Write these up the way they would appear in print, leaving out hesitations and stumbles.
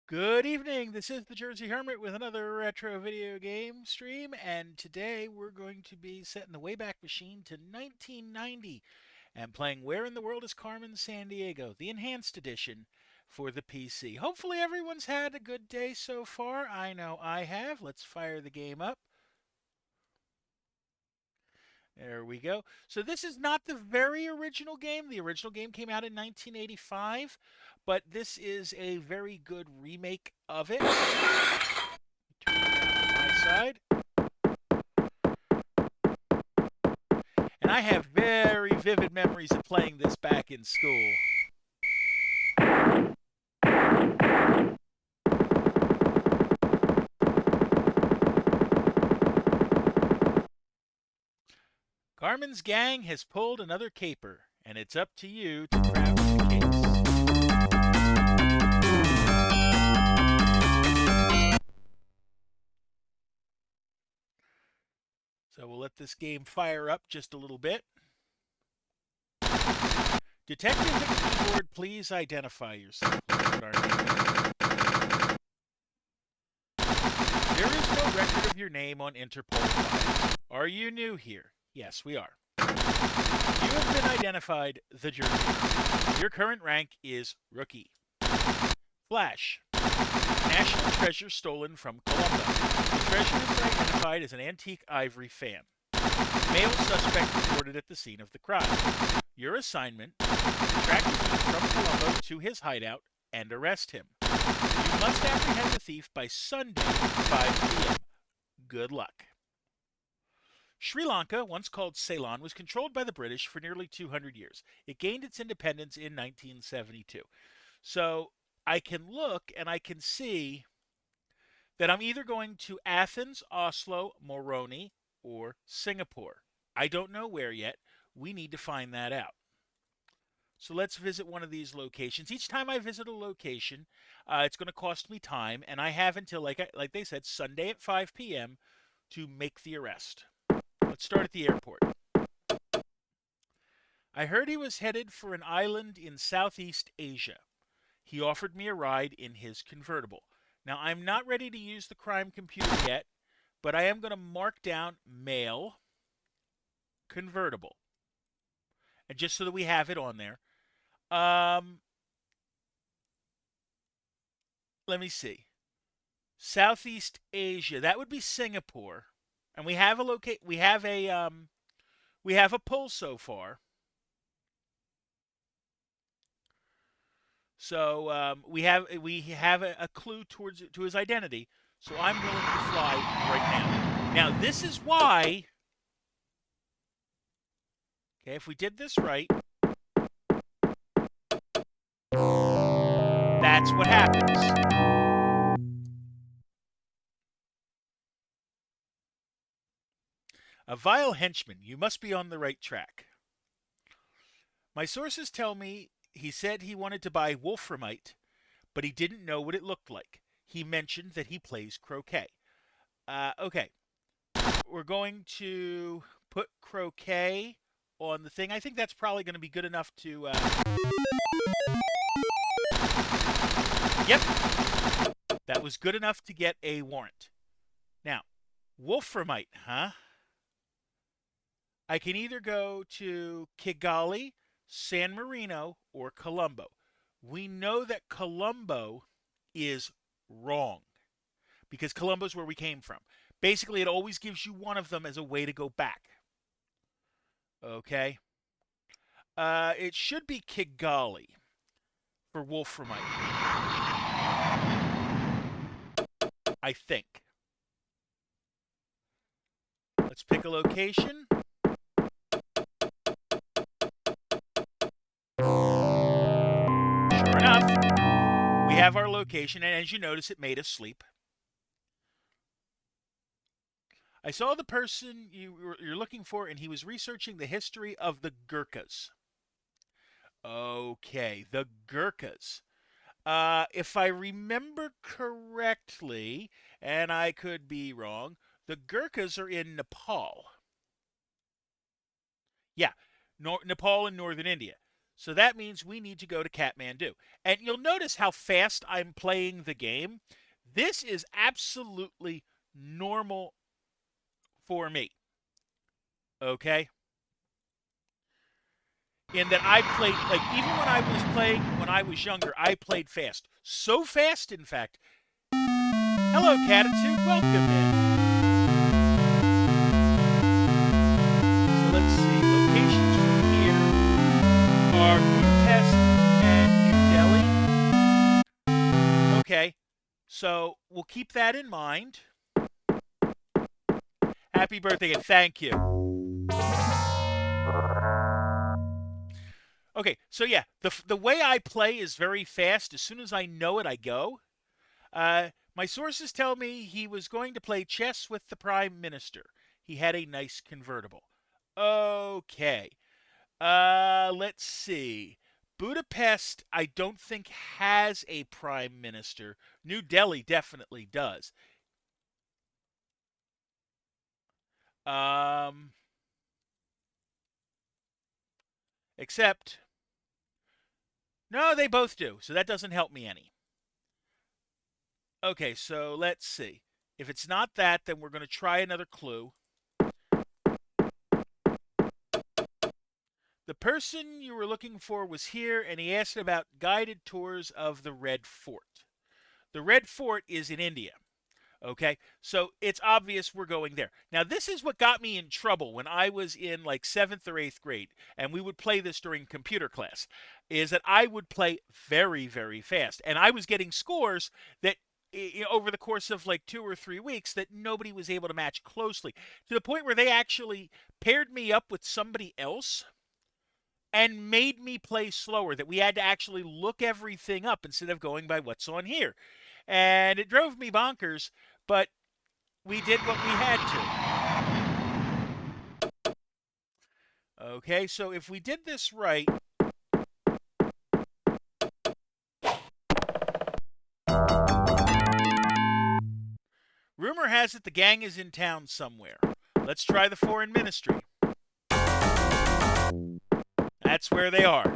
Good evening. This is the Jersey Hermit with another retro video game stream, and today we're going to be setting the Wayback Machine to 1990 and playing Where in the World is Carmen Sandiego, the enhanced edition for the PC. Hopefully everyone's had a good day so far. I know I have. Let's fire the game up. There we go. So this is not the very original game. The original game came out in 1985, but this is a very good remake of it. Turn it down on my side. And I have very vivid memories of playing this back in school. Carmen's gang has pulled another caper, and it's up to you to crack the case. So we'll let this game fire up just a little bit. Detective at keyboard, please identify yourself. Let's put our name in. There is no record of your name on Interpol files. Are you new here? Yes, we are. You have been identified, the Jersey. Your current rank is Rookie. Flash. National treasure stolen from Colombo. The treasure has been identified as an antique ivory fan. Male suspect reported at the scene of the crime. Your assignment: track the thief from Colombo to his hideout and arrest him. You must apprehend the thief by Sunday, 5 p.m. Good luck. Sri Lanka, once called Ceylon, was controlled by the British for nearly 200 years. It gained its independence in 1972. So I can look and I can see that I'm either going to Athens, Oslo, Moroni, or Singapore. I don't know where yet. We need to find that out. So let's visit one of these locations. Each time I visit a location, it's going to cost me time, and I have until, like they said, Sunday at 5 p.m. to make the arrest. Let's start at the airport. I heard he was headed for an island in Southeast Asia. He offered me a ride in his convertible. Now, I'm not ready to use the crime computer yet, but I am going to mark down male convertible. And just so that we have it on there. Let me see. Southeast Asia. That would be Singapore. And we have a pull so far. So we have a clue to his identity. So I'm willing to fly right now. Now this is why. Okay, if we did this right, that's what happens. A vile henchman, you must be on the right track. My sources tell me he said he wanted to buy wolframite, but he didn't know what it looked like. He mentioned that he plays croquet. Okay, we're going to put croquet on the thing. I think that's probably going to be good enough to. Yep, that was good enough to get a warrant. Now, wolframite, huh? I can either go to Kigali, San Marino, or Colombo. We know that Colombo is wrong because Colombo's where we came from. Basically, it always gives you one of them as a way to go back. Okay? It should be Kigali for wolframite. I think. Let's pick a location. Sure enough, we have our location, and as you notice, it made us sleep. I saw the person you're looking for, and he was researching the history of the Gurkhas. Okay, the Gurkhas. If I remember correctly, and I could be wrong, the Gurkhas are in Nepal. Yeah, Nepal and northern India. So that means we need to go to Kathmandu. And you'll notice how fast I'm playing the game. This is absolutely normal for me. Okay? In that I played, like, even when I was playing when I was younger, I played fast. So fast, in fact. Hello, Catitude. Welcome in. So let's see. Locations from here are Budapest and New Delhi. Okay. So we'll keep that in mind. Happy birthday and thank you. Okay, so yeah, the way I play is very fast. As soon as I know it, I go. My sources tell me he was going to play chess with the Prime Minister. He had a nice convertible. Okay. Let's see. Budapest, I don't think has a Prime Minister. New Delhi definitely does. Except, no, they both do, so that doesn't help me any. Okay, so let's see. If it's not that, then we're going to try another clue. The person you were looking for was here, and he asked about guided tours of the Red Fort. The Red Fort is in India. Okay, so it's obvious we're going there. Now, this is what got me in trouble when I was in like 7th or 8th grade, and we would play this during computer class, is that I would play very, very fast. And I was getting scores that over the course of like 2 or 3 weeks that nobody was able to match closely, to the point where they actually paired me up with somebody else and made me play slower, that we had to actually look everything up instead of going by what's on here. And it drove me bonkers, but we did what we had to. Okay, so if we did this right, rumor has it the gang is in town somewhere. Let's try the foreign ministry. That's where they are.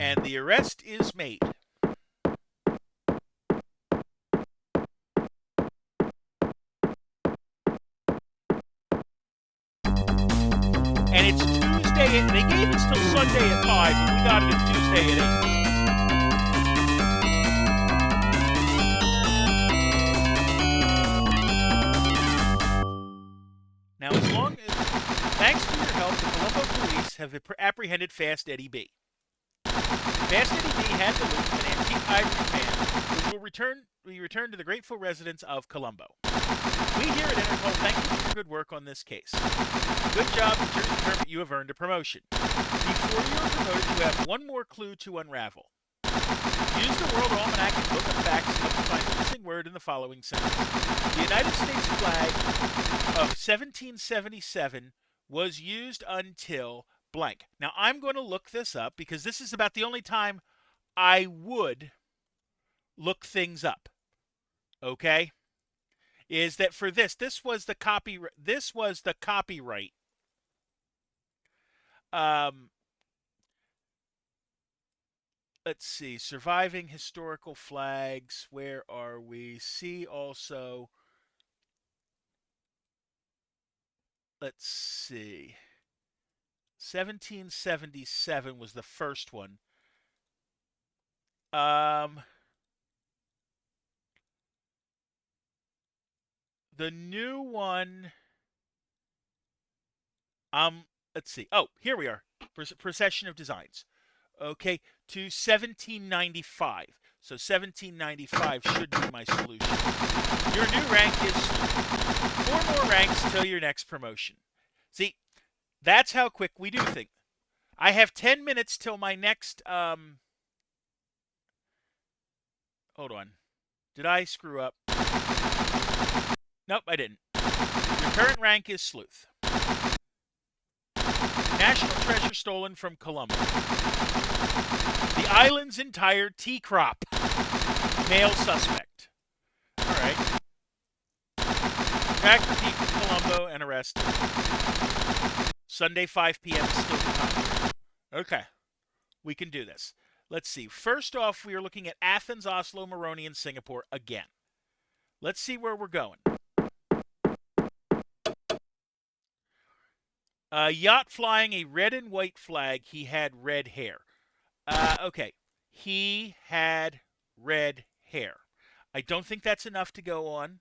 And the arrest is made. And it's Tuesday. They gave us till Sunday at 5, and we got it at Tuesday at 8. Now, thanks to your help, the Colombo police have apprehended Fast Eddie B. Fast Eddie B had the loot of an antique ivory fan, which will be returned to the grateful residents of Colombo. We here at Interpol thank you for your good work on this case. Good job, New Jersey Hermit, you have earned a promotion. Before you are promoted, you have one more clue to unravel. Use the World Almanac and Book of Facts to help you find the missing word in the following sentence. The United States flag of 1777 was used until blank. Now, I'm going to look this up because this is about the only time I would look things up. Okay? Is that for this was the copyright. Let's see. Surviving historical flags. Where are we? See also. Let's see. 1777 was the first one. The new one. Let's see. Oh, here we are. Procession of Designs. Okay, to 1795. So 1795 should be my solution. Your new rank is 4 more ranks till your next promotion. See, that's how quick we do things. I have 10 minutes till my next, hold on. Did I screw up? Nope, I didn't. Your current rank is Sleuth. National treasure stolen from Colombo. The island's entire tea crop. Male suspect. All right. Track the thief from Colombo and arrested. Sunday, 5 p.m. is still the time. Okay. We can do this. Let's see. First off, we are looking at Athens, Oslo, Moroni, and Singapore again. Let's see where we're going. Yacht flying a red and white flag. He had red hair. Okay. He had red hair. I don't think that's enough to go on.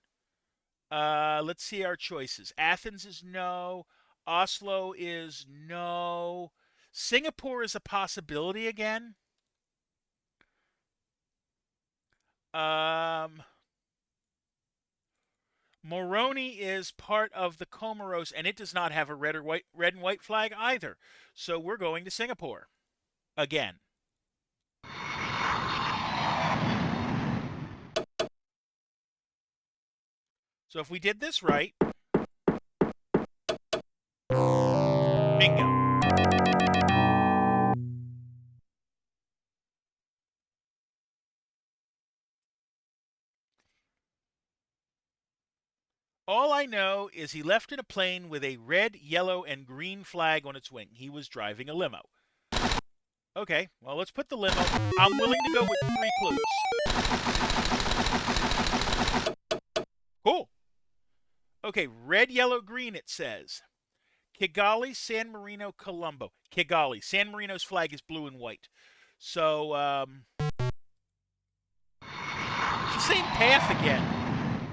Let's see our choices. Athens is no. Oslo is no. Singapore is a possibility again. Moroni is part of the Comoros, and it does not have a red and white flag either. So we're going to Singapore again. So if we did this right, bingo. All I know is he left in a plane with a red, yellow, and green flag on its wing. He was driving a limo. Okay, well, let's put the limo. I'm willing to go with 3 clues. Cool. Okay, red, yellow, green, it says. Kigali, San Marino, Colombo. Kigali. San Marino's flag is blue and white. So, it's the same path again,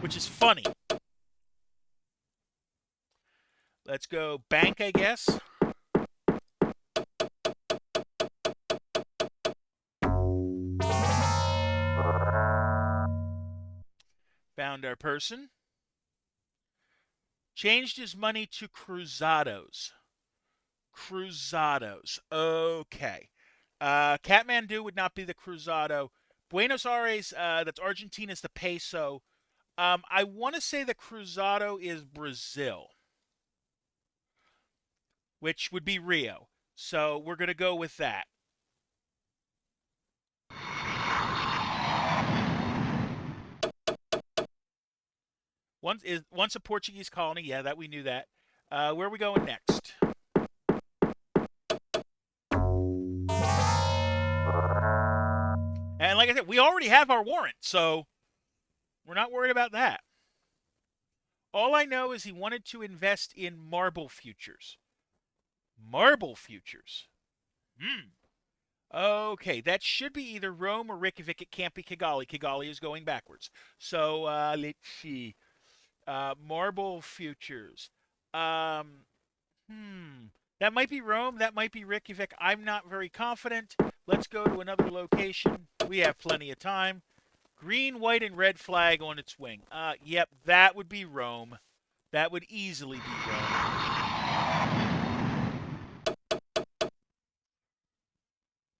which is funny. Let's go bank, I guess. Found our person. Changed his money to cruzados. Cruzados. Okay. Kathmandu would not be the cruzado. Buenos Aires, that's Argentina, is the peso. I want to say the cruzado is Brazil, which would be Rio. So we're going to go with that. Once a Portuguese colony. Yeah, that we knew that. Where are we going next? And like I said, we already have our warrant, so we're not worried about that. All I know is he wanted to invest in marble futures. Marble futures. Okay, that should be either Rome or Reykjavik. It can't be Kigali. Kigali is going backwards. So let's see. Marble futures. That might be Rome. That might be Reykjavik. I'm not very confident. Let's go to another location. We have plenty of time. Green, white, and red flag on its wing. Yep, that would be Rome. That would easily be Rome.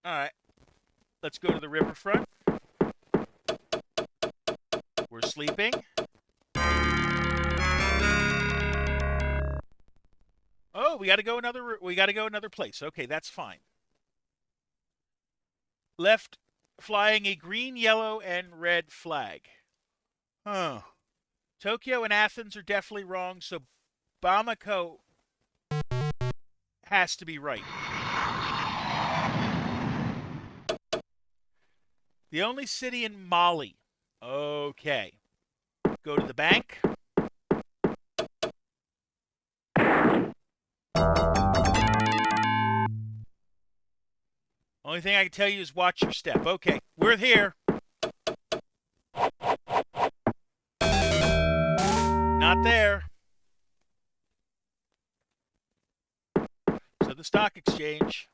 All right. Let's go to the riverfront. We're sleeping. Oh, we got to go another place. Okay, that's fine. Left flying a green, yellow, and red flag. Huh. Tokyo and Athens are definitely wrong, so Bamako has to be right. The only city in Mali. Okay. Go to the bank. Only thing I can tell you is watch your step. Okay, we're here. Not there. So the stock exchange.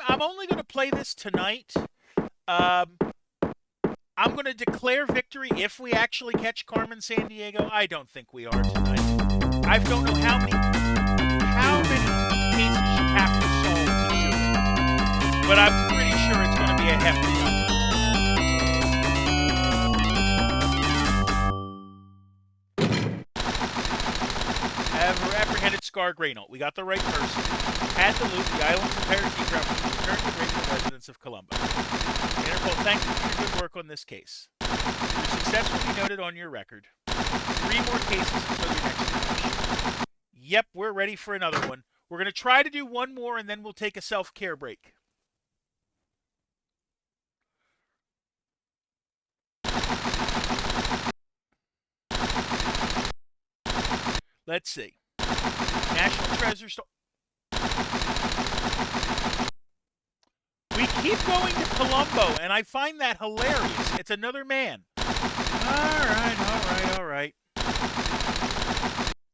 I'm only going to play this tonight. I'm I'm going to declare victory if we actually catch Carmen Sandiego. I don't think we are tonight. I don't know how many cases you have to solve to do it, but I'm pretty sure it's going to be a hefty number. Have apprehended Scar Graynolt. We got the right person. Had to loot the island's entire tea crowd to return to the grateful residents of Colombo. Interpol, thank you for your good work on this case. Your success will be noted on your record. 3 more cases until your next promotion. Yep, we're ready for another one. We're going to try to do one more, and then we'll take a self-care break. Let's see. National Treasure Store. We keep going to Colombo, and I find that hilarious. It's another man. All right.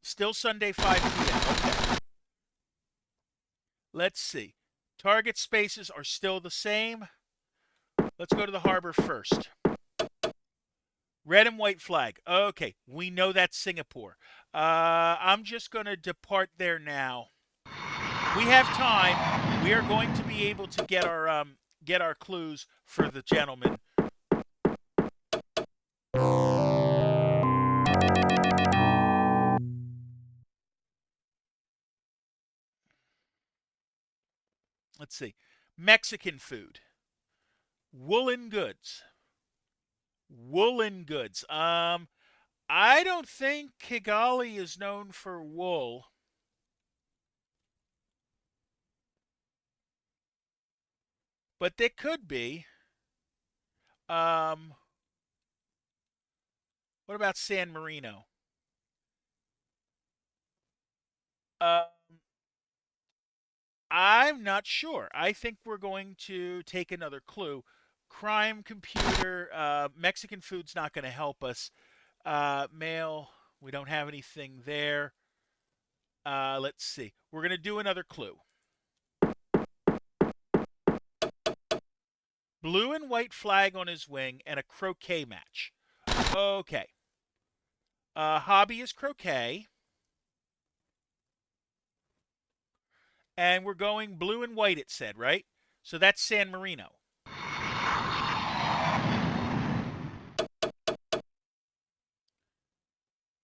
Still Sunday, 5 p.m. Okay. Let's see. Target spaces are still the same. Let's go to the harbor first. Red and white flag. Okay, we know that's Singapore. I'm just going to depart there now. We have time. We are going to be able to get our clues for the gentleman. Let's see. Mexican food. Woolen goods. I don't think Kigali is known for wool. But they could be. What about San Marino? I'm not sure. I think we're going to take another clue. Crime computer. Mexican food's not going to help us. Mail. We don't have anything there. Let's see. We're going to do another clue. Blue and white flag on his wing and a croquet match. Okay. Hobby is croquet. And we're going blue and white, it said, right? So that's San Marino.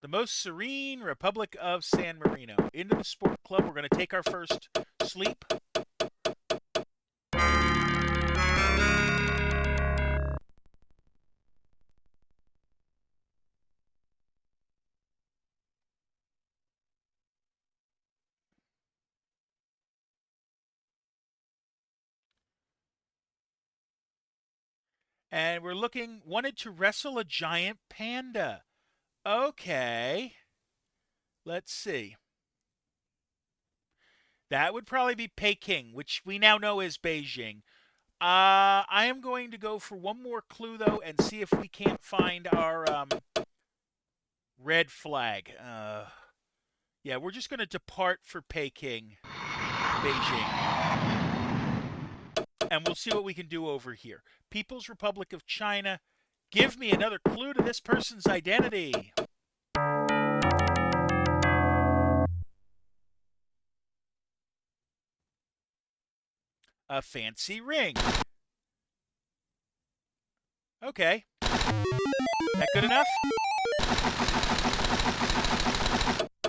The most serene Republic of San Marino. Into the sport club. We're going to take our first sleep. And we're wanted to wrestle a giant panda. Okay. Let's see. That would probably be Peking, which we now know is Beijing. I am going to go for one more clue, though, and see if we can't find our red flag. Yeah, we're just going to depart for Peking, Beijing. And we'll see what we can do over here. People's Republic of China. Give me another clue to this person's identity. A fancy ring. Okay. That good enough?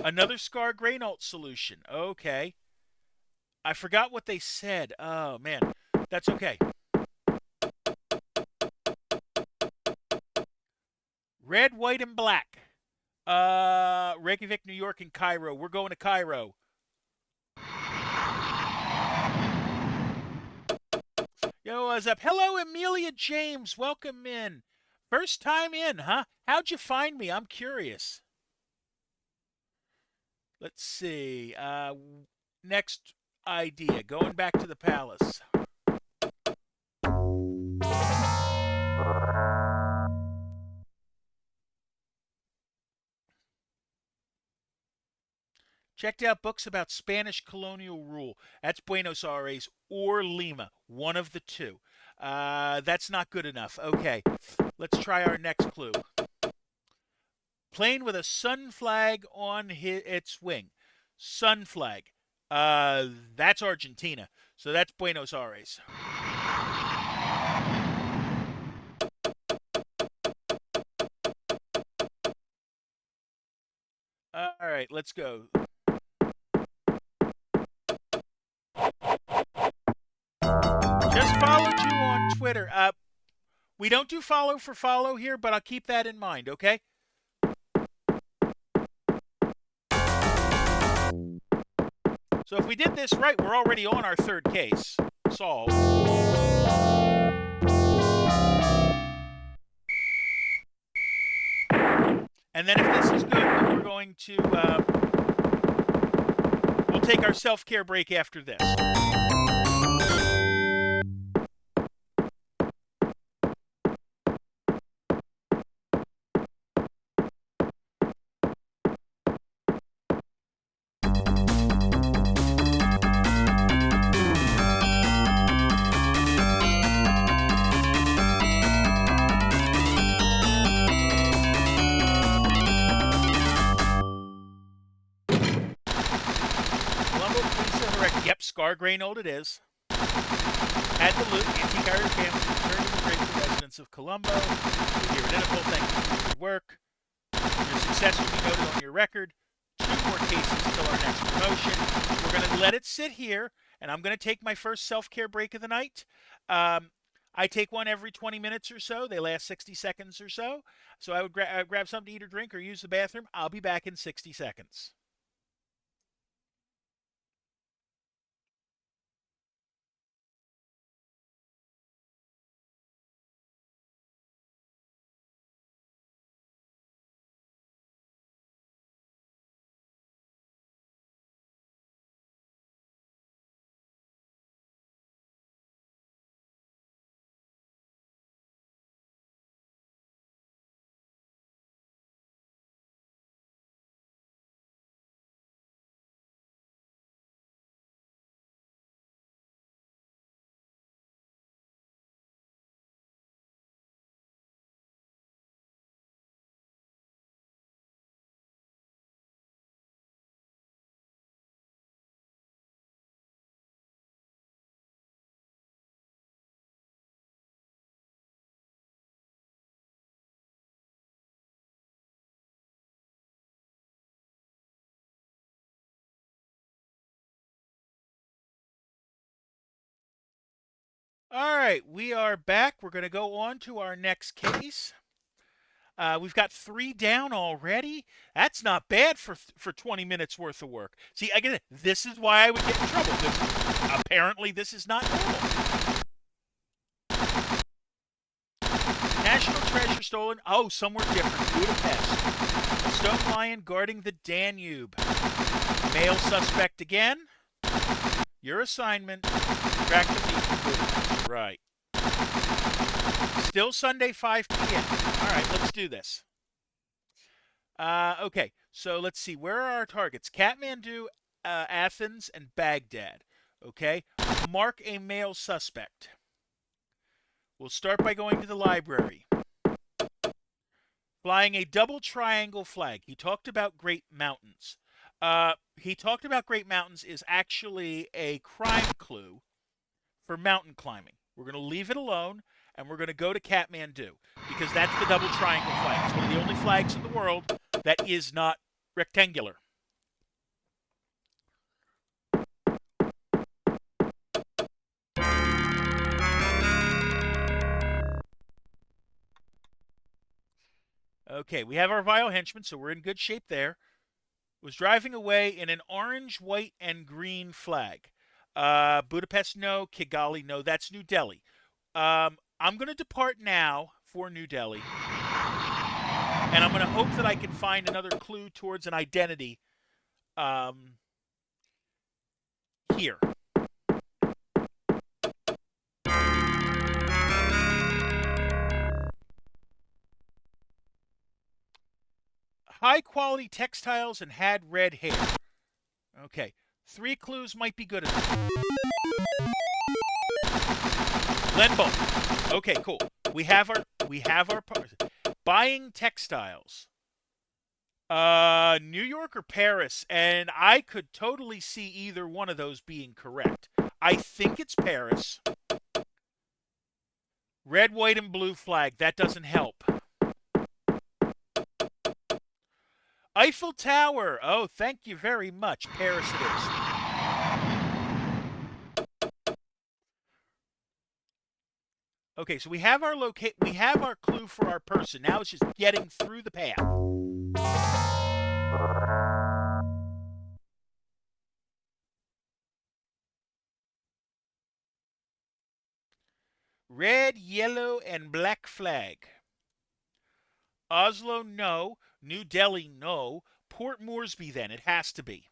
Another Scar Graynolt solution. Okay. I forgot what they said. Oh, man. That's okay. Red, white, and black. Reykjavik, New York, and Cairo. We're going to Cairo. Yo, what's up? Hello, Amelia James. Welcome in. First time in, huh? How'd you find me? I'm curious. Let's see. Next idea. Going back to the palace. Checked out books about Spanish colonial rule. That's Buenos Aires or Lima. One of the two. That's not good enough. Okay. Let's try our next clue. Plane with a sun flag on its wing. Sun flag. That's Argentina. So that's Buenos Aires. All right, let's go. Just followed you on Twitter. We don't do follow for follow here, but I'll keep that in mind, okay? So if we did this right, we're already on our third case. Solved. And then if this is good, then we're going to, we'll take our self-care break after this. Yep, Scar Greynold it is. Had the loot, antique-Irish families returned to the grateful residents of Colombo. We're here at Interpol, thank you for your good work. Your success will be noted on your record. 2 more cases till our next promotion. We're going to let it sit here, and I'm going to take my first self-care break of the night. I take one every 20 minutes or so. They last 60 seconds or so. So I would grab something to eat or drink or use the bathroom. I'll be back in 60 seconds. All right, we are back. We're going to go on to our next case. We've got 3 down already. That's not bad for 20 minutes worth of work. See, again, this is why I would get in trouble. Apparently, this is not normal. National treasure stolen. Oh, somewhere different. Budapest. A stone lion guarding the Danube. Male suspect again. Your assignment. Track the thief from Budapest. Right. Still Sunday, 5 p.m. All right, let's do this. Okay, so let's see. Where are our targets? Kathmandu, Athens, and Baghdad. Okay, mark a male suspect. We'll start by going to the library. Flying a double triangle flag. He talked about Great Mountains. He talked about Great Mountains is actually a crime clue for mountain climbing. We're going to leave it alone, and we're going to go to Kathmandu, because that's the double triangle flag. It's one of the only flags in the world that is not rectangular. Okay, we have our vile henchman, so we're in good shape there. Was driving away in an orange, white, and green flag. Budapest, no. Kigali, no. That's New Delhi. I'm going to depart now for New Delhi. And I'm going to hope that I can find another clue towards an identity here. High quality textiles and had red hair. Okay. 3 clues might be good enough. Len Bulk. Okay, cool. We have We have our buying textiles. New York or Paris, and I could totally see either one of those being correct. I think it's Paris. Red, white, and blue flag. That doesn't help. Eiffel Tower. Oh, thank you very much. Paris it is. Okay, so we have our clue for our person. Now it's just getting through the path. Red, yellow, and black flag. Oslo, no. New Delhi, no. Port Moresby, then. It has to be.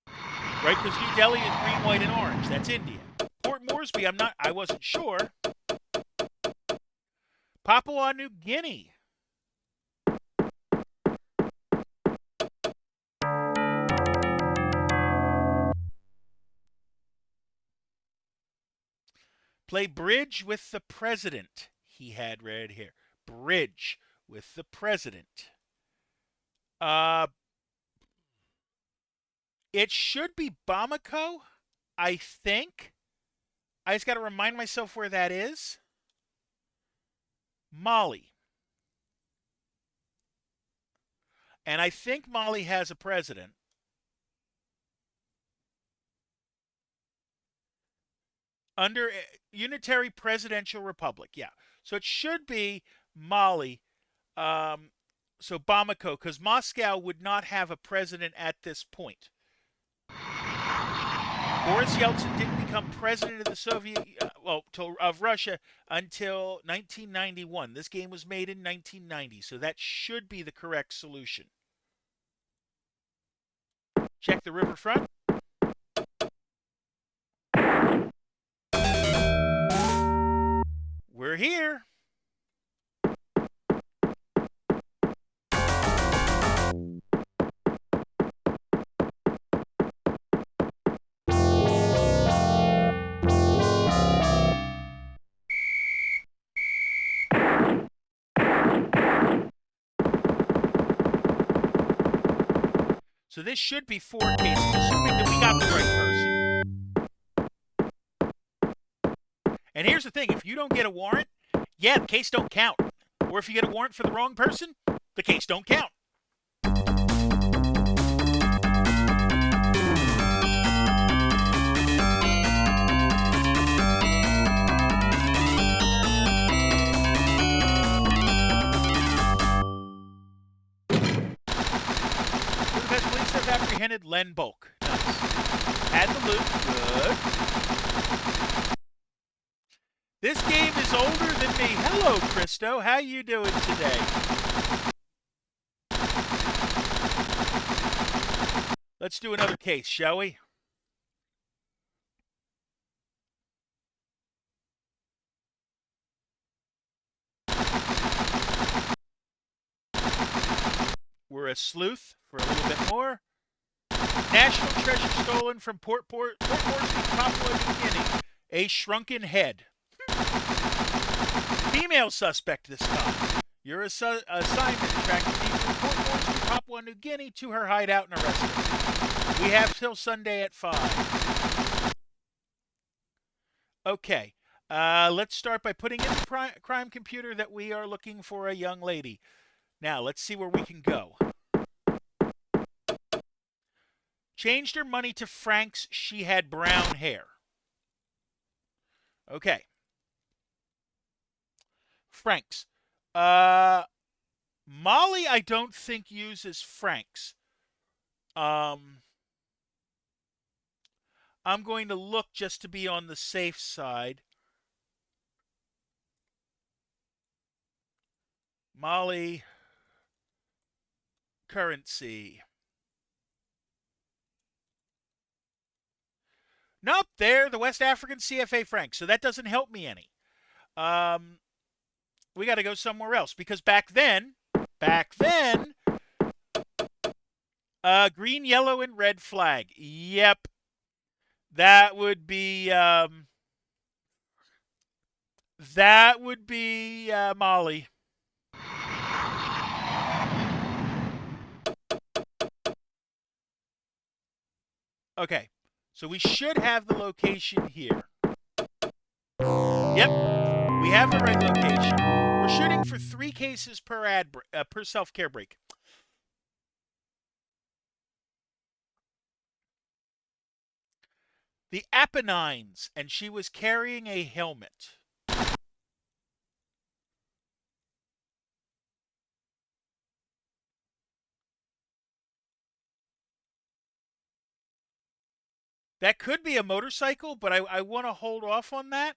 Right, because New Delhi is green, white, and orange. That's India. Port Moresby, I wasn't sure. Papua New Guinea. Play bridge with the president. He had red hair. Bridge with the president. It should be Bamako, I think. I just got to remind myself where that is. Mali. And I think Mali has a president. Under Unitary Presidential Republic, yeah. So it should be Mali. So Bamako, because Moscow would not have a president at this point. Boris Yeltsin didn't become president of the of Russia until 1991. This game was made in 1990, so that should be the correct solution. Check the riverfront. We're here. So this should be 4 cases, assuming that we got the right person. And here's the thing, if you don't get a warrant, yeah, the case don't count. Or if you get a warrant for the wrong person, the case don't count. Budapest police have apprehended Len Bulk. Nice. Had the loot. Good. This game is older than me. Hello, Christo. How you doing today? Let's do another case, shall we? We're a sleuth for a little bit more. National treasure stolen from Port Moresby, Papua New Guinea. A shrunken head. Female suspect this time. Your assignment: track the thief from Port Moresby, Papua New Guinea to her hideout and arrest her. We have till Sunday at 5. Okay. Let's start by putting in the crime computer that we are looking for a young lady. Now, let's see where we can go. Changed her money to francs. She had brown hair. Okay. Francs. Mali, I don't think uses francs. I'm going to look just to be on the safe side. Mali currency. Nope, they're the West African CFA francs, so that doesn't help me any. We got to go somewhere else because back then, green, yellow, and red flag. Yep, that would be That would be Molly. Okay, so we should have the location here. Yep, we have the right location. We're shooting for 3 cases per self-care break. The Apennines, and she was carrying a helmet. That could be a motorcycle, but I want to hold off on that.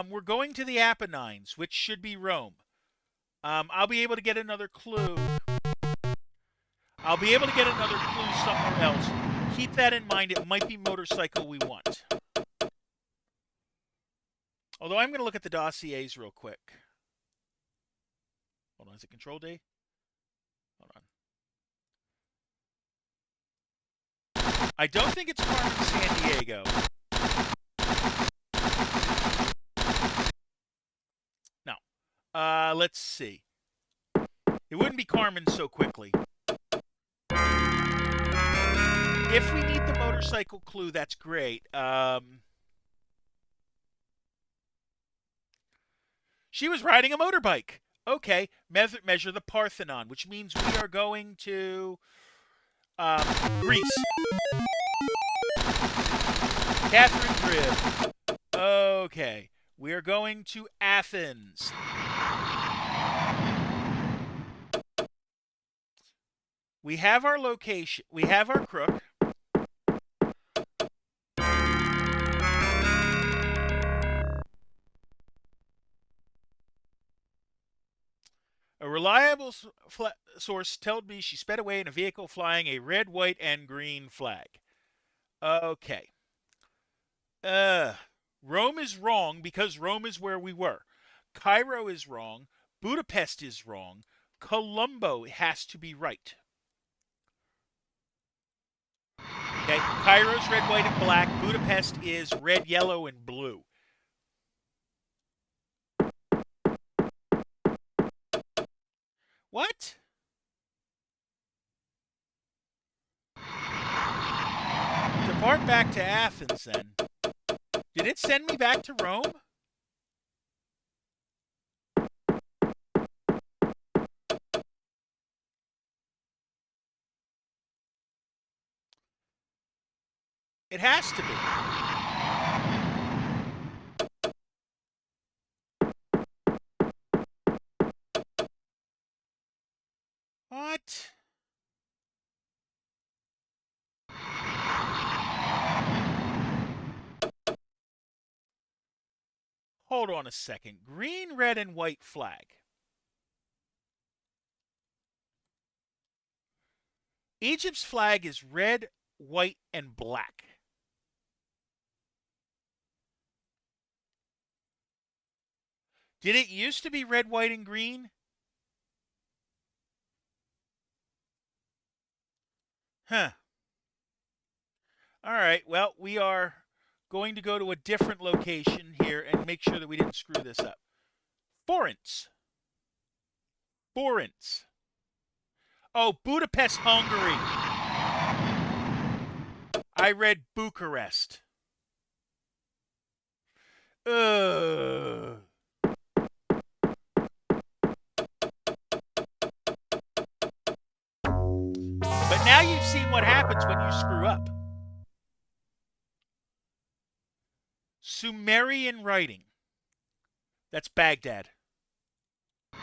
We're going to the Apennines, which should be Rome. I'll be able to get another clue. I'll be able to get another clue somewhere else. Keep that in mind. It might be motorcycle we want. Although I'm going to look at the dossiers real quick. Hold on. Is it Control D? Hold on. I don't think it's Carmen Sandiego. No. Let's see. It wouldn't be Carmen so quickly. If we need the motorcycle clue, that's great. She was riding a motorbike. Okay, measure the Parthenon, which means we are going to Greece. Catherine Gribb. Okay, we are going to Athens. We have our location. We have our crook. A reliable source told me she sped away in a vehicle flying a red, white, and green flag. Okay. Rome is wrong because Rome is where we were. Cairo is wrong. Budapest is wrong. Colombo has to be right. Okay, Cairo's red, white, and black. Budapest is red, yellow, and blue. What? Depart back to Athens, then. Did it send me back to Rome? It has to be. What? Hold on a second. Green, red, and white flag. Egypt's flag is red, white, and black. Did it used to be red, white, and green? Huh. All right. Well, we are going to go to a different location here and make sure that we didn't screw this up. Florence. Florence. Oh, Budapest, Hungary. I read Bucharest. Ugh. But now you've seen what happens when you screw up. Sumerian writing. That's Baghdad. All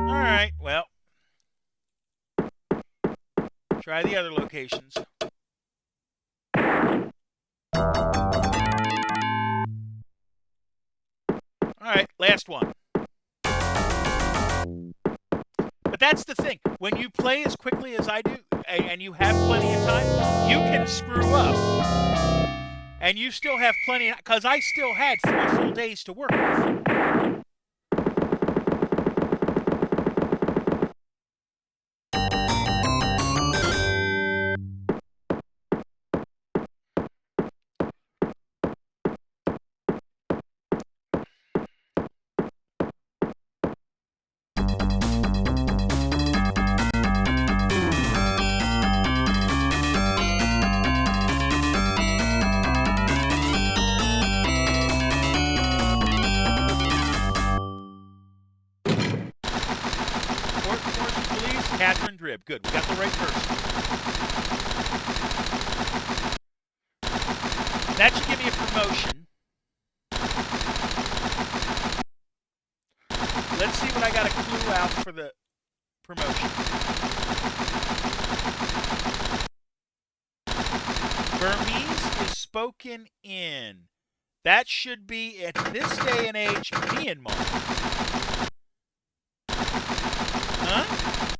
right, well. Try the other locations. All right, last one. But that's the thing. When you play as quickly as I do, and you have plenty of time, you can screw up. And you still have plenty, because I still had 3 full days to work with. crib. Good. We got the right person. That should give me a promotion. Let's see what I got a clue out for the promotion. Burmese is spoken in. That should be, at this day and age, Myanmar. Huh?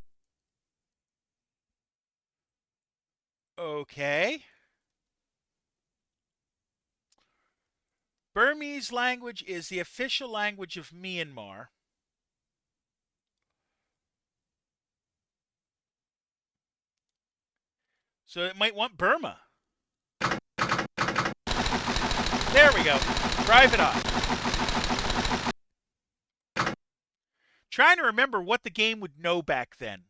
Okay. Burmese language is the official language of Myanmar. So it might want Burma. There we go. Private Eye. Trying to remember what the game would know back then.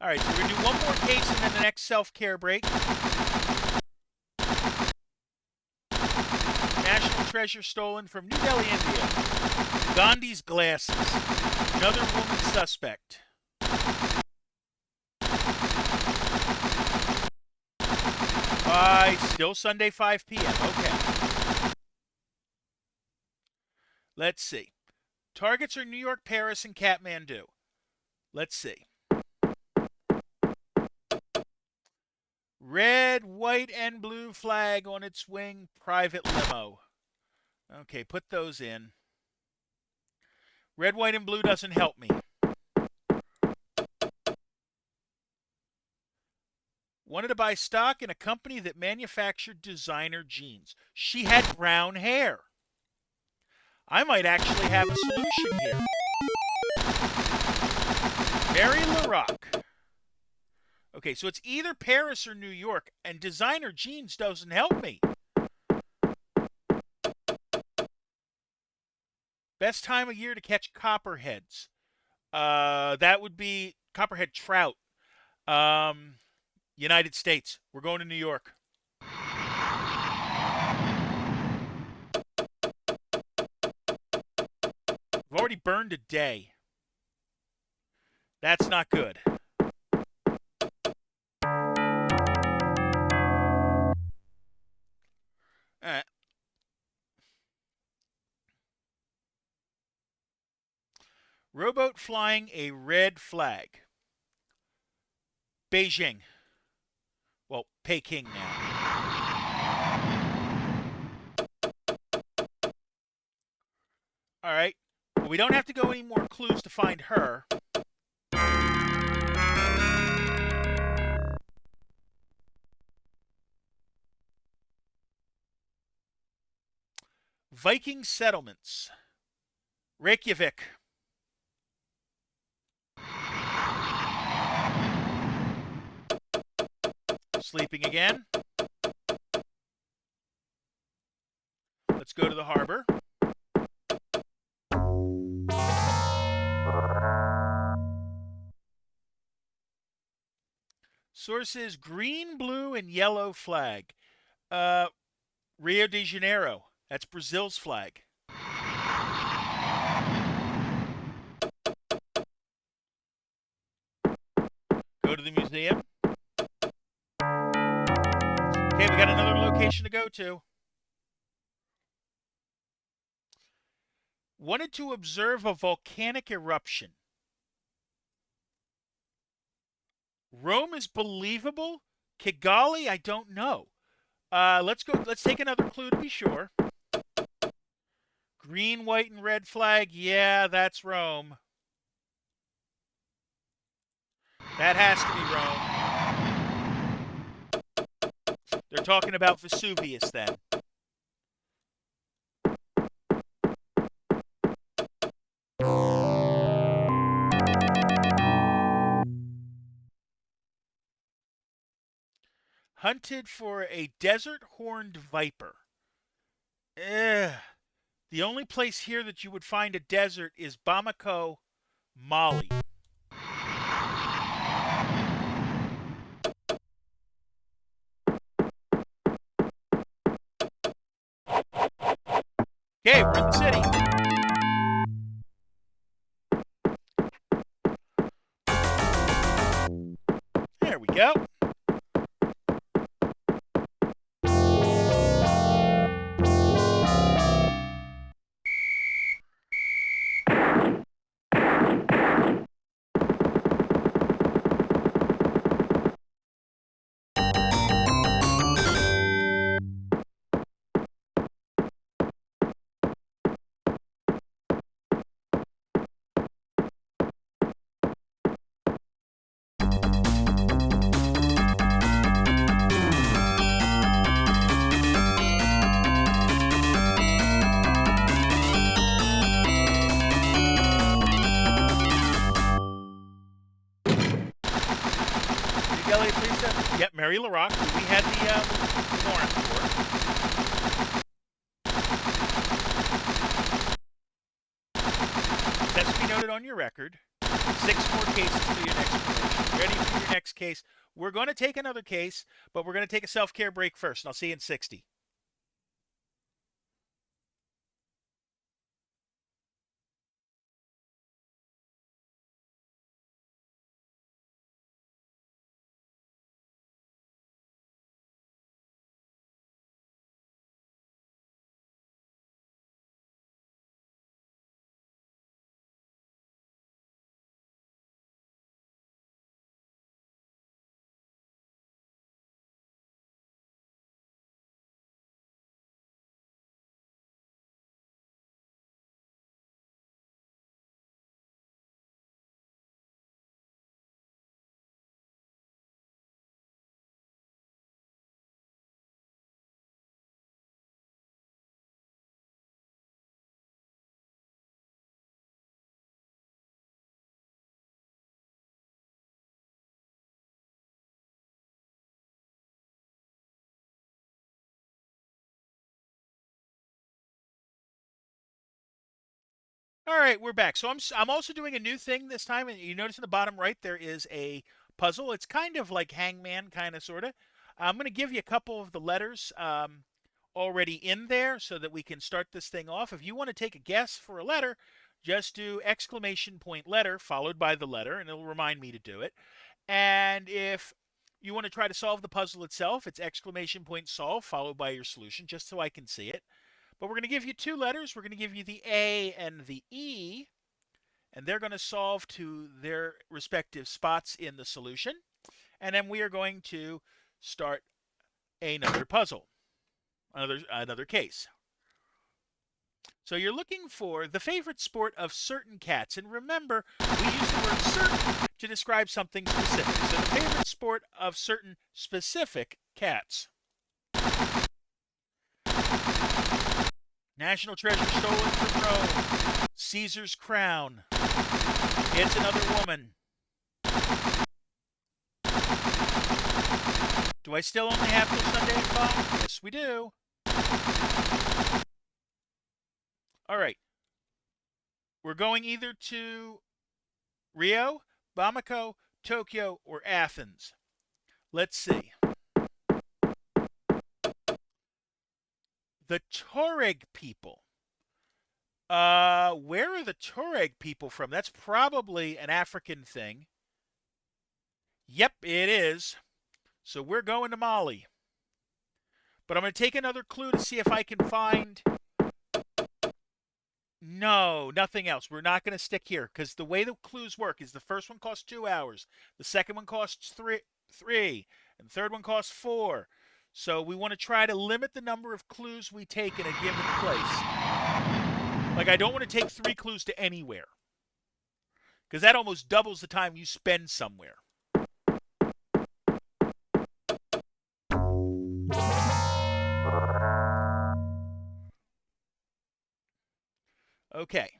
All right, so we're going to do one more case and then the next self-care break. National treasure stolen from New Delhi, India. Gandhi's glasses. Another woman suspect. Still Sunday, 5 p.m. Okay. Let's see. Targets are New York, Paris, and Kathmandu. Let's see. Red, white, and blue flag on its wing, private limo. Okay, put those in. Red, white, and blue doesn't help me. Wanted to buy stock in a company that manufactured designer jeans. She had brown hair. I might actually have a solution here. Mary LaRock. Okay, so it's either Paris or New York, and designer jeans doesn't help me. Best time of year to catch copperheads. That would be copperhead trout. United States. We're going to New York. We've already burned a day. That's not good. All right. Rowboat flying a red flag. Beijing. Well, Peking now. All right. Well, we don't have to go any more clues to find her. Viking settlements. Reykjavik. Sleeping again. Let's go to the harbor. Sources: green, blue, and yellow flag. Rio de Janeiro. That's Brazil's flag. Go to the museum. Okay, we got another location to go to. Wanted to observe a volcanic eruption. Rome is believable. Kigali, I don't know. Let's go. Let's take another clue to be sure. Green, white, and red flag. Yeah, that's Rome. That has to be Rome. They're talking about Vesuvius then. Hunted for a desert horned viper. The only place here that you would find a desert is Bamako, Mali. Okay, we're in the city. yep, Mary LaRock, who we had the warrant for. That's to be noted on your record. 6 more cases to your next promotion. Ready for your next case. We're going to take another case, but we're going to take a self-care break first, and I'll see you in 60. All right, we're back. So I'm also doing a new thing this time, and you notice in the bottom right there is a puzzle. It's kind of like Hangman, kind of, sort of. I'm going to give you a couple of the letters already in there so that we can start this thing off. If you want to take a guess for a letter, just do exclamation point letter followed by the letter, and it'll remind me to do it. And if you want to try to solve the puzzle itself, it's exclamation point solve followed by your solution, just so I can see it. But we're going to give you 2 letters. We're going to give you the A and the E, and they're going to solve to their respective spots in the solution. And then we are going to start another puzzle, another case. So you're looking for the favorite sport of certain cats. And remember, we use the word certain to describe something specific. So the favorite sport of certain specific cats. National treasure stolen from Rome. Caesar's crown. It's another woman. Do I still only have till Sunday at 5? Yes, we do. All right. We're going either to Rio, Bamako, Tokyo, or Athens. Let's see. The Tuareg people. Where are the Tuareg people from? That's probably an African thing. Yep, it is. So we're going to Mali. But I'm going to take another clue to see if I can find... No, nothing else. We're not going to stick here because the way the clues work is the first one costs 2 hours, the second one costs three, and the third one costs 4. So we want to try to limit the number of clues we take in a given place. Like, I don't want to take 3 clues to anywhere because that almost doubles the time you spend somewhere. Okay.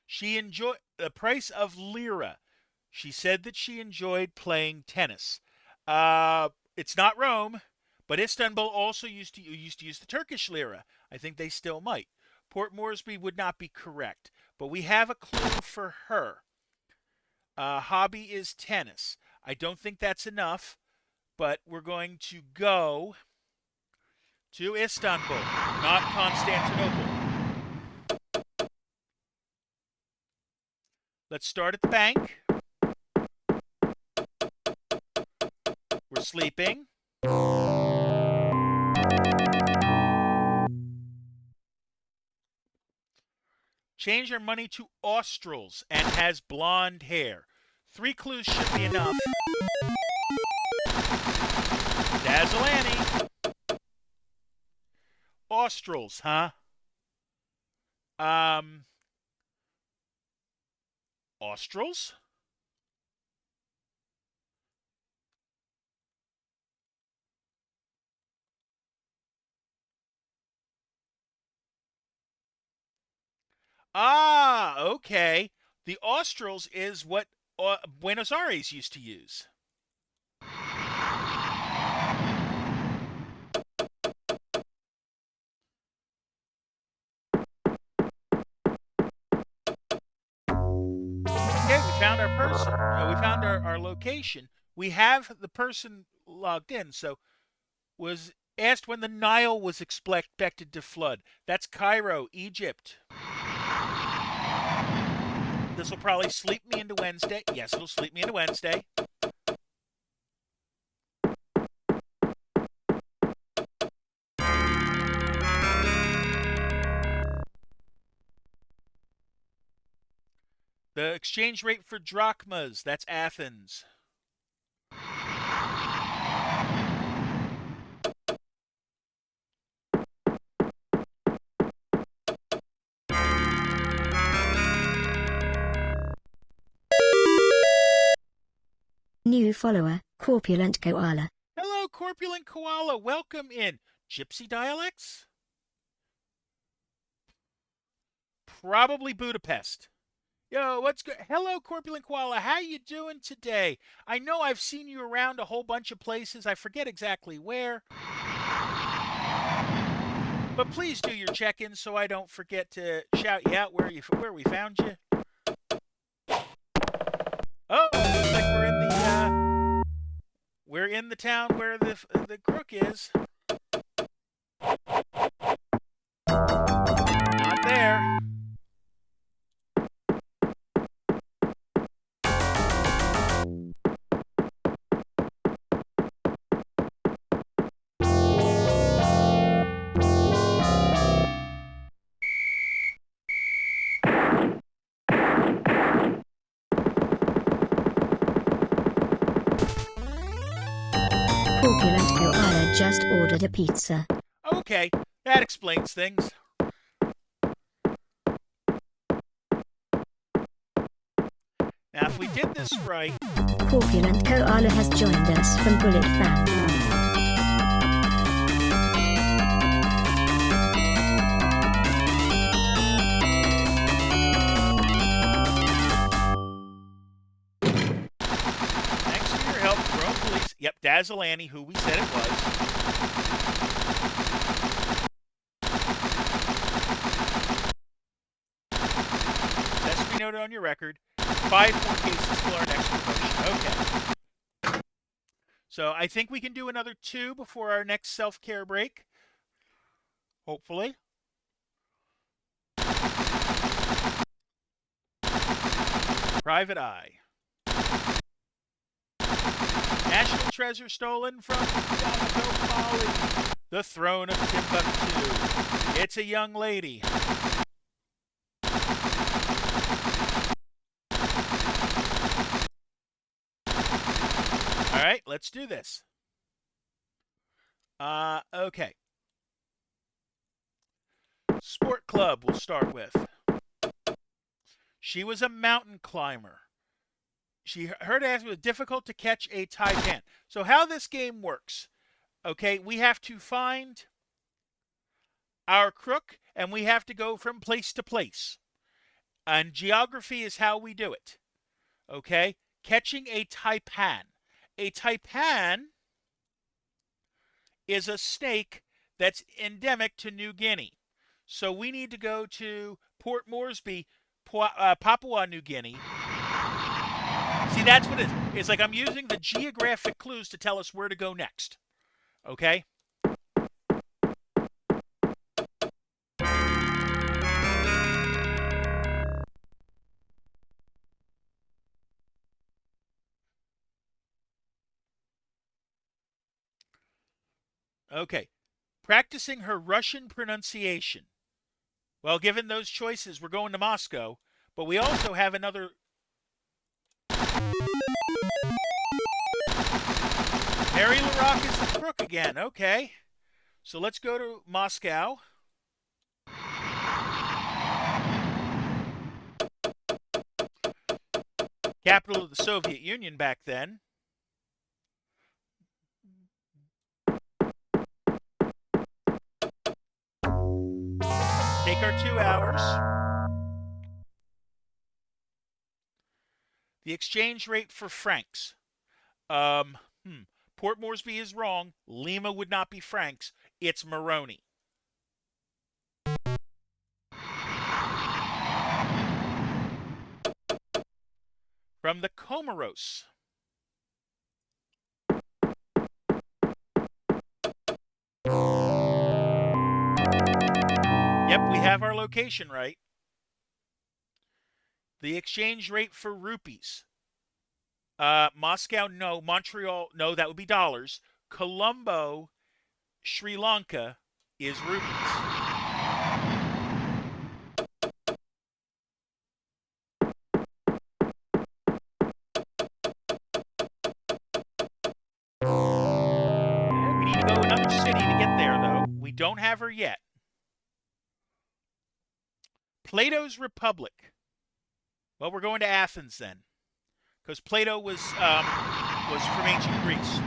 She enjoyed the price of lira. She said that she enjoyed playing tennis. It's not Rome, but Istanbul also used to use the Turkish lira. I think they still might. Port Moresby would not be correct, but we have a clue for her. Hobby is tennis. I don't think that's enough, but we're going to go to Istanbul, not Constantinople. Let's start at the bank. We're sleeping. Change your money to Australs and has blonde hair. 3 clues should be enough. Dazzle Annie. Australs, huh? Australs? Ah, okay. The Australs is what Buenos Aires used to use. Okay, we found our person. We found our location. We have the person logged in. So was asked when the Nile was expected to flood. That's Cairo, Egypt. This will probably sleep me into Wednesday. Yes, it'll sleep me into Wednesday. The exchange rate for drachmas, that's Athens. New follower, Corpulent Koala. Hello, Corpulent Koala. Welcome in. Gypsy dialects? Probably Budapest. Yo, what's good? Hello, Corpulent Koala. How you doing today? I know I've seen you around a whole bunch of places. I forget exactly where. But please do your check-in so I don't forget to shout you out where we found you. Oh, looks like we're in the town where the crook is. Not there. Corpulent Koala just ordered a pizza. Okay, that explains things. Now, if we did this right... Corpulent Koala has joined us from Bullet Fan. Thanks to your help, Rome Police... Yep, Dazzle who we said it was. Sesame noted on your record. 5 more cases till our next promotion. Okay. So I think we can do another 2 before our next self-care break. Hopefully. Private Eye. National treasure stolen from Donegal, Mali. The throne of Timbuktu. It's a young lady. All right, let's do this. Okay. Sport club we'll start with. She was a mountain climber. Her task was difficult to catch a taipan. So how this game works, okay, we have to find our crook and we have to go from place to place. And geography is how we do it. Okay? Catching a taipan. A taipan is a snake that's endemic to New Guinea. So we need to go to Port Moresby, Papua New Guinea. See, that's what it is. It's like I'm using the geographic clues to tell us where to go next. Okay? Okay. Practicing her Russian pronunciation. Well, given those choices, we're going to Moscow, but we also have another... Mary LaRocque is the crook again. Okay. So let's go to Moscow. Capital of the Soviet Union back then. Take our 2 hours. The exchange rate for francs. Um, Port Moresby is wrong. Lima would not be francs. It's Moroni. From the Comoros. Yep, we have our location right. The exchange rate for rupees. Moscow, no. Montreal, no. That would be dollars. Colombo, Sri Lanka is rupees. We need to go another city to get there, though. We don't have her yet. Plato's Republic. Well, we're going to Athens then, because Plato was from ancient Greece.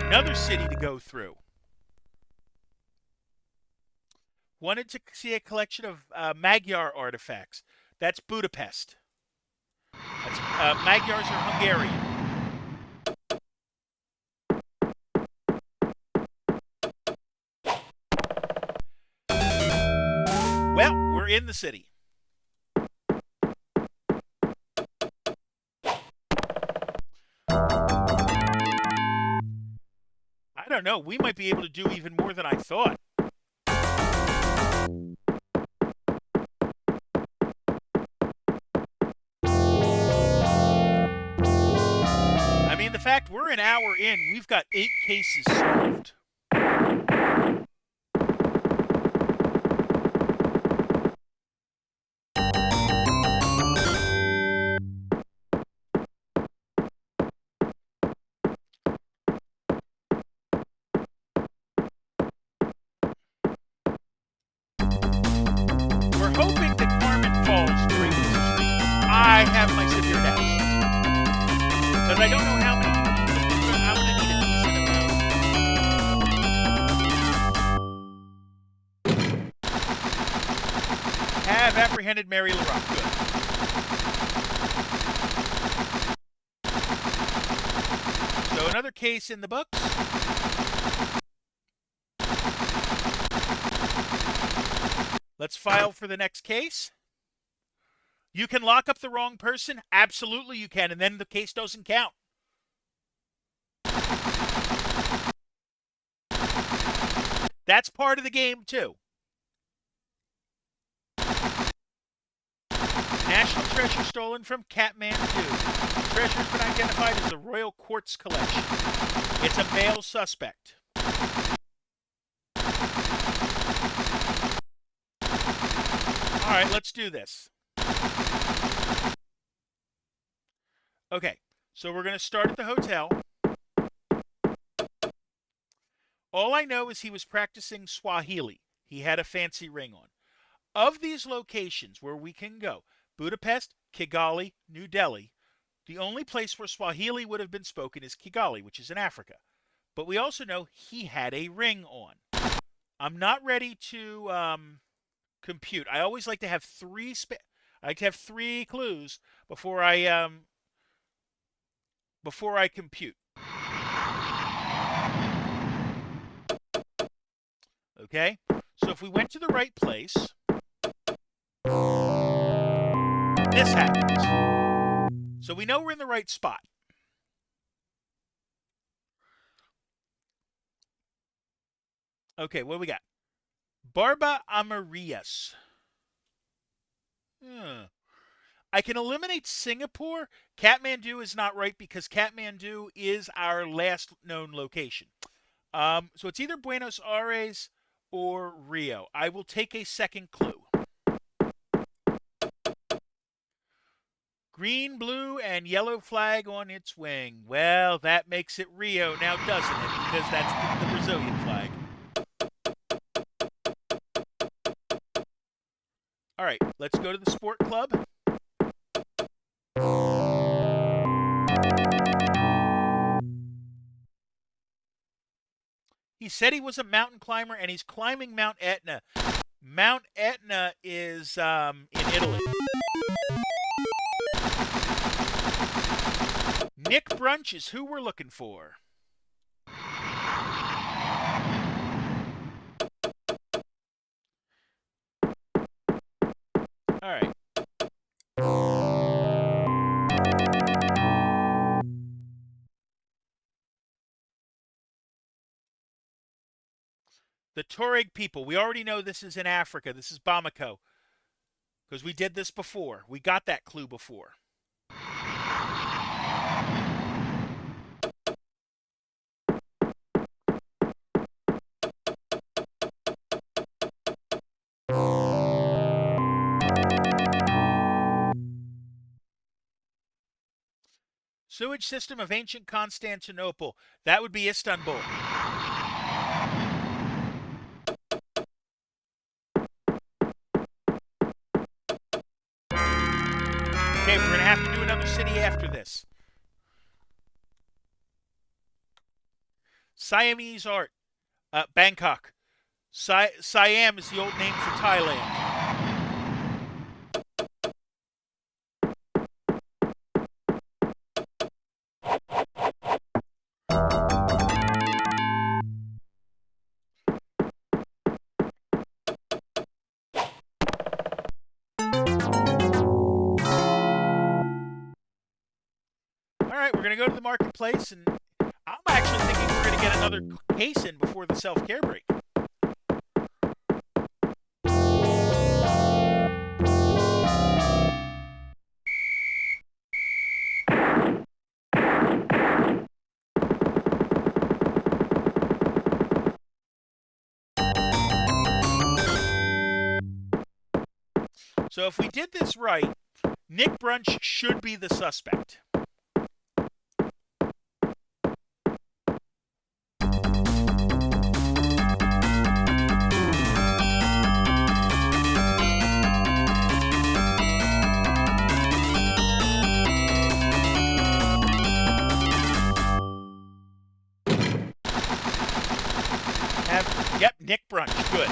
Another city to go through. Wanted to see a collection of Magyar artifacts. That's Budapest. Magyars are Hungarian. Well, we're in the city. I don't know. We might be able to do even more than I thought. I mean, the fact we're an hour in, we've got 8 cases solved. We're hoping that Carmen falls during this stream. I have my severe doubts. Because I don't know how many people I'm going to need a decent amount. Have apprehended Mary LaRock. Good. So another case in the books. Let's file for the next case. You can lock up the wrong person? Absolutely you can, and then the case doesn't count. That's part of the game, too. National treasure stolen from Kathmandu. The treasure has been identified as the Royal Quartz Collection. It's a male suspect. All right, let's do this. Okay, so we're going to start at the hotel. All I know is he was practicing Swahili. He had a fancy ring on. Of these locations where we can go, Budapest, Kigali, New Delhi, the only place where Swahili would have been spoken is Kigali, which is in Africa. But we also know he had a ring on. I'm not ready to compute. I always like to have 3 clues before I compute. Okay? So if we went to the right place, this happens. So we know we're in the right spot. Okay, what do we got? Barba Amarias. I can eliminate Singapore. Kathmandu is not right because Kathmandu is our last known location. So it's either Buenos Aires or Rio. I will take a second clue. Green, blue, and yellow flag on its wing. Well, that makes it Rio now, doesn't it? Because that's the Brazilian flag. All right, let's go to the sport club. He said he was a mountain climber, and he's climbing Mount Etna. Mount Etna is in Italy. Nick Brunch is who we're looking for. All right. The Tuareg people. We already know this is in Africa. This is Bamako. Because we did this before. We got that clue before. Sewage system of ancient Constantinople. That would be Istanbul. Okay, we're going to have to do another city after this. Siamese art. Bangkok. Siam is the old name for Thailand. All right, we're going to go to the marketplace, and I'm actually thinking we're going to get another case in before the self-care break. So if we did this right, Nick Brunch should be the suspect. Yep, Nick Brunch. Good.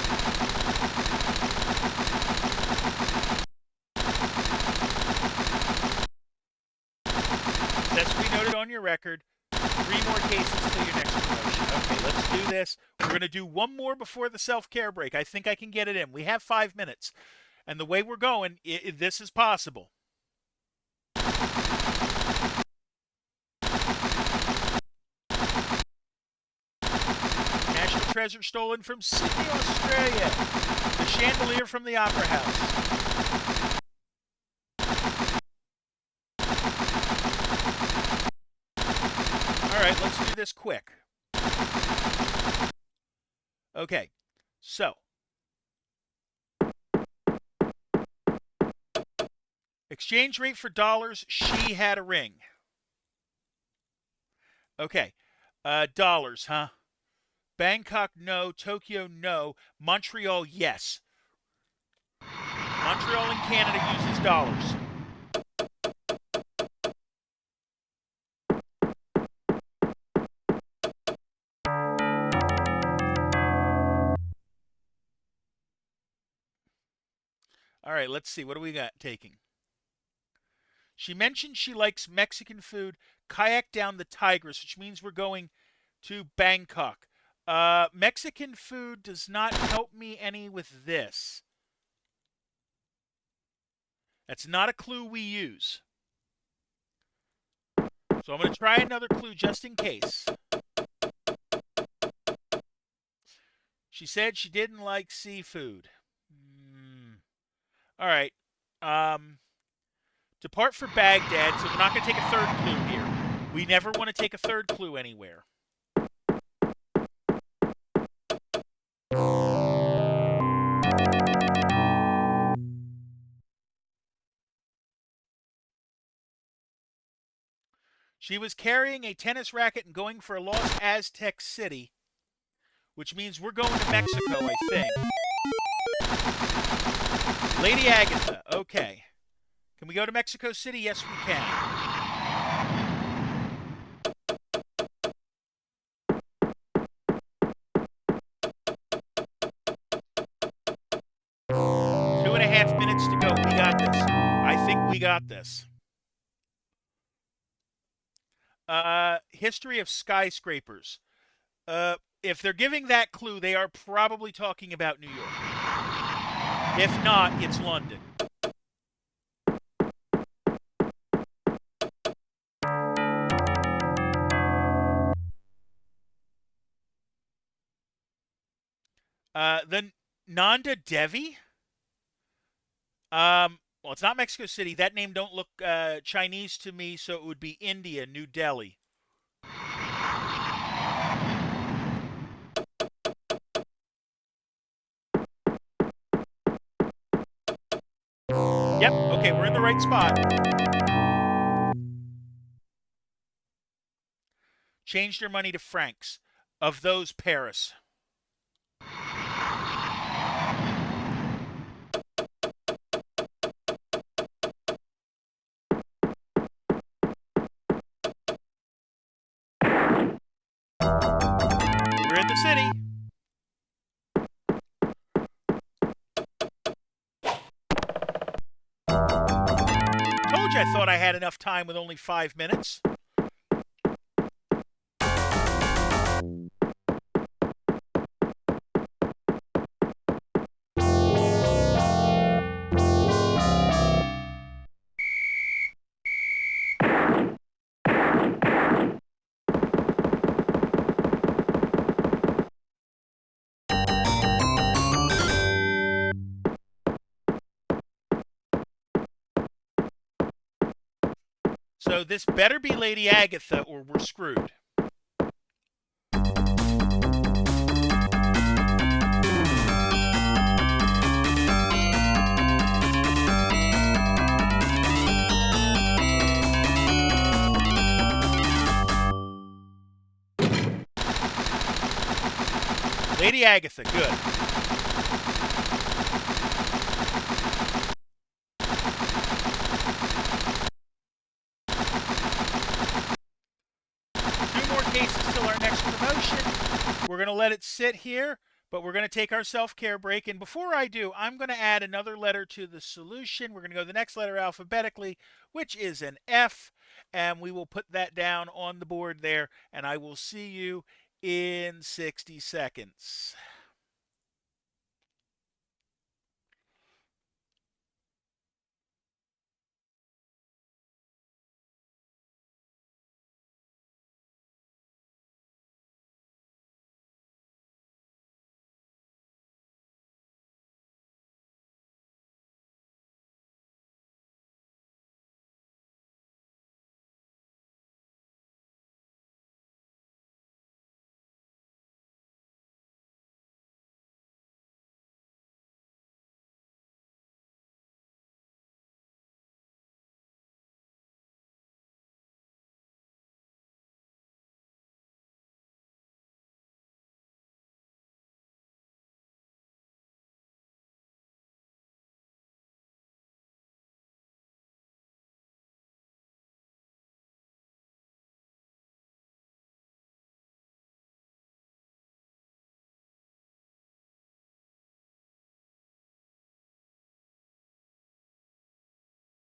Successfully noted on your record. 3 more cases till your next promotion. Okay, let's do this. We're going to do one more before the self-care break. I think I can get it in. We have 5 minutes. And the way we're going, this is possible. National treasure stolen from Sydney, Australia. The chandelier from the Opera House. All right, let's do this quick. Okay, so. Exchange rate for dollars, she had a ring. Okay, dollars, huh? Bangkok, no. Tokyo, no. Montreal, yes. Montreal in Canada uses dollars. All right, let's see. What do we got taking? She mentioned she likes Mexican food. Kayak down the Tigris, which means we're going to Bangkok. Mexican food does not help me any with this. That's not a clue we use. So I'm going to try another clue just in case. She said she didn't like seafood. All right. Depart for Baghdad, so we're not going to take a third clue here. We never want to take a third clue anywhere. She was carrying a tennis racket and going for a lost Aztec city, which means we're going to Mexico, I think. Lady Agatha, okay. Can we go to Mexico City? Yes, we can. 2.5 minutes to go. We got this. I think we got this. History of skyscrapers. If they're giving that clue, they are probably talking about New York. If not, it's London. The Nanda Devi? Well, it's not Mexico City. That name don't look Chinese to me, so it would be India, New Delhi. Yep, okay, we're in the right spot. Change their money to francs. Of those, Paris. We're in the city. Told you I thought I had enough time with only 5 minutes. So this better be Lady Agatha or we're screwed. Lady Agatha, good. Two more cases till our next promotion. We're going to let it sit here, but we're going to take our self-care break. And before I do, I'm going to add another letter to the solution. We're going to go to the next letter alphabetically, which is an F. And we will put that down on the board there. And I will see you in 60 seconds.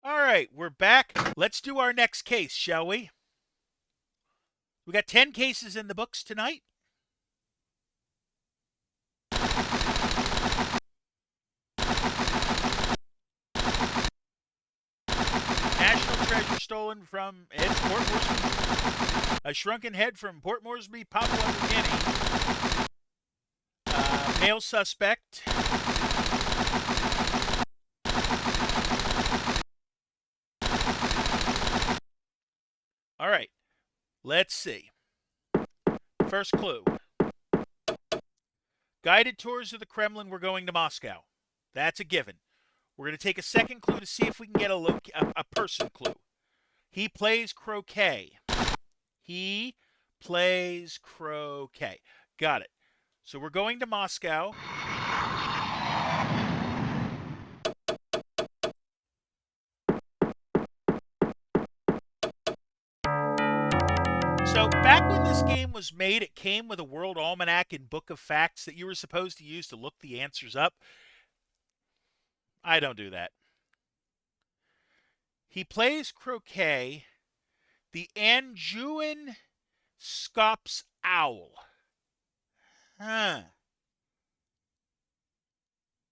All right, we're back. Let's do our next case, shall we? We got 10 cases in the books tonight. National treasure stolen from Port Moresby. A shrunken head from Port Moresby, Papua New Guinea. Male suspect. All right, let's see. First clue. Guided tours of the Kremlin, we're going to Moscow. That's a given. We're going to take a second clue to see if we can get a person clue. He plays croquet. He plays croquet. Got it. So we're going to Moscow. So back when this game was made, it came with a World Almanac and Book of Facts that you were supposed to use to look the answers up. I don't do that. He plays croquet, the Anjouan Scops Owl. Huh.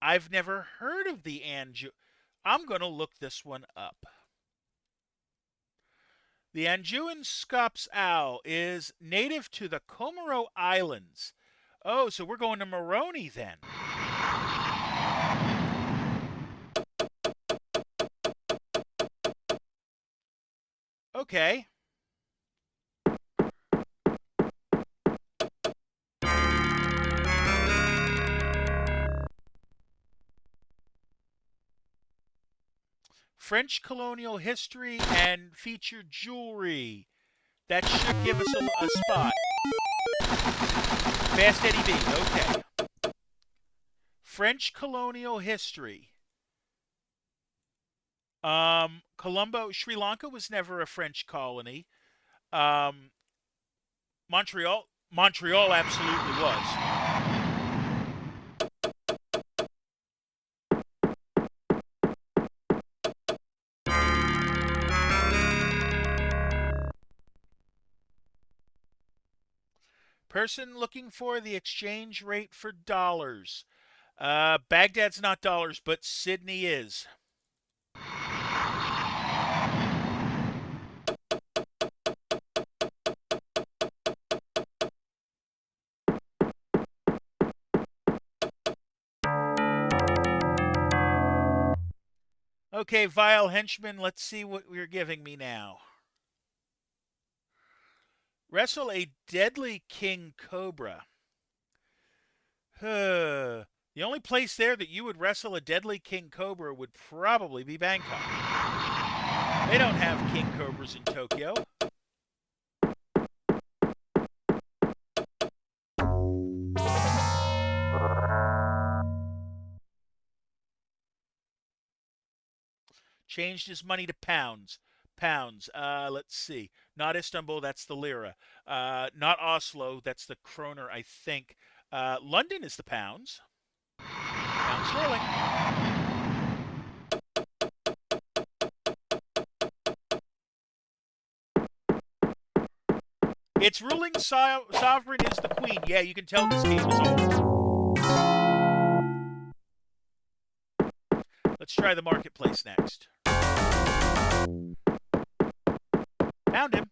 I've never heard of the Anjou. I'm going to look this one up. The Anjouan Scops Owl is native to the Comoro Islands. Oh, so we're going to Moroni then. Okay. French colonial history and featured jewelry. That should give us a spot. Fast Eddie B. Okay. French colonial history. Colombo, Sri Lanka was never a French colony. Um, Montreal absolutely was. Person looking for the exchange rate for dollars. Baghdad's not dollars, but Sydney is. Okay, Vile Henchman, let's see what you're giving me now. Wrestle a deadly king cobra. The only place there that you would wrestle a deadly king cobra would probably be Bangkok. They don't have king cobras in Tokyo. Changed his money to pounds. Pounds. Let's see. Not Istanbul, that's the lira. Not Oslo, that's the kroner, I think. London is the pounds. Pound sterling. Its ruling sovereign is the queen. Yeah, you can tell this game is old. Let's try the marketplace next. Found him.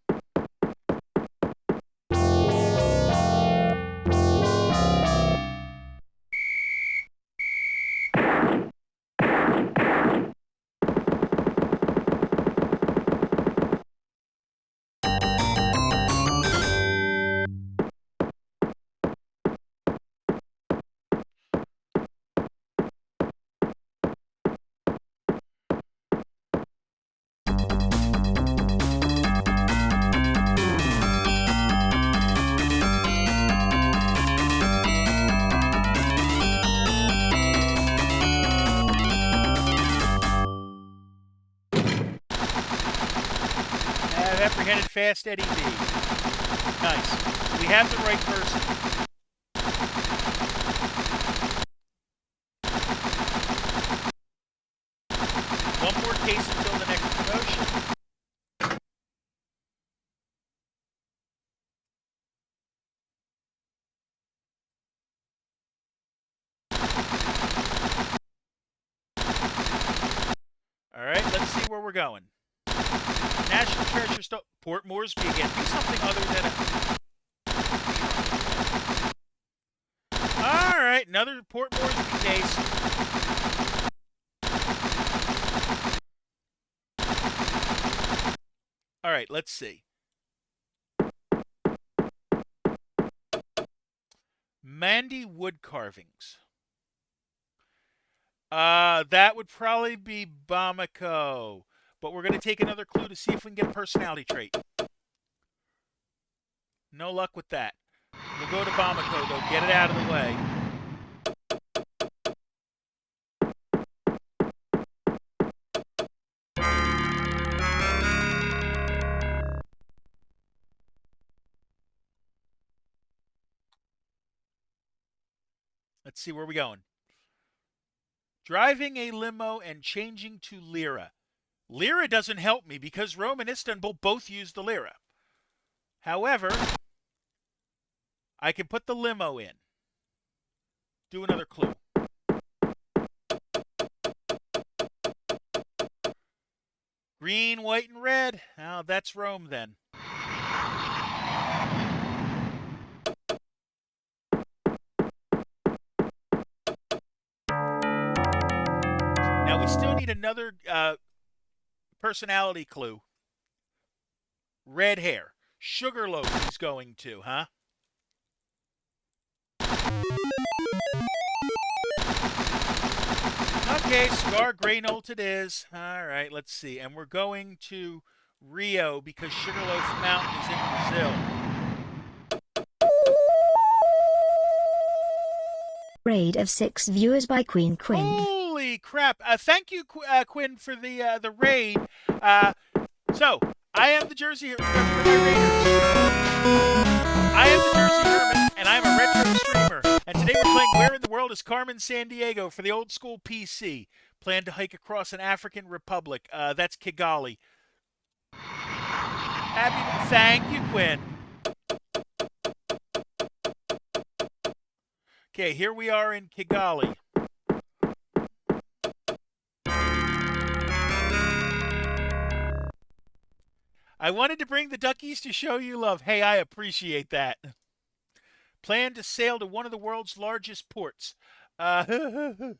Have apprehended Fast Eddie B. Nice. So we have the right person. One more case until the next promotion. All right, let's see where we're going. National Treasure Stone. Port Moresby again. Be something other than a... All right, another Port Moresby case. All right, let's see. Mandy wood carvings. That would probably be Bamako. But we're going to take another clue to see if we can get a personality trait. No luck with that. We'll go to Bamako, though. Get it out of the way. Let's see where we're going. Driving a limo and changing to lira. Lira doesn't help me because Rome and Istanbul both use the lira. However, I can put the limo in. Do another clue. Green, white, and red. Oh, that's Rome then. Now, we still need another personality clue. Red hair. Sugarloaf he's going to, huh? Okay, Scar Greynolt it is. All right, let's see. And we're going to Rio because Sugarloaf Mountain is in Brazil. Raid of 6 viewers by Queen. Holy crap. Thank you, Quinn, for the raid. So, I am the Jersey for my Raiders. I am the Jersey Hermit, and I'm a retro streamer. And today we're playing Where in the World is Carmen Sandiego for the old school PC. Plan to hike across an African republic. That's Kigali. Thank you, Quinn. Okay, here we are in Kigali. I wanted to bring the duckies to show you love. Hey, I appreciate that. Plan to sail to one of the world's largest ports. Okay,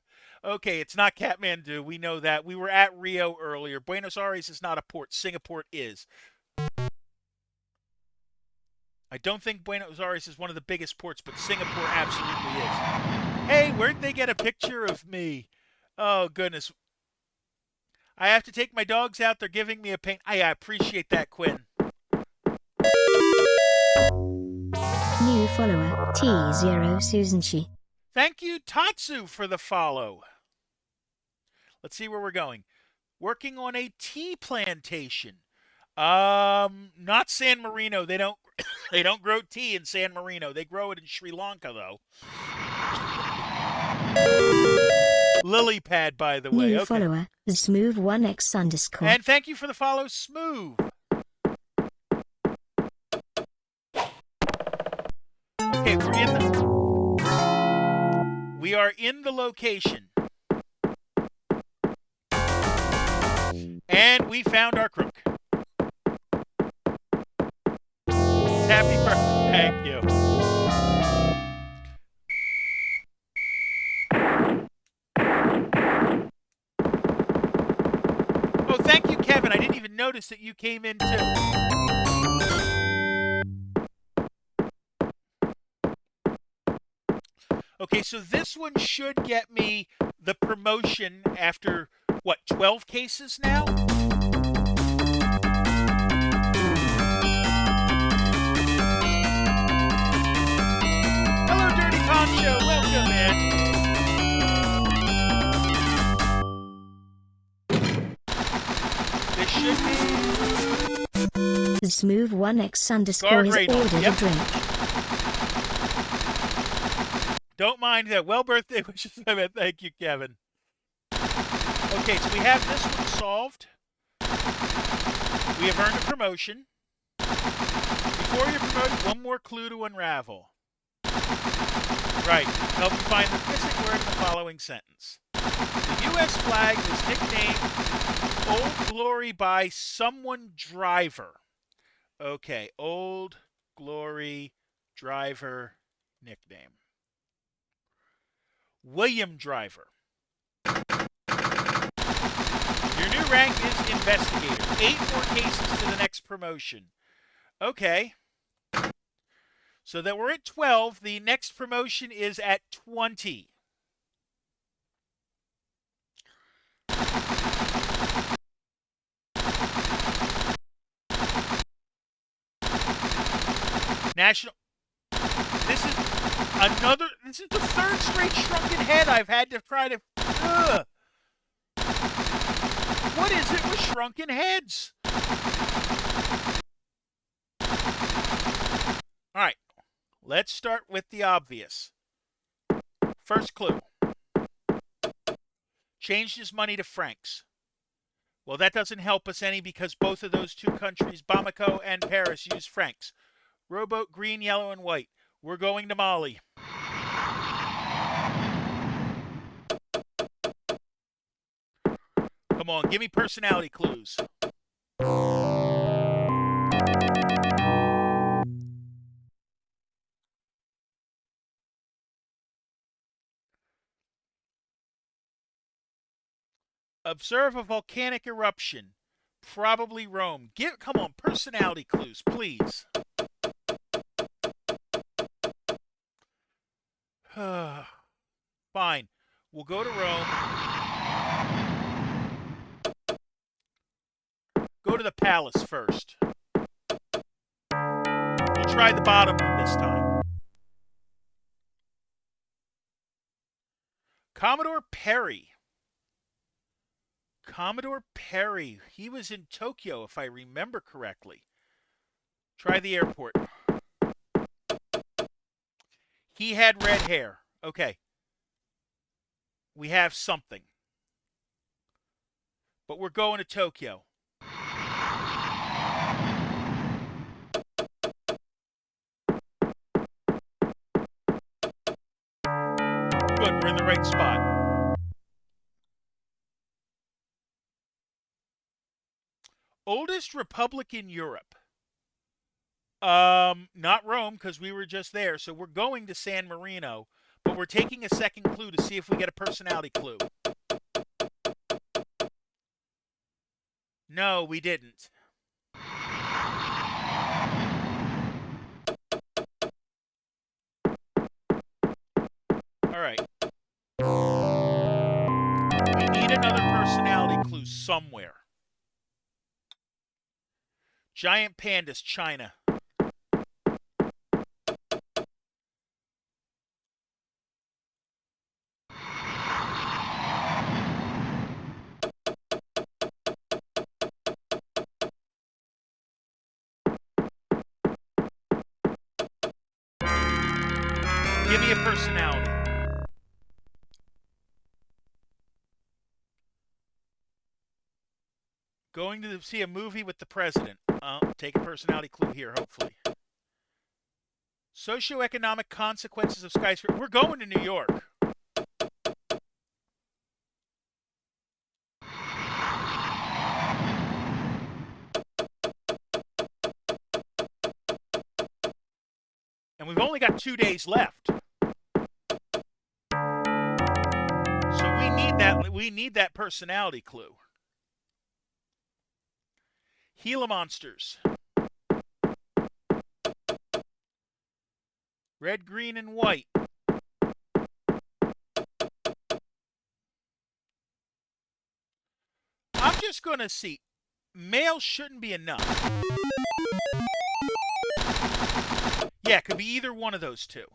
it's not Kathmandu. We know that. We were at Rio earlier. Buenos Aires is not a port. Singapore is. I don't think Buenos Aires is one of the biggest ports, but Singapore absolutely is. Hey, where'd they get a picture of me? Oh, goodness. I have to take my dogs out. They're giving me a pain. I appreciate that, Quinn. New follower, T0 Susanchi. Thank you, Tatsu, for the follow. Let's see where we're going. Working on a tea plantation. Not San Marino. They don't they don't grow tea in San Marino. They grow it in Sri Lanka, though. Lily pad, by the way. New okay. Follower, Smooth1x_. And thank you for the follow, Smooth. Okay, we are in the location. And we found our crook. Happy birthday. Thank you. Oh, thank you, Kevin. I didn't even notice that you came in, too. Okay, so this one should get me the promotion after, what, 12 cases now? Hello, Dirty Poncho. Welcome, man. This should be... Smooth1x_ is Guard ordered Radar. a Yep. drink. Don't mind that. Well, birthday wishes. Thank you, Kevin. Okay, so we have this one solved. We have earned a promotion. Before you're promoted, one more clue to unravel. Right. Help you find the missing word in the following sentence. The U.S. flag was nicknamed Old Glory by someone driver. Okay, Old Glory driver nickname. William Driver. Your new rank is Investigator. 8 more cases to the next promotion. Okay. So that we're at 12. The next promotion is at 20. National... This is the third straight shrunken head I've had to try to... Ugh. What is it with shrunken heads? All right. Let's start with the obvious. First clue. Changed his money to francs. Well, that doesn't help us any because both of those two countries, Bamako and Paris, use francs. Rowboat green, yellow, and white. We're going to Mali. Come on, give me personality clues. Observe a volcanic eruption. Probably Rome. Come on, personality clues, please. Fine. We'll go to Rome. Go to the palace first. We'll try the bottom one this time. Commodore Perry. Commodore Perry. He was in Tokyo, if I remember correctly. Try the airport. He had red hair. Okay. We have something. But we're going to Tokyo. Good, we're in the right spot. Oldest republic in Europe. Not Rome, because we were just there. So we're going to San Marino, but we're taking a second clue to see if we get a personality clue. No, we didn't. All right. We need another personality clue somewhere. Giant pandas, China. Give me a personality. Going to see a movie with the president. Take a personality clue here, hopefully. Socioeconomic consequences of skyscraper. We're going to New York. And we've only got 2 days left. So we need that personality clue. Gila monsters. Red, green, and white. I'm just going to see. Male shouldn't be enough. Yeah, it could be either one of those two.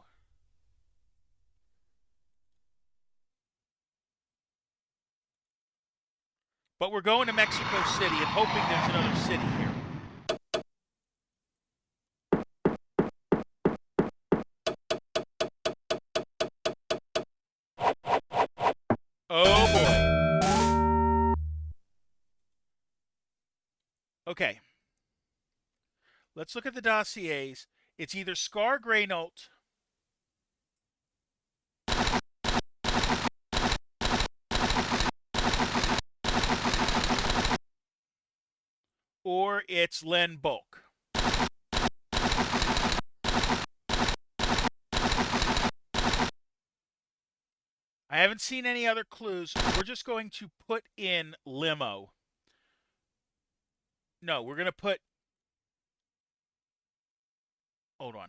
But we're going to Mexico City and hoping there's another city here. Oh boy. Okay. Let's look at the dossiers. It's either Scar Greynolt or it's Len Bulk. I haven't seen any other clues. We're just going to put in limo. No, we're going to put... Hold on.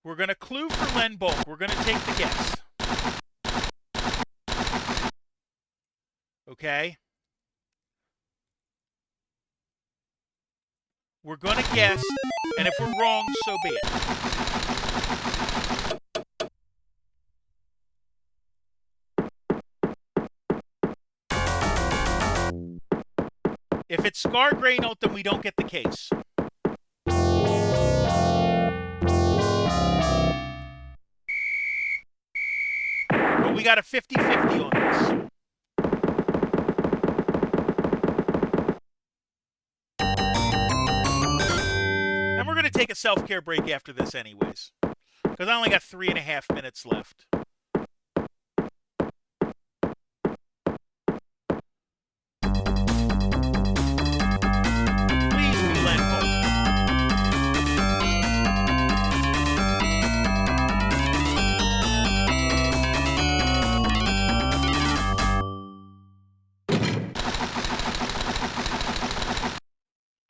We're going to clue for Len Bulk. We're going to take the guess. Okay? We're going to guess, and if we're wrong, so be it. If it's Scar Greynote, then we don't get the case. But we got a 50-50 on this. And we're going to take a self-care break after this anyways, because I only got 3.5 minutes left. Please be Lenville.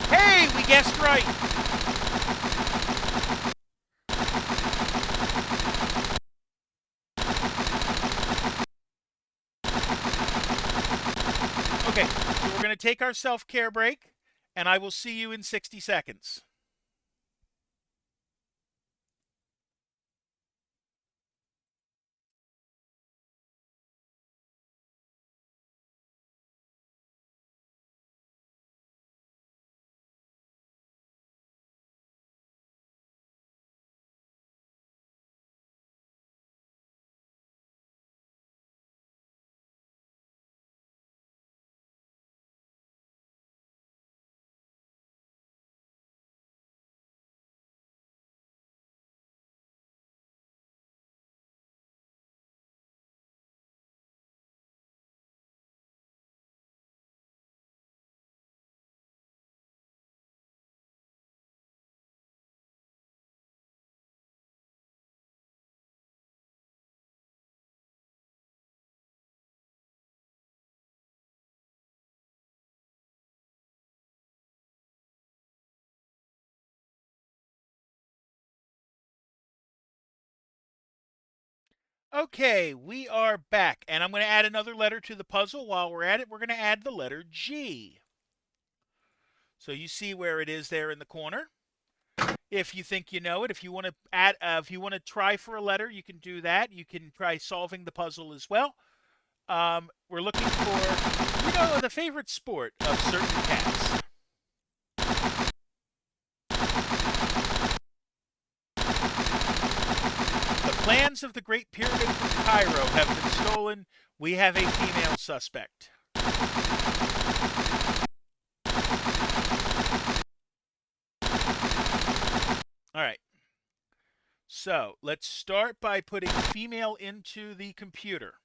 Hey, we guessed right. Okay, so we're going to take our self-care break, and I will see you in 60 seconds. Okay, we are back, and I'm going to add another letter to the puzzle. While we're at it, we're going to add the letter G. So you see where it is there in the corner. If you think you know it, if you want to if you want to try for a letter, you can do that. You can try solving the puzzle as well. We're looking for, the favorite sport of certain cats. The plans of the Great Pyramid from Cairo have been stolen. We have a female suspect. All right. So let's start by putting female into the computer.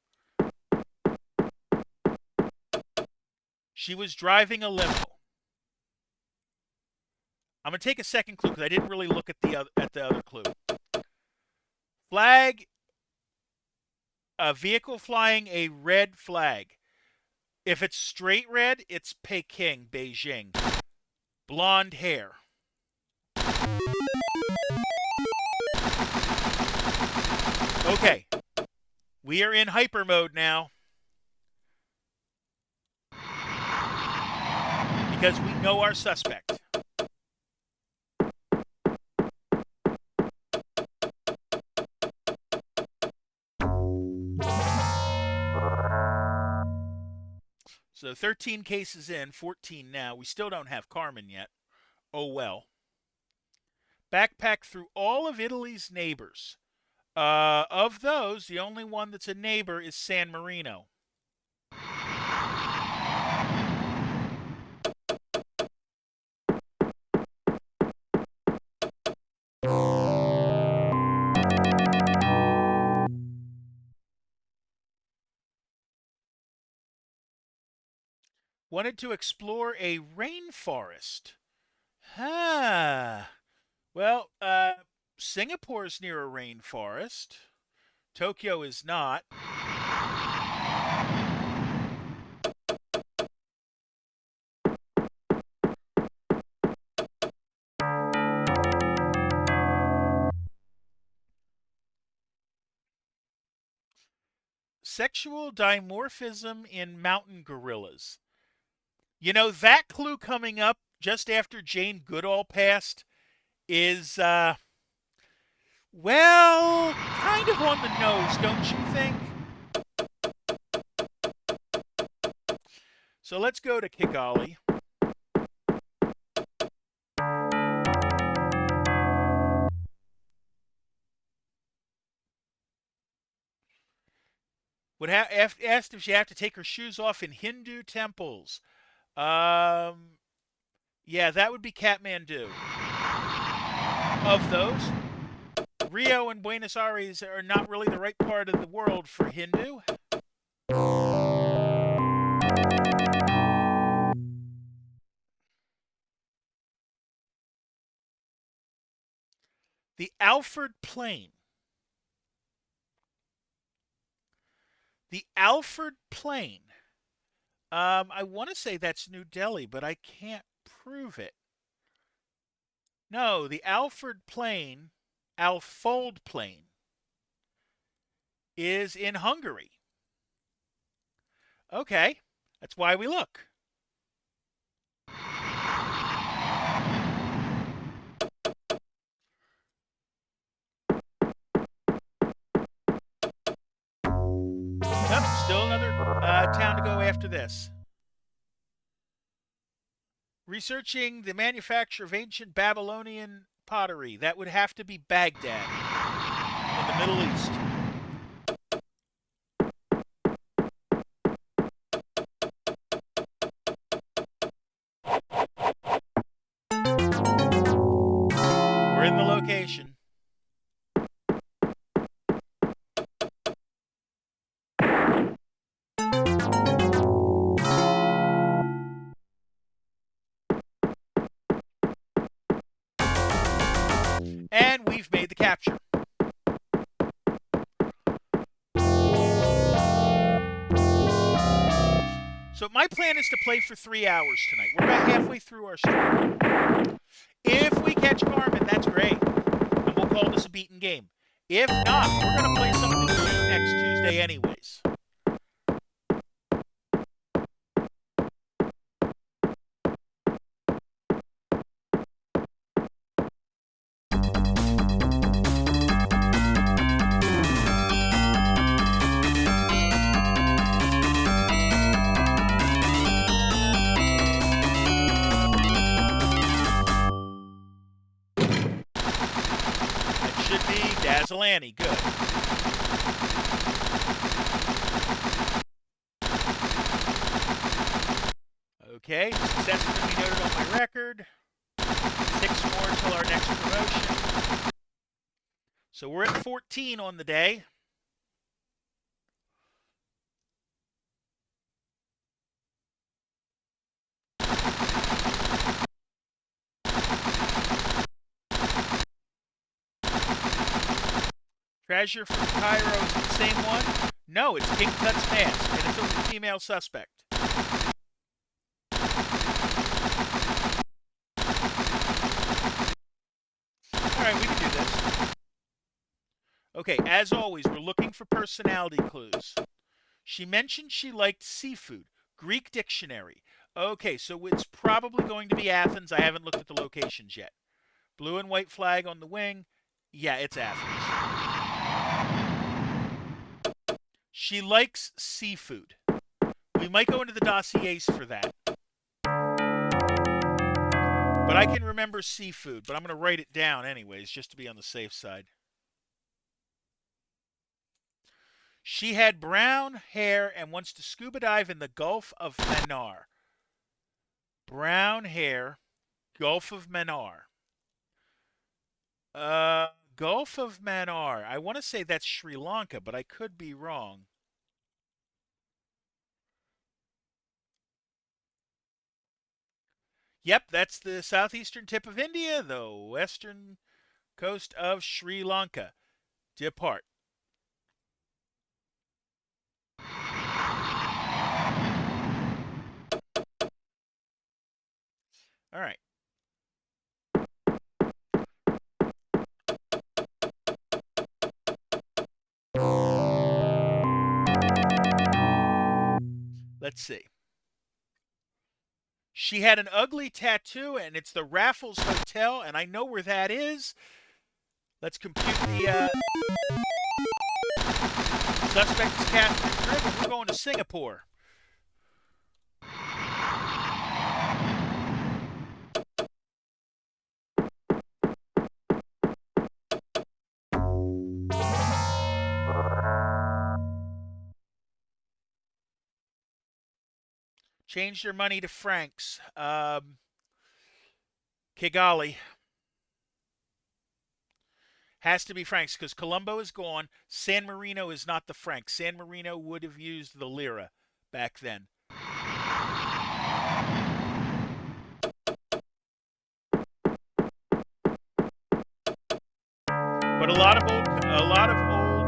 She was driving a limo. I'm going to take a second clue because I didn't really look at the other clue. Flag, a vehicle flying a red flag. If it's straight red, it's Peking, Beijing. Blonde hair. Okay. We are in hyper mode now. Because we know our suspect. So 13 cases in, 14 now. We still don't have Carmen yet. Oh well. Backpack through all of Italy's neighbors. Of those, the only one that's a neighbor is San Marino. Wanted to explore a rainforest. Well, Singapore's near a rainforest. Tokyo is not. Sexual dimorphism in mountain gorillas. That clue coming up just after Jane Goodall passed is, well, kind of on the nose, don't you think? So let's go to Kigali. Asked if she had to take her shoes off in Hindu temples. Um, yeah, that would be Kathmandu. Of those, Rio and Buenos Aires are not really the right part of the world for Hindu. The Alfred Plain. The Alfred Plain. I want to say that's New Delhi, but I can't prove it. No, the Alfred Plain, Alfold Plain, is in Hungary. Okay, that's why we look. Nope, still another town to go after this. Researching the manufacture of ancient Babylonian pottery. That would have to be Baghdad in the Middle East. We're in the location. And we've made the capture. So my plan is to play for 3 hours tonight. We're about halfway through our story. If we catch Carmen, that's great. And we'll call this a beaten game. If not, we're going to play something new next Tuesday anyways. That should be Dazzleani. Good. Okay, success is going to be noted on my record. 6 more until our next promotion. So we're at 14 on the day. Treasure from Cairo is the same one? No, it's King Tut's mask, and it's a female suspect. Alright, we can do this. Okay, as always, we're looking for personality clues. She mentioned she liked seafood. Greek dictionary. Okay, so it's probably going to be Athens. I haven't looked at the locations yet. Blue and white flag on the wing. Yeah, it's Athens. She likes seafood. We might go into the dossiers for that. But I can remember seafood, but I'm going to write it down anyways, just to be on the safe side. She had brown hair and wants to scuba dive in the Gulf of Mannar. Brown hair, Gulf of Mannar. Gulf of Mannar. I want to say that's Sri Lanka, but I could be wrong. Yep, that's the southeastern tip of India, the western coast of Sri Lanka. Depart. All right. Let's see. She had an ugly tattoo, and it's the Raffles Hotel, and I know where that is. Let's compute the suspect is Catherine Tribb, and we're going to Singapore. Change your money to francs. Kigali. Has to be francs because Colombo is gone. San Marino is not the franc. San Marino would have used the lira back then. But a lot of old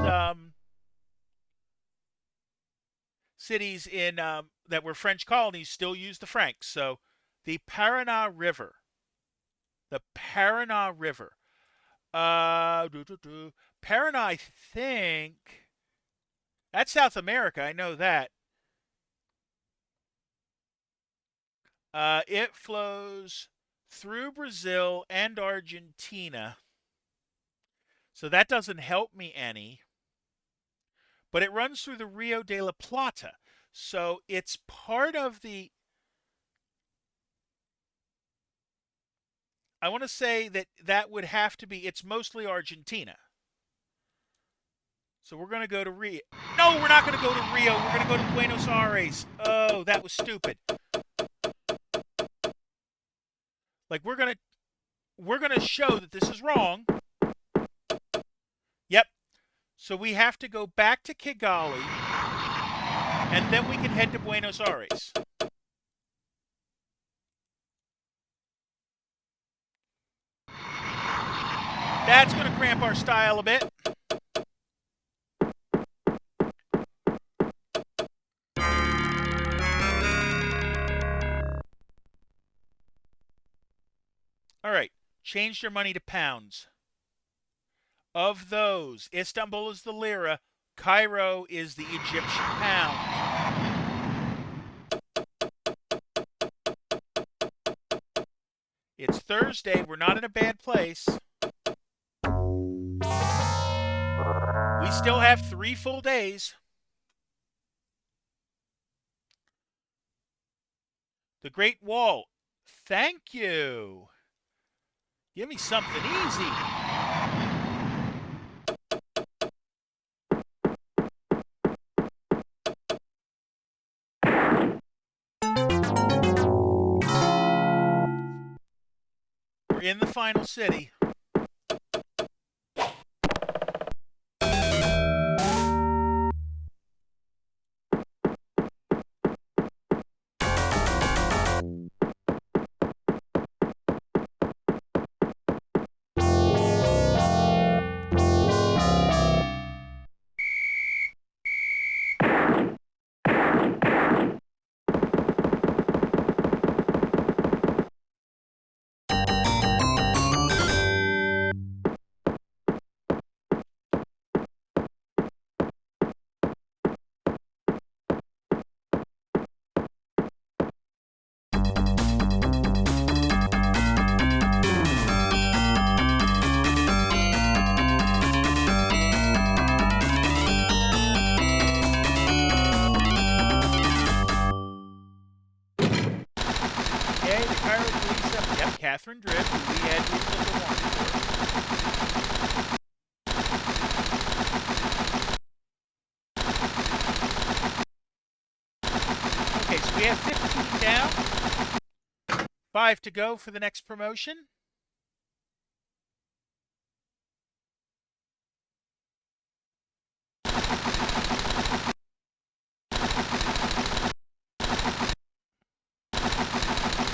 cities in that were French colonies still use the francs. So the Paraná River, Paraná, I think that's South America. I know that. It flows through Brazil and Argentina. So that doesn't help me any. But it runs through the Rio de la Plata. So it's part of the. I want to say that would have to be. It's mostly Argentina. So we're going to go to Rio. No, we're not going to go to Rio. We're going to go to Buenos Aires. Oh, that was stupid. Like we're going to show that this is wrong. Yep. So we have to go back to Kigali and then we can head to Buenos Aires. That's going to cramp our style a bit. All right, change your money to pounds. Of those, Istanbul is the lira, Cairo is the Egyptian pound. It's Thursday, we're not in a bad place. We still have 3 full days. The Great Wall, thank you. Give me something easy. We're in the final city. Catherine Drift, who we had his number 1 for. Okay, so we have 15 down. 5 to go for the next promotion.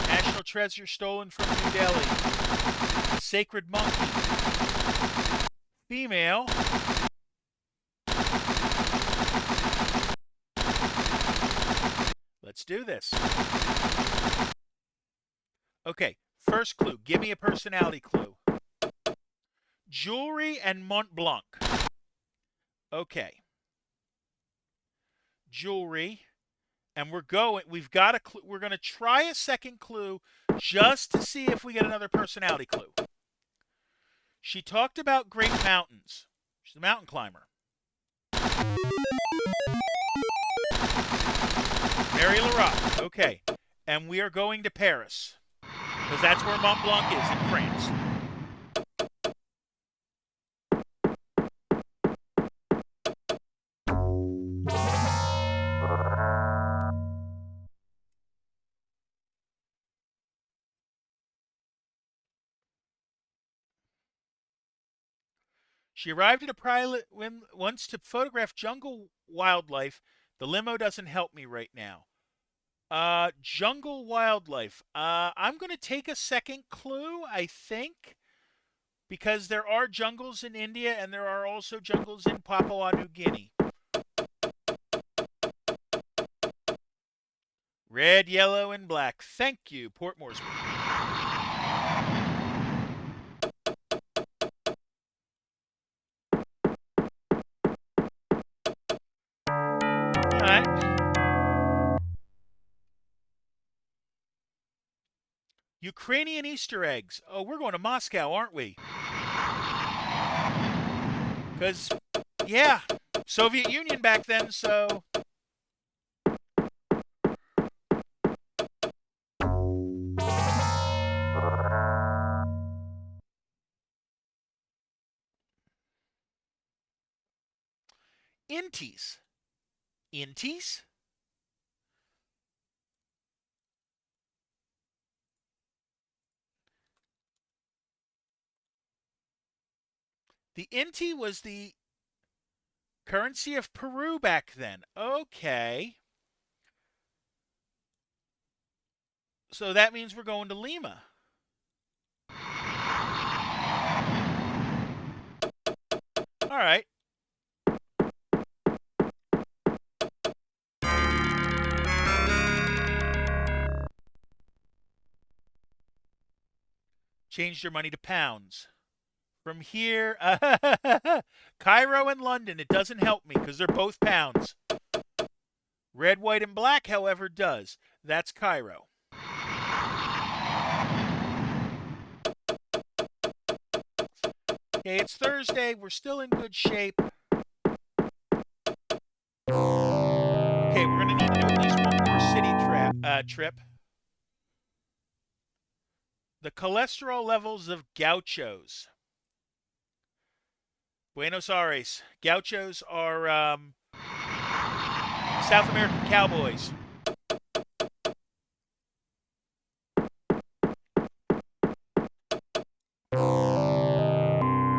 National treasure stolen from New Delhi. The sacred monkey. Female. Let's do this. Okay, first clue. Give me a personality clue. Jewelry and Mont Blanc. Okay. Jewelry. And we've got a clue. We're going to try a second clue just to see if we get another personality clue. She talked about great mountains. She's a mountain climber. Mary Laroque. Okay. And we are going to Paris. Because that's where Mont Blanc is, in France. She arrived at a pilot once to photograph jungle wildlife. The limo doesn't help me right now. Jungle wildlife. I'm going to take a second clue, I think, because there are jungles in India and there are also jungles in Papua New Guinea. Red, yellow, and black. Thank you, Port Moresby. All right. Ukrainian Easter eggs. Oh, we're going to Moscow, aren't we? Because, yeah, Soviet Union back then, so. Inties. Inties? The Inti was the currency of Peru back then. Okay. So that means we're going to Lima. All right. Changed your money to pounds. From here, Cairo and London, it doesn't help me because they're both pounds. Red, white, and black, however, does. That's Cairo. Okay, it's Thursday. We're still in good shape. Okay, we're going to need to do at least one more city trip. The cholesterol levels of gauchos. Buenos Aires. Gauchos are South American cowboys.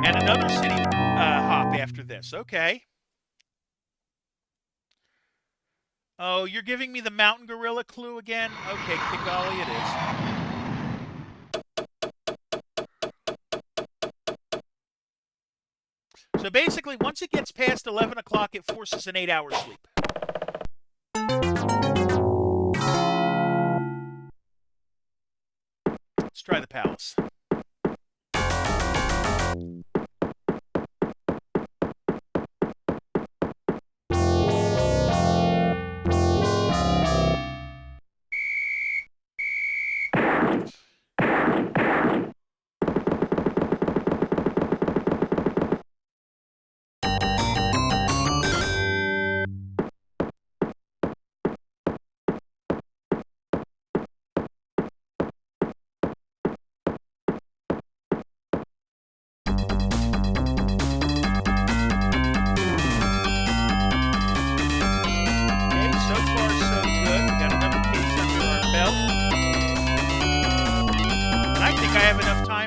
And another city hop after this. Okay. Oh, you're giving me the mountain gorilla clue again? Okay, Kigali it is. So basically, once it gets past 11 o'clock, it forces an 8-hour sleep. Let's try the palace.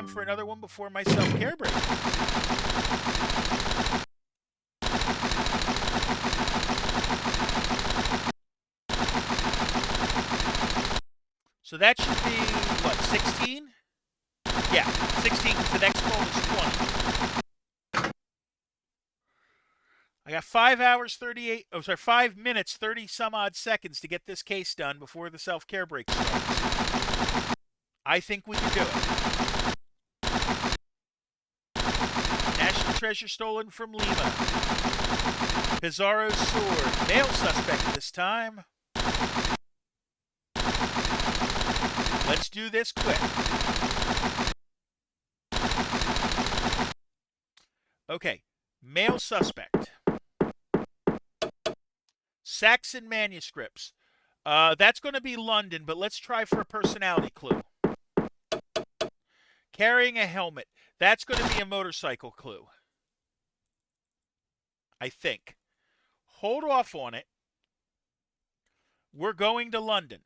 For another one before my self-care break. So that should be, what, 16? Yeah, 16 because the next goal is 20. I got 5 minutes, 30 some odd seconds to get this case done before the self-care break starts. I think we can do it. National treasure stolen from Lima. Pizarro's sword. Male suspect this time. Let's do this quick. Okay. Male suspect. Saxon manuscripts. That's going to be London, but let's try for a personality clue. Carrying a helmet. That's going to be a motorcycle clue. I think. Hold off on it. We're going to London.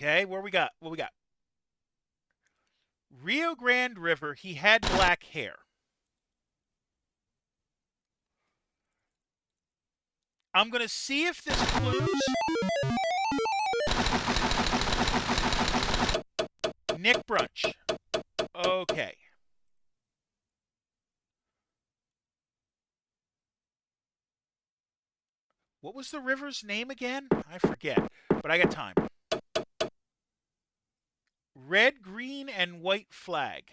Okay, where we got? What we got? Rio Grande River. He had black hair. I'm going to see if this clues. Nick Brunch. Okay. What was the river's name again? I forget, but I got time. Red, green, and white flag.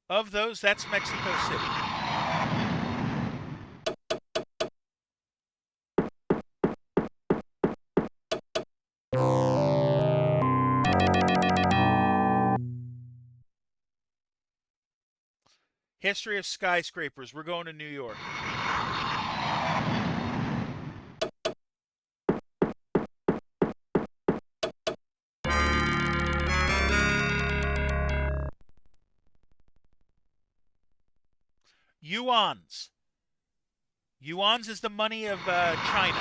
Of those, that's Mexico City. History of skyscrapers. We're going to New York. Yuans. Yuans is the money of China.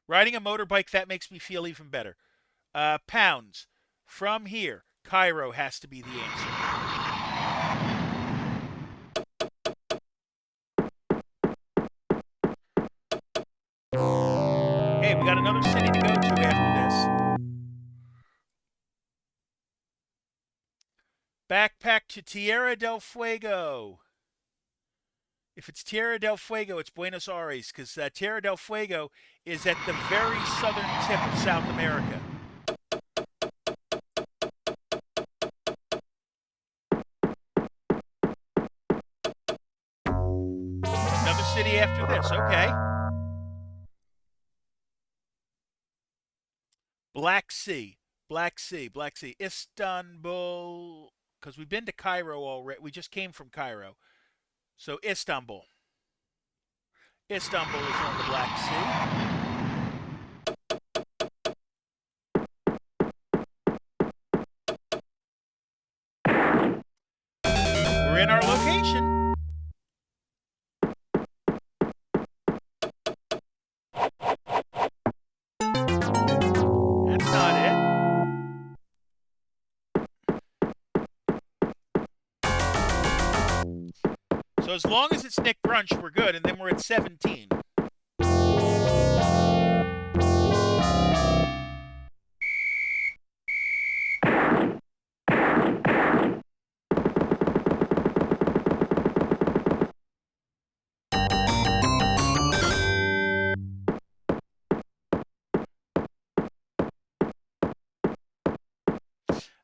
Riding a motorbike, that makes me feel even better. Pounds. From here, Cairo has to be the answer. Hey, we got another city to go to after this. Backpack to Tierra del Fuego. If it's Tierra del Fuego, it's Buenos Aires, because Tierra del Fuego is at the very southern tip of South America. Another city after this, okay. Black Sea, Black Sea, Black Sea. Istanbul, because we've been to Cairo already. We just came from Cairo. So Istanbul. Istanbul is on the Black Sea. We're in our location. That's not it. So as long as it's Nick Brunch, we're good, and then we're at 17.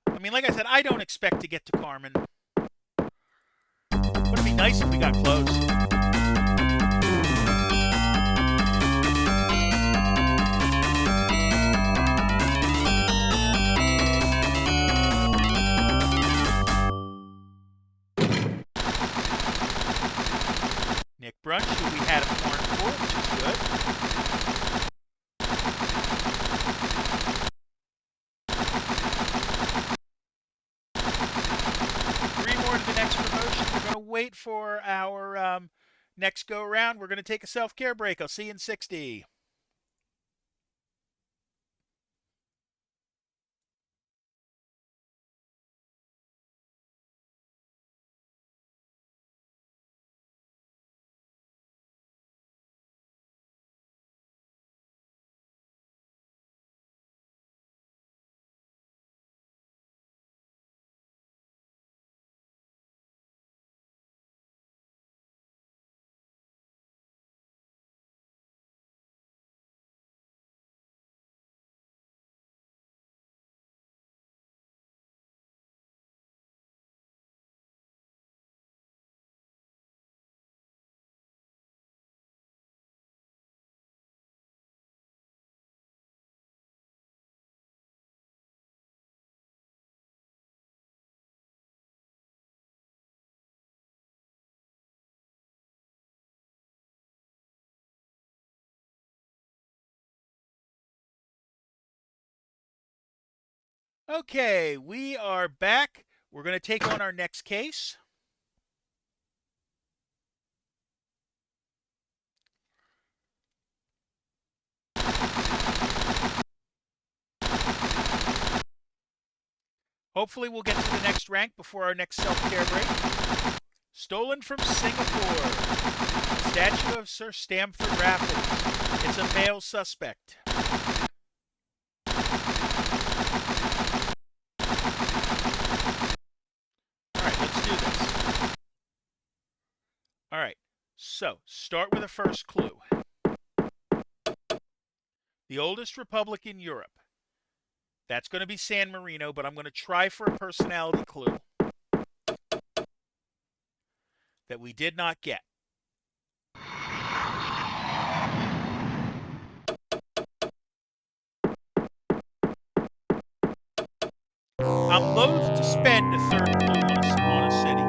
I mean, like I said, I don't expect to get to Carmen. But it'd be nice if we got close. Nick Brunch, who we had a corn for, which is good. Three more to the next promotion. We're going to wait for our next go around. We're going to take a self-care break. I'll see you in 60. Okay, we are back. We're going to take on our next case. Hopefully we'll get to the next rank before our next self-care break. Stolen from Singapore. A statue of Sir Stamford Raffles. It's a male suspect. Alright, let's do this. Alright, so start with a first clue. The oldest republic in Europe. That's going to be San Marino, but I'm going to try for a personality clue that we did not get. I'm loath to spend a third clue on a city.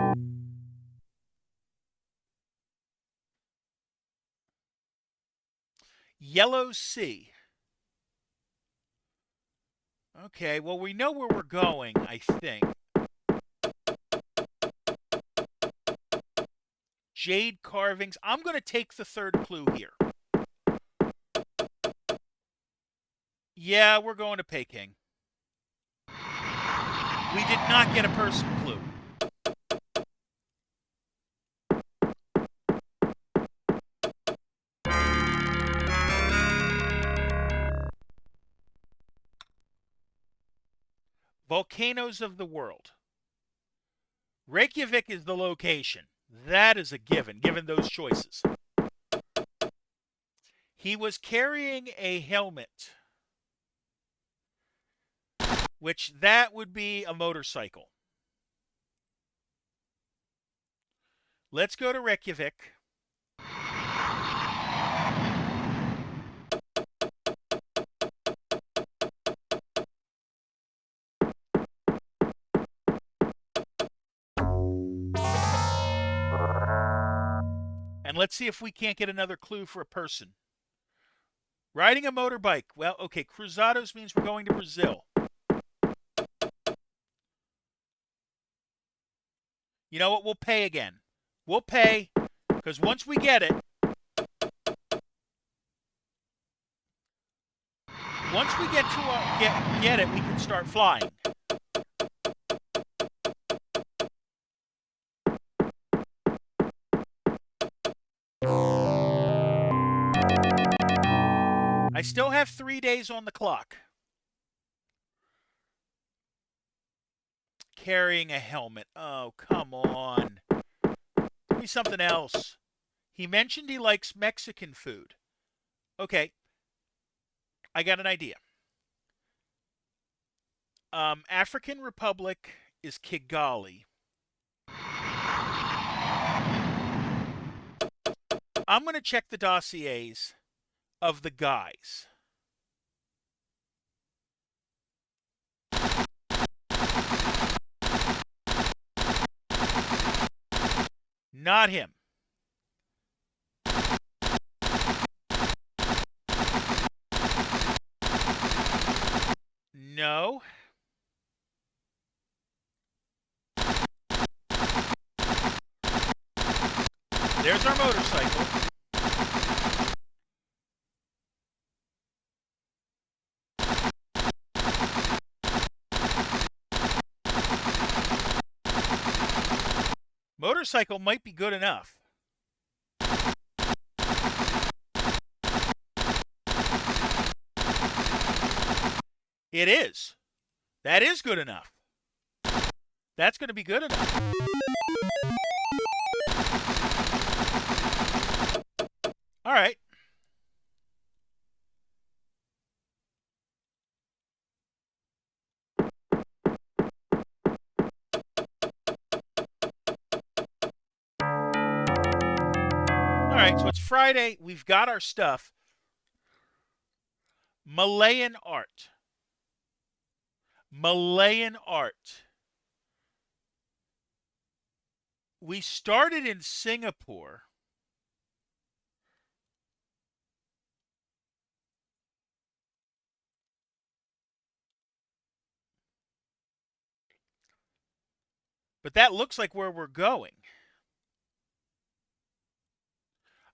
Yellow Sea. Okay, well, we know where we're going, I think. Jade carvings. I'm going to take the third clue here. Yeah, we're going to Peking. We did not get a person clue. Volcanoes of the world. Reykjavik is the location. That is a given those choices. He was carrying a helmet, which that would be a motorcycle. Let's go to Reykjavik. And let's see if we can't get another clue for a person. Riding a motorbike. Well, okay, cruzados means we're going to Brazil. You know what? We'll pay again. We'll pay, because once we get it, get it, we can start flying. I still have 3 days on the clock. Carrying a helmet. Oh, come on. Give me something else. He mentioned he likes Mexican food. Okay. I got an idea. African Republic is Kigali. I'm going to check the dossiers of the guys. Not him. No. There's our motorcycle. Motorcycle might be good enough. It is. That is good enough. That's going to be good enough. All right. All right, so it's Friday. We've got our stuff. Malayan art. Malayan art. We started in Singapore. But that looks like where we're going.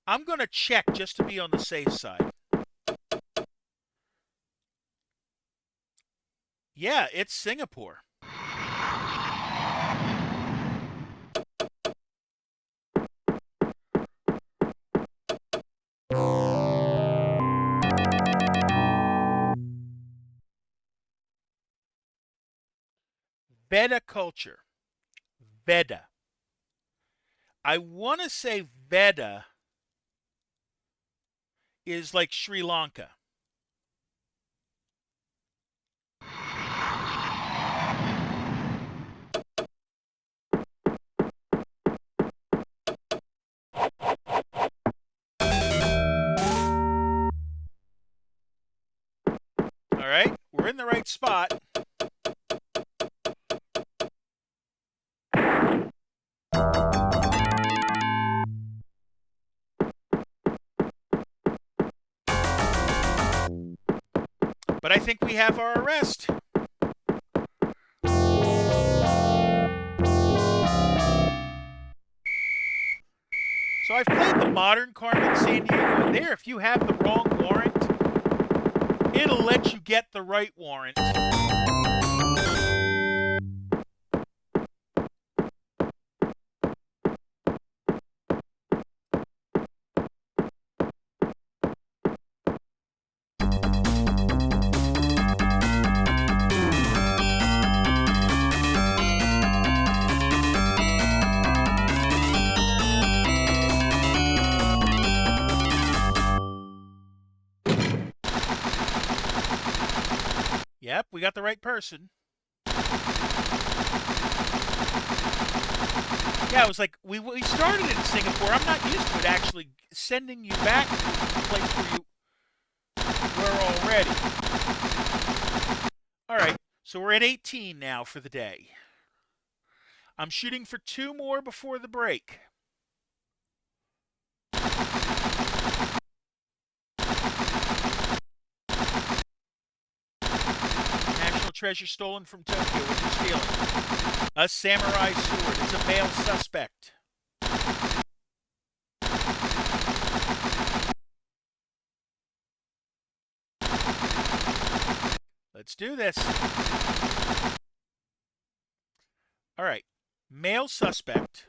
I'm going to check just to be on the safe side. Yeah, it's Singapore. Veda culture. Veda. I want to say Veda is like Sri Lanka. All right, we're in the right spot. But I think we have our arrest. So I've played the modern Carmen Sandiego, and there, if you have the wrong warrant, it'll let you get the right warrant. Yep, we got the right person. Yeah, it was like we started in Singapore. I'm not used to it actually sending you back to the place where you were already. All right, so we're at 18 now for the day. I'm shooting for 2 more before the break. National treasure stolen from Tokyo. What are you stealing? A samurai sword. It's a male suspect. Let's do this. All right. Male suspect.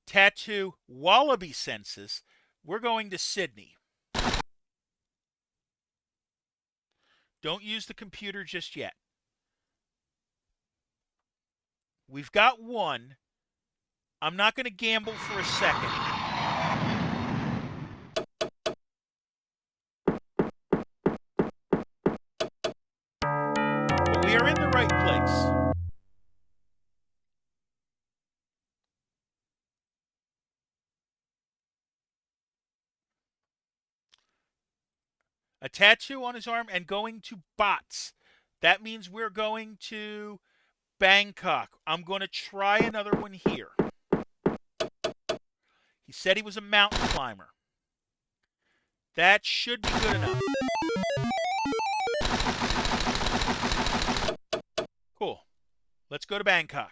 Tattoo wallaby senses. We're going to Sydney. Don't use the computer just yet. We've got one. I'm not going to gamble for a second. But we are in the right place. A tattoo on his arm and going to Bots. That means we're going to Bangkok. I'm going to try another one here. He said he was a mountain climber. That should be good enough. Cool. Let's go to Bangkok.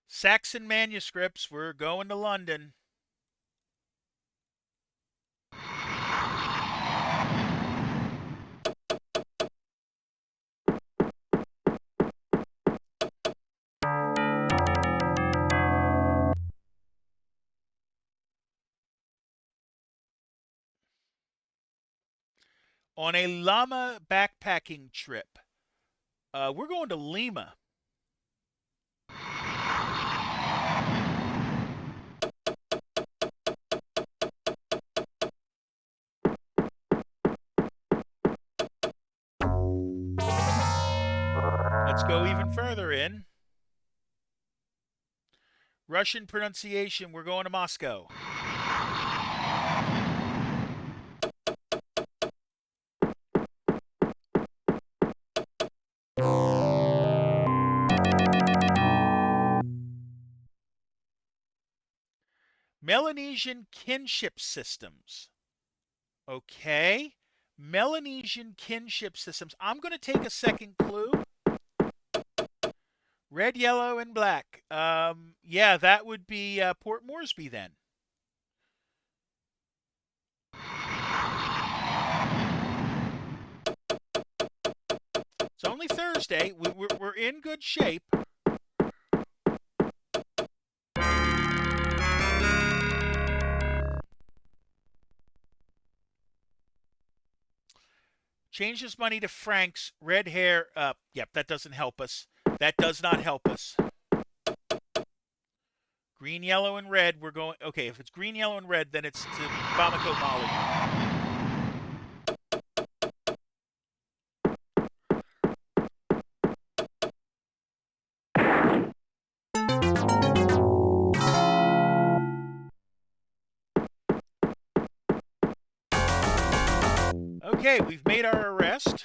Saxon manuscripts. We're going to London. On a llama backpacking trip. We're going to Lima. Let's go even further in. Russian pronunciation, we're going to Moscow. Melanesian kinship systems. Okay. Melanesian kinship systems. I'm going to take a second clue. Red, yellow, and black. Yeah, that would be Port Moresby then. It's only Thursday. We're in good shape. Change this money to francs. Red hair. Yep, that doesn't help us. That does not help us. Green, yellow, and red. We're going. Okay, if it's green, yellow, and red, then it's to Bamako, Mali. Okay, we've made our arrest.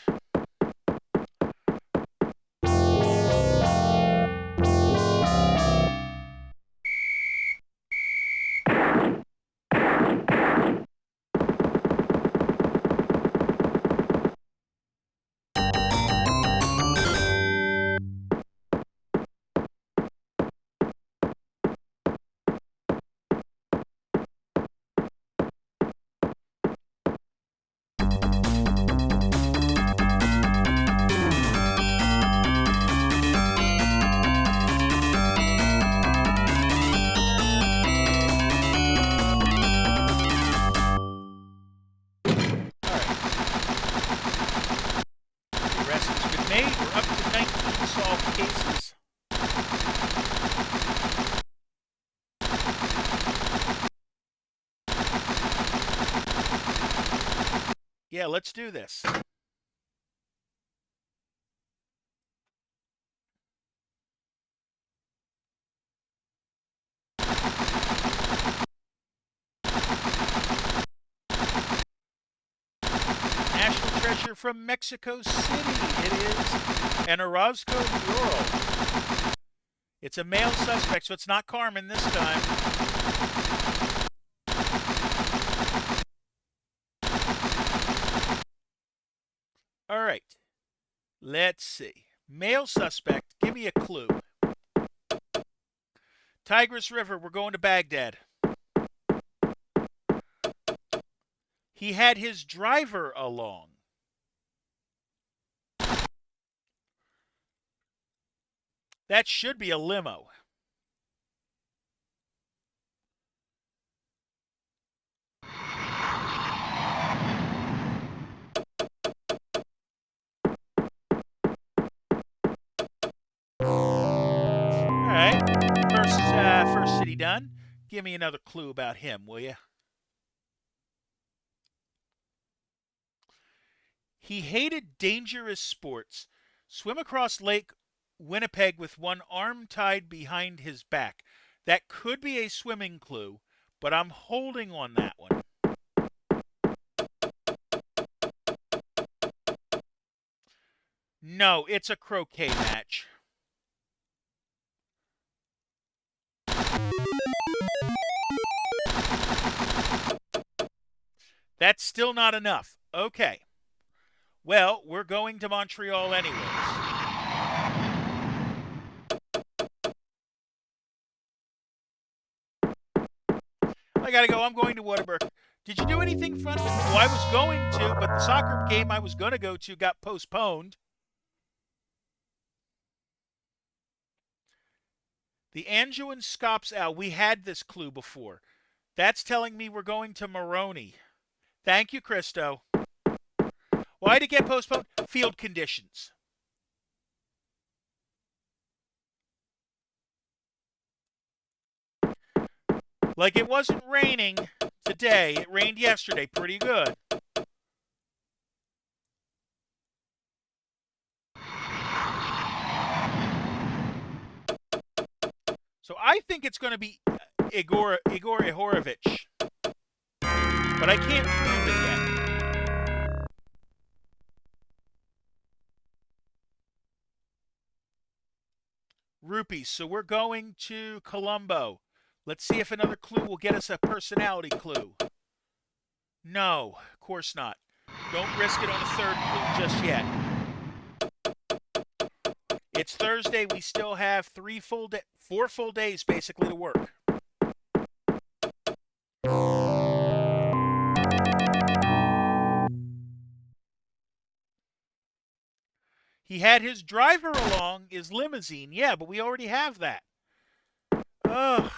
Made. We're up to 19 solved cases. Yeah, let's do this. National treasure from Mexico City. It is an Orozco mural. It's a male suspect, so it's not Carmen this time. All right. Let's see. Male suspect. Give me a clue. Tigris River. We're going to Baghdad. He had his driver along. That should be a limo. All right. First city done. Give me another clue about him, will you? He hated dangerous sports. Swim across Lake Winnipeg with one arm tied behind his back. That could be a swimming clue, but I'm holding on that one. No, it's a croquet match. That's still not enough. Okay. Well, we're going to Montreal anyways. I gotta go. I'm going to Whataburger. Did you do anything fun? Well, I was going to, but the soccer game I was going to go to got postponed. The Anjouan Scops Owl. We had this clue before. That's telling me we're going to Moroni. Thank you, Christo. Why did it get postponed? Field conditions. Like it wasn't raining today. It rained yesterday pretty good. So I think it's going to be Igor Ihorovich. But I can't prove it yet. Rupees. So we're going to Colombo. Let's see if another clue will get us a personality clue. No, of course not. Don't risk it on a third clue just yet. It's Thursday. We still have 4 full days basically to work. He had his driver along, his limousine. Yeah, but we already have that. Ugh.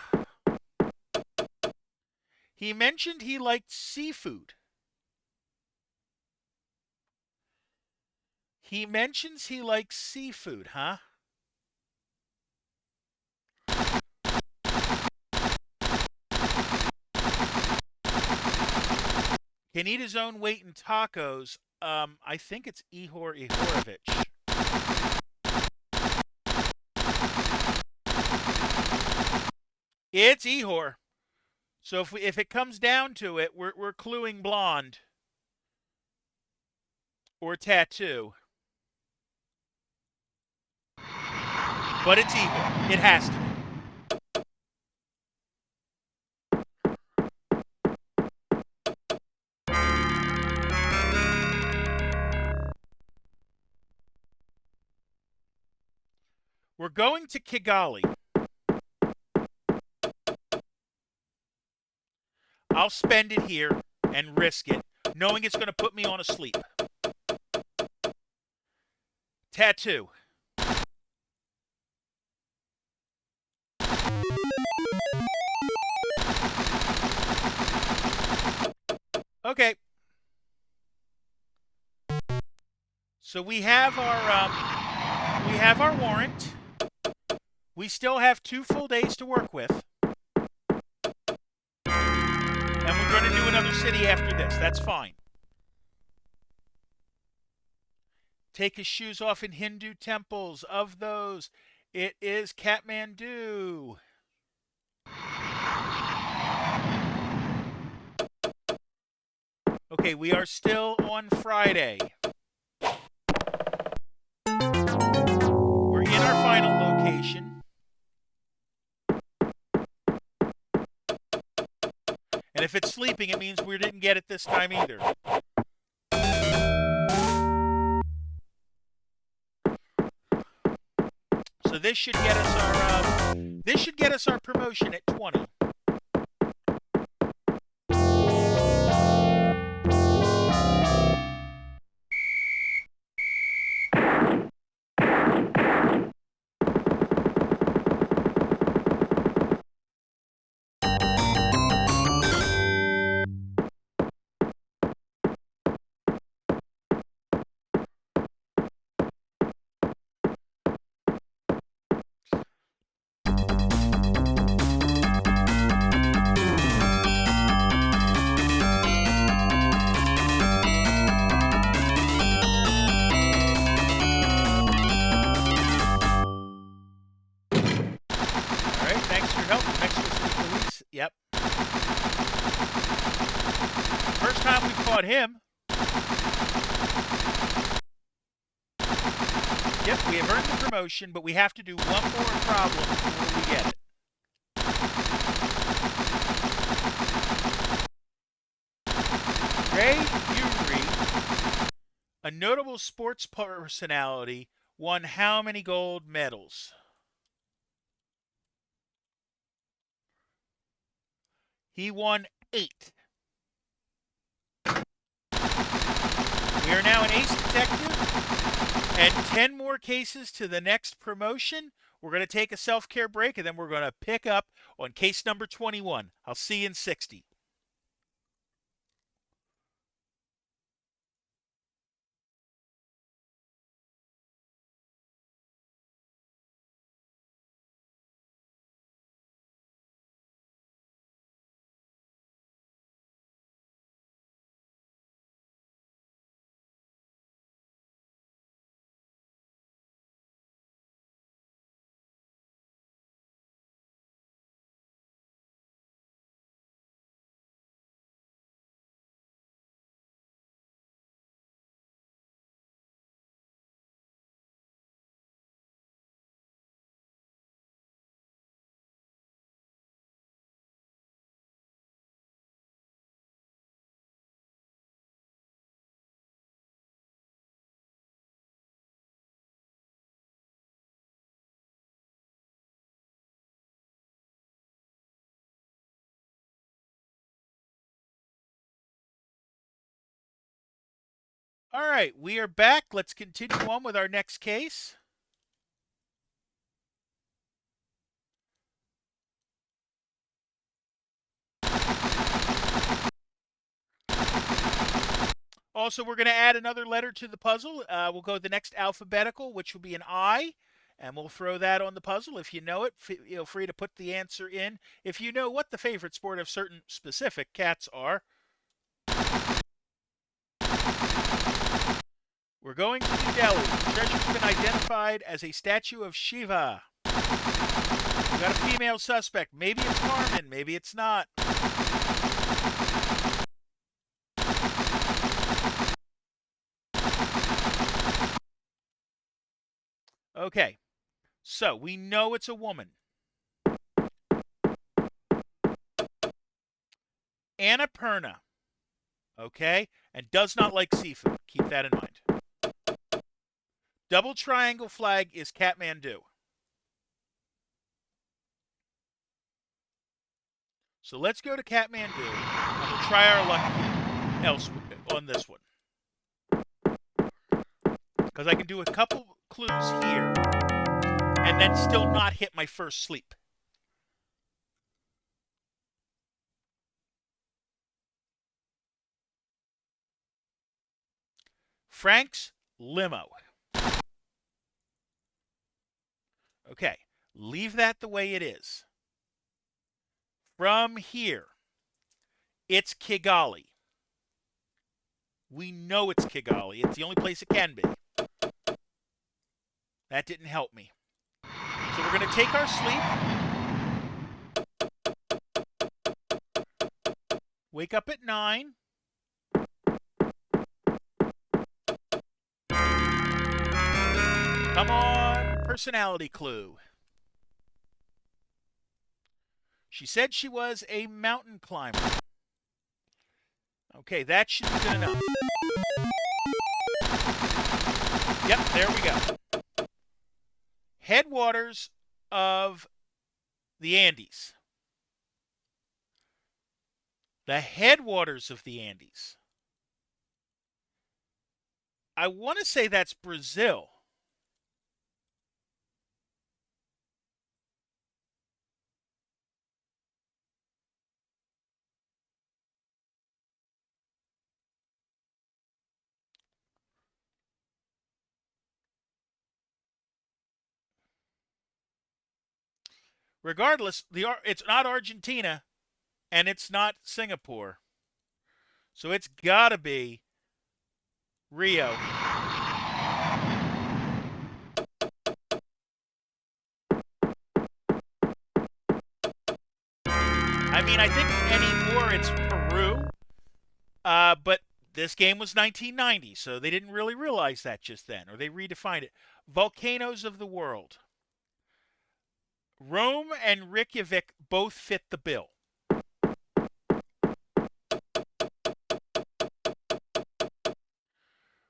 He mentioned he liked seafood. He mentions he likes seafood, huh? Can eat his own weight in tacos. I think it's Ihor Ihorovich. It's Ihor. So if it comes down to it, we're cluing blonde or tattoo. But it's Ihor. It has to be. We're going to Kigali. I'll spend it here and risk it, knowing it's going to put me on a sleep. Tattoo. Okay. So we have our warrant. We still have 2 full days to work with. And we're going to do another city after this. That's fine. Take his shoes off in Hindu temples. Of those, it is Kathmandu. Okay, we are still on Friday. We're in our final location. And if it's sleeping, it means we didn't get it this time either. So this should get us our promotion at 20. Yep. First time we've caught him. Yep, we have earned the promotion, but we have to do one more problem before we get it. Ray Uri, a notable sports personality, won how many gold medals? He won 8. We are now an ace detective, and 10 more cases to the next promotion. We're going to take a self-care break, and then we're going to pick up on case number 21. I'll see you in 60. All right, we are back. Let's continue on with our next case. Also, we're going to add another letter to the puzzle. We'll go the next alphabetical, which will be an I, and we'll throw that on the puzzle. If you know it, feel free to put the answer in. If you know what the favorite sport of certain specific cats are, we're going to New Delhi. The treasure's been identified as a statue of Shiva. We got a female suspect. Maybe it's Carmen. Maybe it's not. Okay, so we know it's a woman. Annapurna, okay, and does not like seafood. Keep that in mind. Double triangle flag is Kathmandu. So let's go to Kathmandu, and we'll try our luck else on this one. Because I can do a couple clues here, and then still not hit my first sleep. Frank's limo. Okay, leave that the way it is. From here, it's Kigali. We know it's Kigali. It's the only place it can be. That didn't help me. So we're going to take our sleep. Wake up at 9. Come on, personality clue. She said she was a mountain climber. Okay, that should be good enough. Yep, there we go. Headwaters of the Andes. The headwaters of the Andes. I want to say that's Brazil. Regardless, it's not Argentina and it's not Singapore. So it's got to be Rio. I mean, I think anymore it's Peru, but this game was 1990, so they didn't really realize that just then, or they redefined it. Volcanoes of the world. Rome and Reykjavik both fit the bill.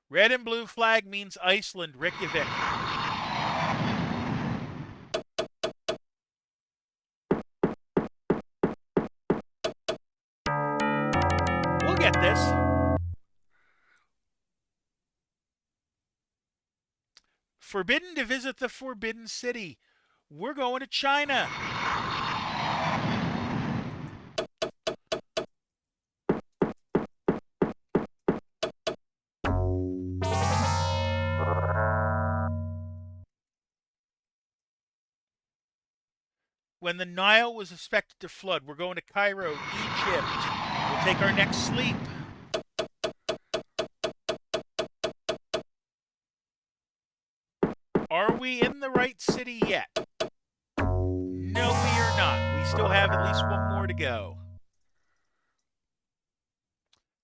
Red and blue flag means Iceland, Reykjavik. We'll get this. Forbidden to visit the Forbidden City. We're going to China. When the Nile was expected to flood, we're going to Cairo, Egypt. We'll take our next sleep. Are we in the right city yet? No, we are not. We still have at least one more to go.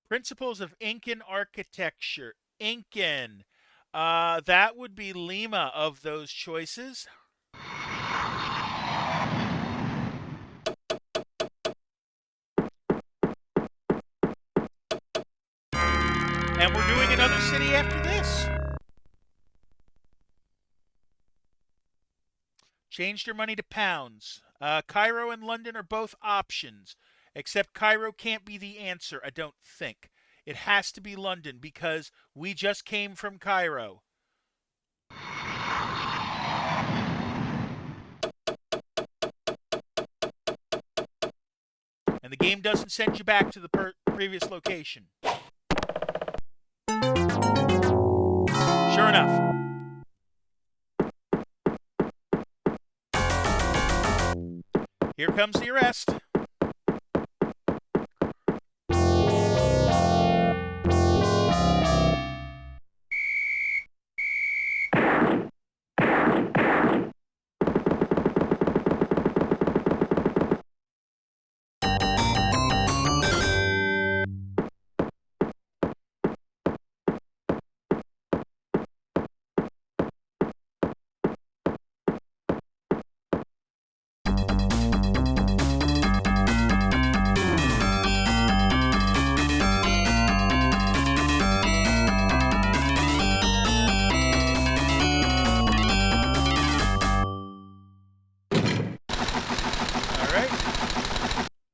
Principles of Incan architecture. Incan. That would be Lima of those choices. And we're doing another city after this. Changed your money to pounds. Cairo and London are both options, except Cairo can't be the answer, I don't think. It has to be London because we just came from Cairo. And the game doesn't send you back to the previous location. Sure enough. Here comes the arrest.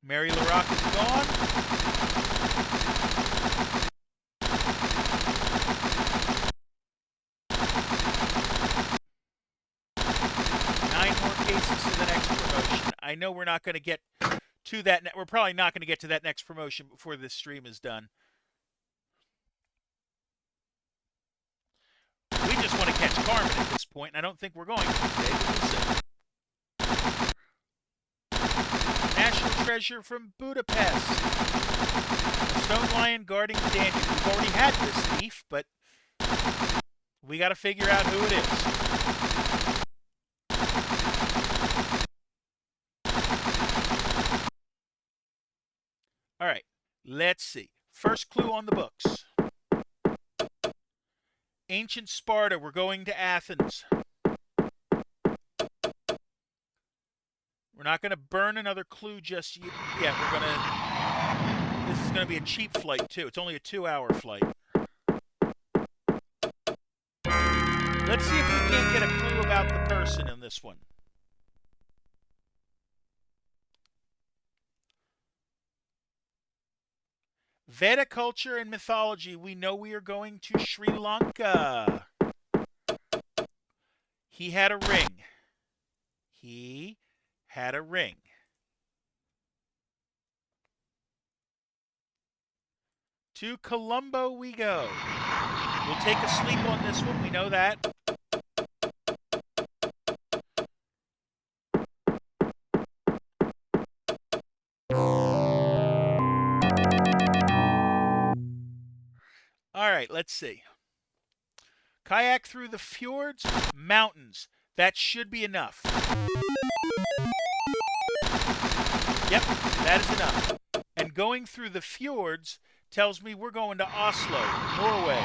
Mary LaRock is gone. Nine more cases to the next promotion. I know we're not going to get to that. We're probably not going to get to that next promotion before this stream is done. We just want to catch Carmen at this point, and I don't think we're going to today, but we'll see. National treasure from Budapest. A stone lion guarding the Danube. We've already had this thief, but we got to figure out who it is. All right, let's see. First clue on the books. Ancient Sparta. We're going to Athens. We're not going to burn another clue just yet. We're going to... This is going to be a cheap flight, too. It's only a 2-hour flight. Let's see if we can't get a clue about the person in this one. Veda culture and mythology. We know we are going to Sri Lanka. He had a ring. He had a ring. To Colombo we go. We'll take a sleep on this one. We know that. All right, let's see. Kayak through the fjords, mountains. That should be enough. Yep, that is enough. And going through the fjords tells me we're going to Oslo, Norway.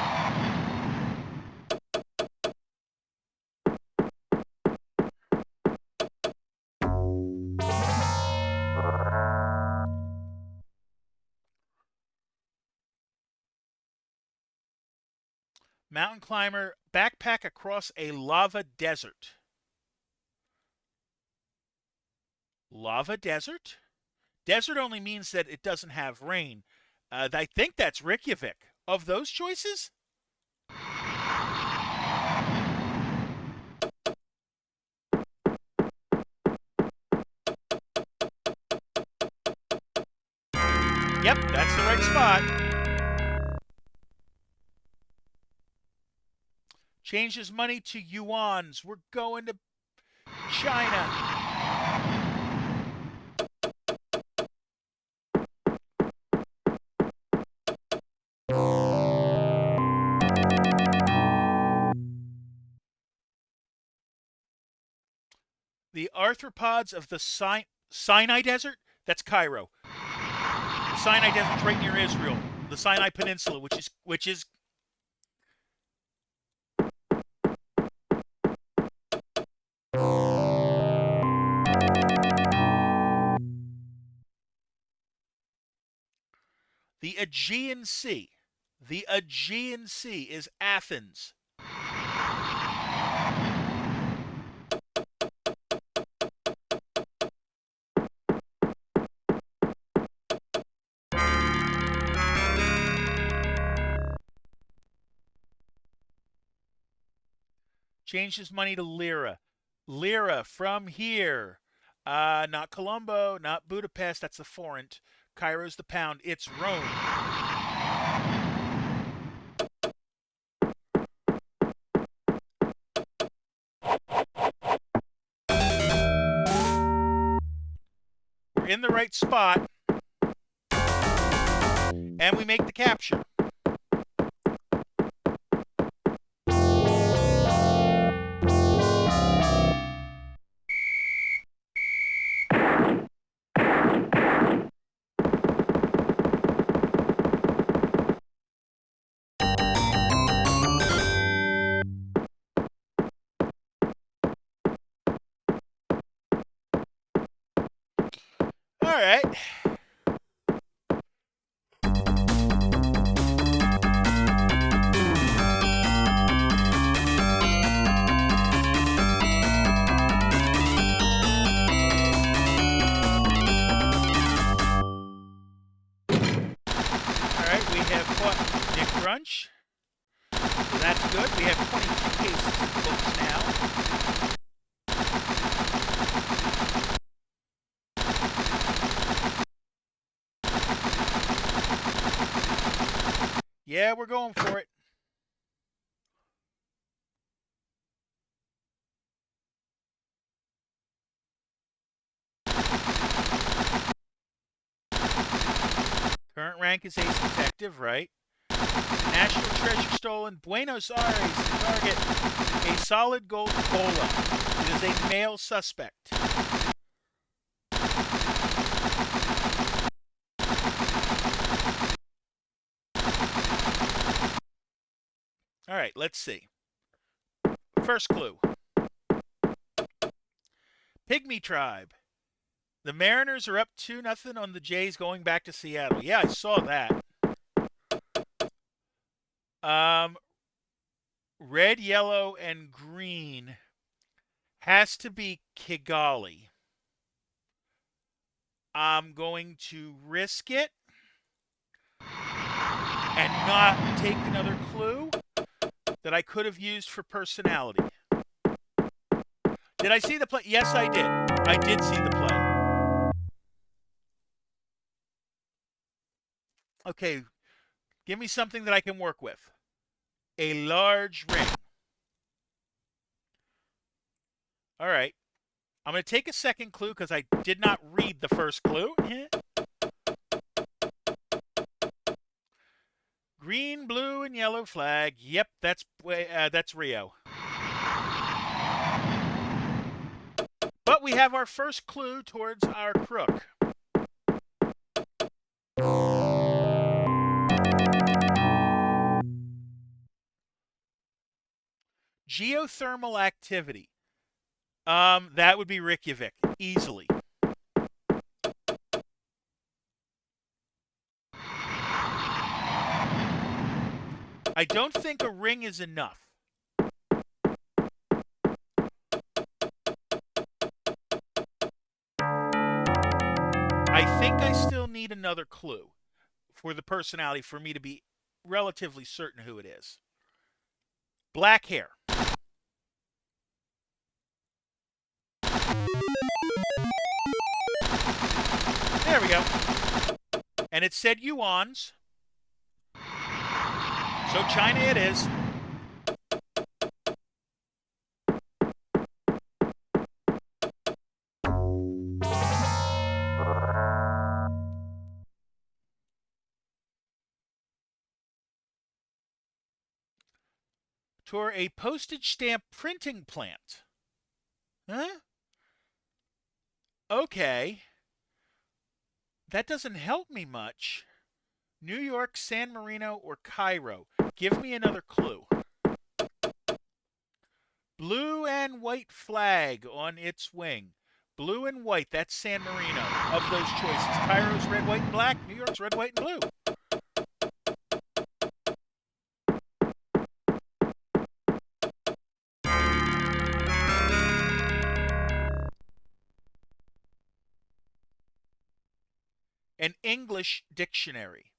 Mountain climber, backpack across a lava desert. Lava desert? Desert only means that it doesn't have rain. I think that's Reykjavik. Of those choices? Yep, that's the right spot. Changes money to yuans. We're going to China. The arthropods of the Sinai Desert? That's Cairo. The Sinai Desert's right near Israel. The Sinai Peninsula, which is the Aegean Sea. The Aegean Sea is Athens. Change his money to lira. Lira from here. Not Colombo, not Budapest. That's the forint. Cairo's the pound. It's Rome. We're in the right spot. And we make the capture. All right. We have caught Nick Brunch. So that's good. We have 22 cases in the books now. Yeah, we're going for it. Current rank is ace detective, right? National treasure stolen. Buenos Aires, target. A solid gold bola. It is a male suspect. All right, let's see. First clue. Pygmy tribe. The Mariners are up 2-0 on the Jays going back to Seattle. Yeah, I saw that. Red, yellow, and green has to be Kigali. I'm going to risk it and not take another clue that I could have used for personality. Did I see the play? Yes, I did. I did see the play. Okay, give me something that I can work with. A large ring. All right. I'm going to take a second clue because I did not read the first clue. Green, blue, and yellow flag. Yep, that's Rio. But we have our first clue towards our crook. Geothermal activity. That would be Reykjavik, easily. I don't think a ring is enough. I think I still need another clue for the personality for me to be relatively certain who it is. Black hair. There we go. And it said yuans. So China it is. Tour a postage stamp printing plant. Huh? Okay. That doesn't help me much. New York, San Marino, or Cairo. Give me another clue. Blue and white flag on its wing. Blue and white, that's San Marino. Of those choices, Cairo's red, white, and black. New York's red, white, and blue. An English dictionary.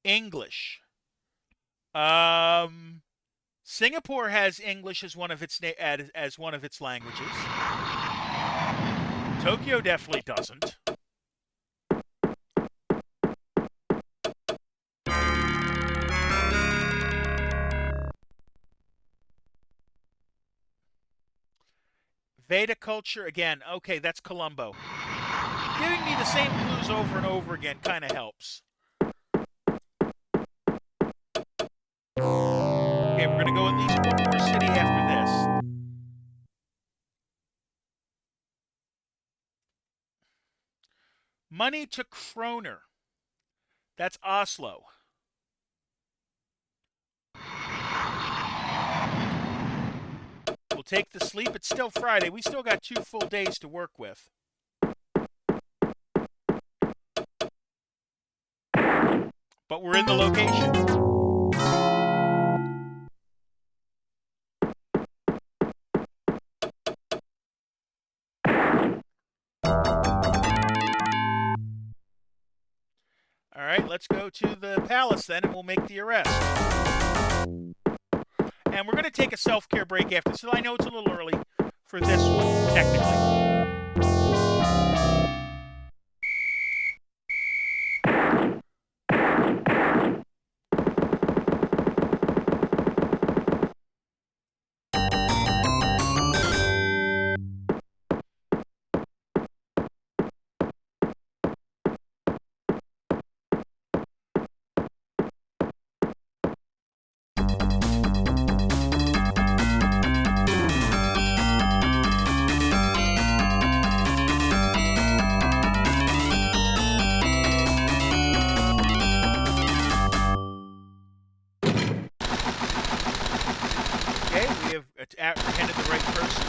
English. Singapore has English as one of its as one of its languages. Tokyo definitely doesn't. Veda culture, again, okay, that's Colombo. Giving me the same clues over and over again kind of helps. Okay, we're going to go at least one more city after this. Money to kroner. That's Oslo. We'll take the sleep. It's still Friday. We still got 2 full days to work with. But we're in the location. All right, let's go to the palace then, and we'll make the arrest. And we're going to take a self-care break after, so I know it's a little early for this one, technically. Okay, we have apprehended the right person.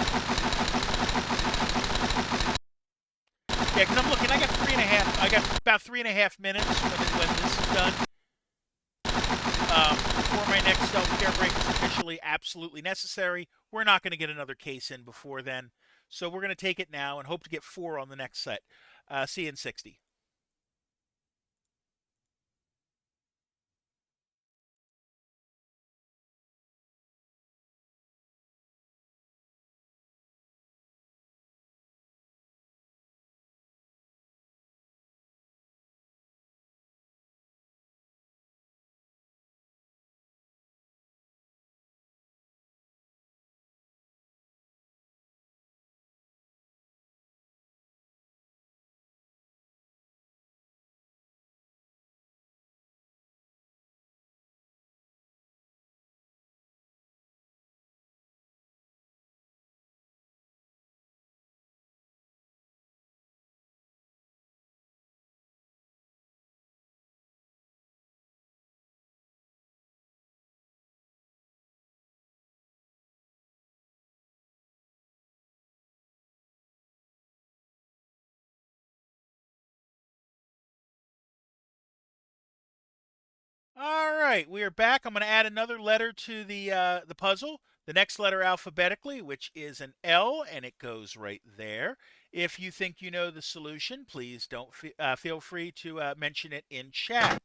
Yeah, because I'm looking. I got 3.5. I got about 3.5 minutes when this is done. Before my next self-care break is officially absolutely necessary. We're not going to get another case in before then, so we're going to take it now and hope to get 4 on the next set. See you in 60. All right, we are back. I'm going to add another letter to the puzzle. The next letter alphabetically, which is an L, and it goes right there. If you think you know the solution, please don't feel free to mention it in chat.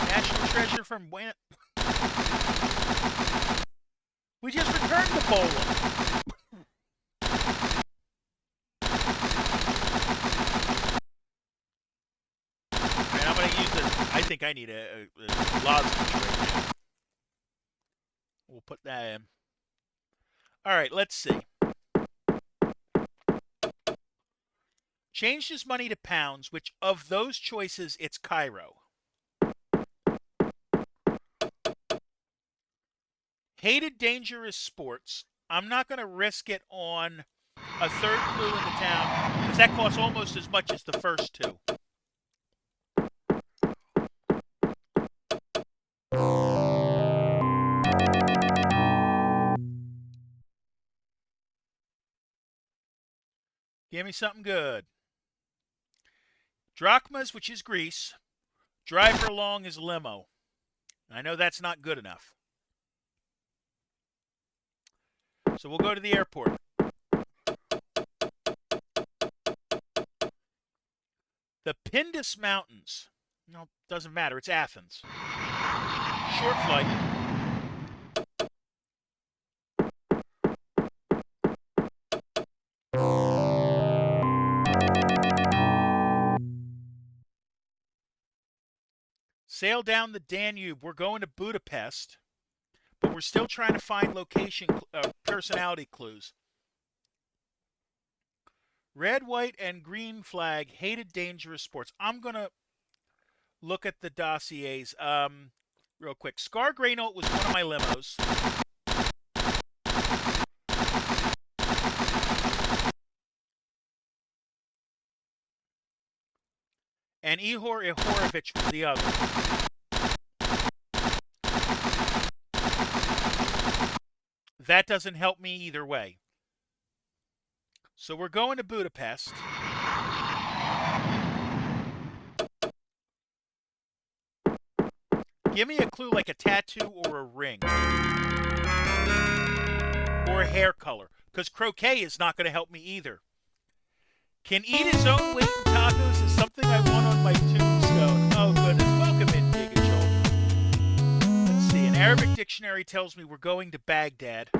National treasure from when? We just returned the bowler. And I'm going to use it. I think I need a lozenge right now. We'll put that in. All right, let's see. Change this money to pounds, which of those choices, it's Cairo. Hated dangerous sports. I'm not going to risk it on a third clue in the town because that costs almost as much as the first 2. Give me something good. Drachmas, which is Greece. Driver along is limo. I know that's not good enough. So we'll go to the airport. The Pindus Mountains. No, doesn't matter. It's Athens. Short flight. Sail down the Danube. We're going to Budapest, but we're still trying to find personality clues. Red, white, and green flag. Hated dangerous sports. I'm going to look at the dossiers real quick. Scar Graynote was one of my limos. And Ihor Ihorovich was the other. That doesn't help me either way. So we're going to Budapest. Give me a clue like a tattoo or a ring. Or a hair color. Because croquet is not going to help me either. Can eat his own weight in tacos is something I want on my tombstone. Oh, goodness. Welcome in, Giga Joel. Let's see. An Arabic dictionary tells me we're going to Baghdad.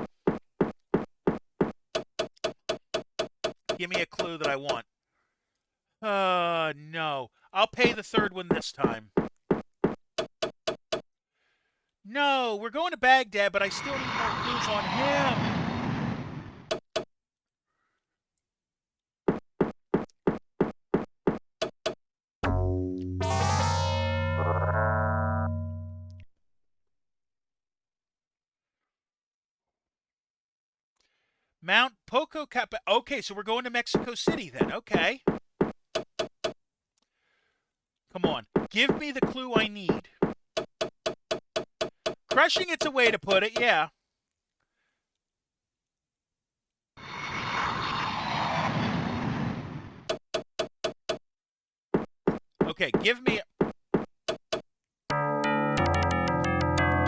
Give me a clue that I want. No. I'll pay the third one this time. No, we're going to Baghdad, but I still need more clues on him. Mount Popocatépetl. Okay, so we're going to Mexico City then. Okay. Come on. Give me the clue I need. Crushing it's a way to put it, yeah. Okay, give me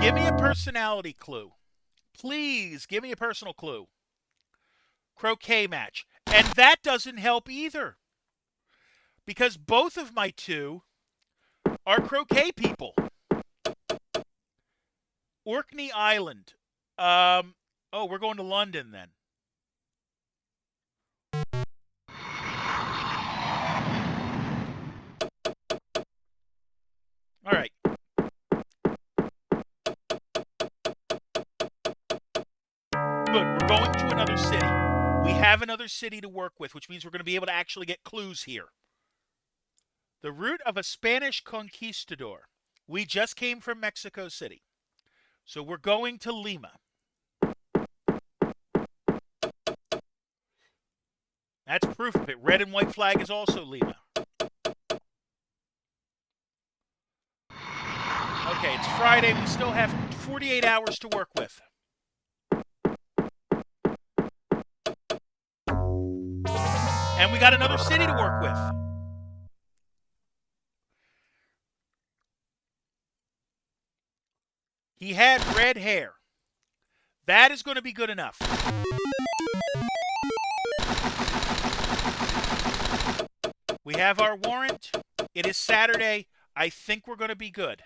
a personality clue. Please, give me a personal clue. Croquet match. And that doesn't help either. Because both of my two are croquet people. Orkney Island. We're going to London then. All right. Good. We're going to another city. We have another city to work with, which means we're going to be able to actually get clues here. The route of a Spanish conquistador. We just came from Mexico City. So we're going to Lima. That's proof of it. Red and white flag is also Lima. Okay, it's Friday. We still have 48 hours to work with. And we got another city to work with. He had red hair. That is going to be good enough. We have our warrant. It is Saturday. I think we're going to be good.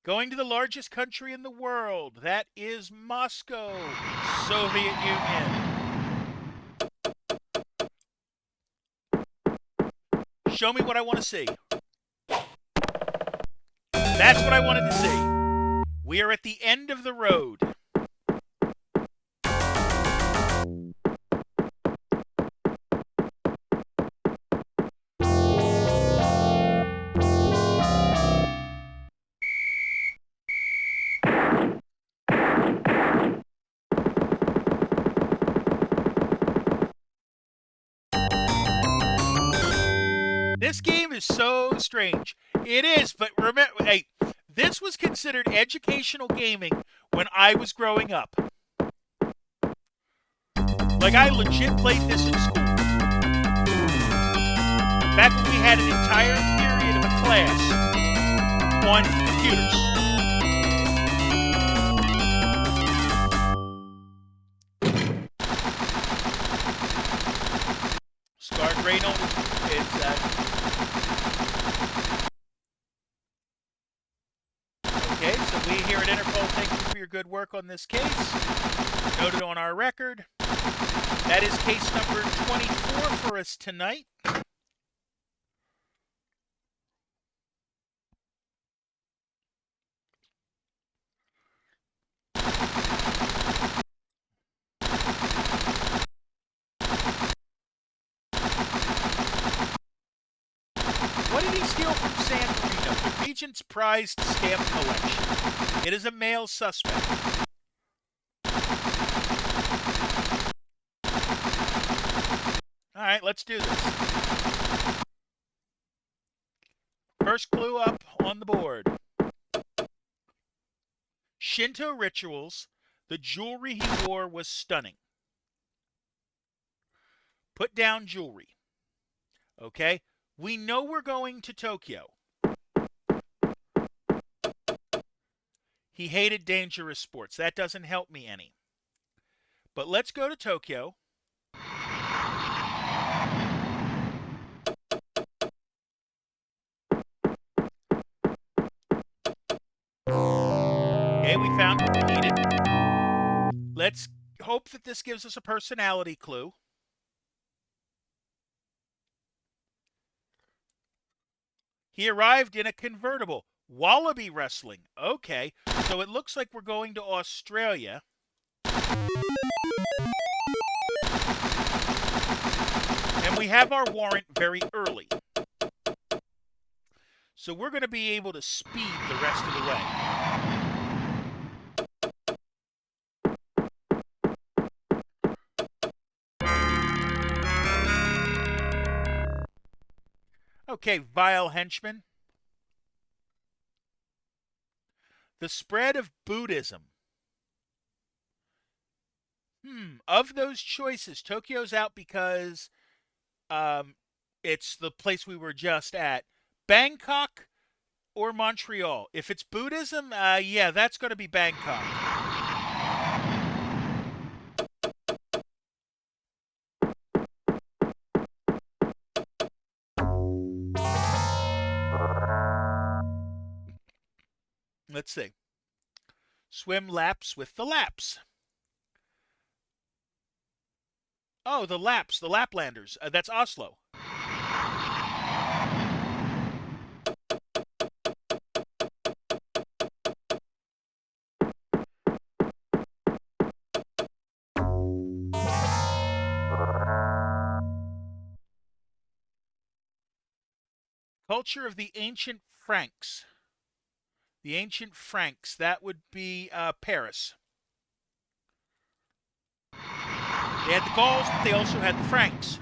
Going to the largest country in the world. That is Moscow, Soviet Union. Show me what I want to see. That's what I wanted to see. We are at the end of the road. This game is so strange. It is, but remember, hey, this was considered educational gaming when I was growing up. Like, I legit played this in school. Back when we had an entire period of a class on computers. Interpol, thank you for your good work on this case. Noted on our record. That is case number 24 for us tonight. What did he steal from San Marino? The Regent's prized stamp collection. It is a male suspect. All right, let's do this. First clue up on the board. Shinto rituals, the jewelry he wore was stunning. Put down jewelry. Okay? We know we're going to Tokyo. He hated dangerous sports. That doesn't help me any. But let's go to Tokyo. Okay, we found what we needed. Let's hope that this gives us a personality clue. He arrived in a convertible. Wallaby wrestling. Okay, so it looks like we're going to Australia. And we have our warrant very early. So we're going to be able to speed the rest of the way. Okay, vile henchman. The spread of Buddhism. Of those choices, Tokyo's out because it's the place we were just at. Bangkok or Montreal? If it's Buddhism, yeah, that's going to be Bangkok. Let's see. Swim laps with the Laps. Oh, the Laps, the Laplanders. That's Oslo. Culture of the ancient Franks. The ancient Franks, that would be Paris. They had the Gauls, but they also had the Franks.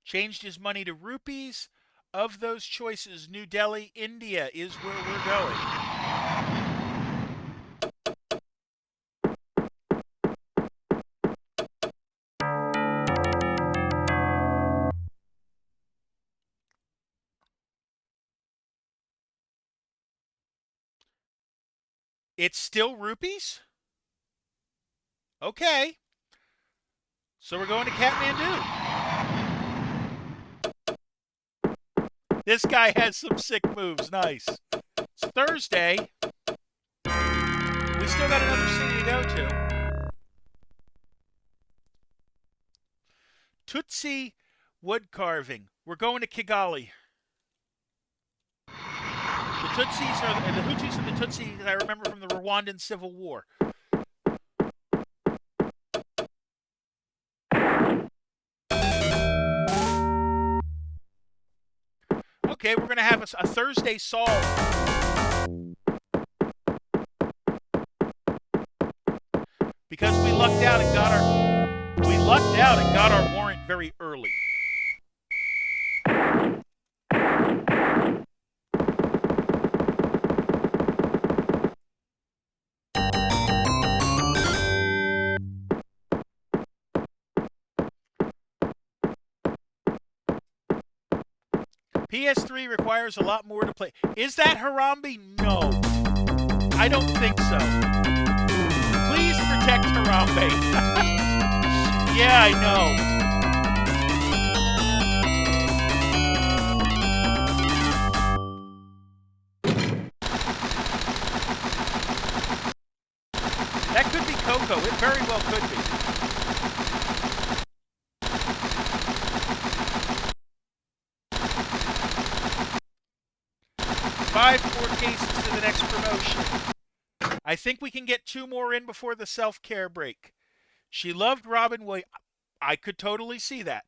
Changed his money to rupees. Of those choices, New Delhi, India is where we're going. It's still rupees? Okay. So we're going to Kathmandu. This guy has some sick moves. Nice. It's Thursday. We still got another city to go to. Tutsi wood carving. We're going to Kigali. The Tutsis are the Hutus and the Tutsis I remember from the Rwandan Civil War. Okay, we're going to have a Thursday solve. Because we lucked out and got our warrant very early. PS3 requires a lot more to play. Is that Harambe? No. I don't think so. Please protect Harambe. Yeah, I know. That could be Coco. It very well could be. Five more cases to the next promotion. I think we can get 2 more in before the self-care break. She loved Robin Williams. I could totally see that.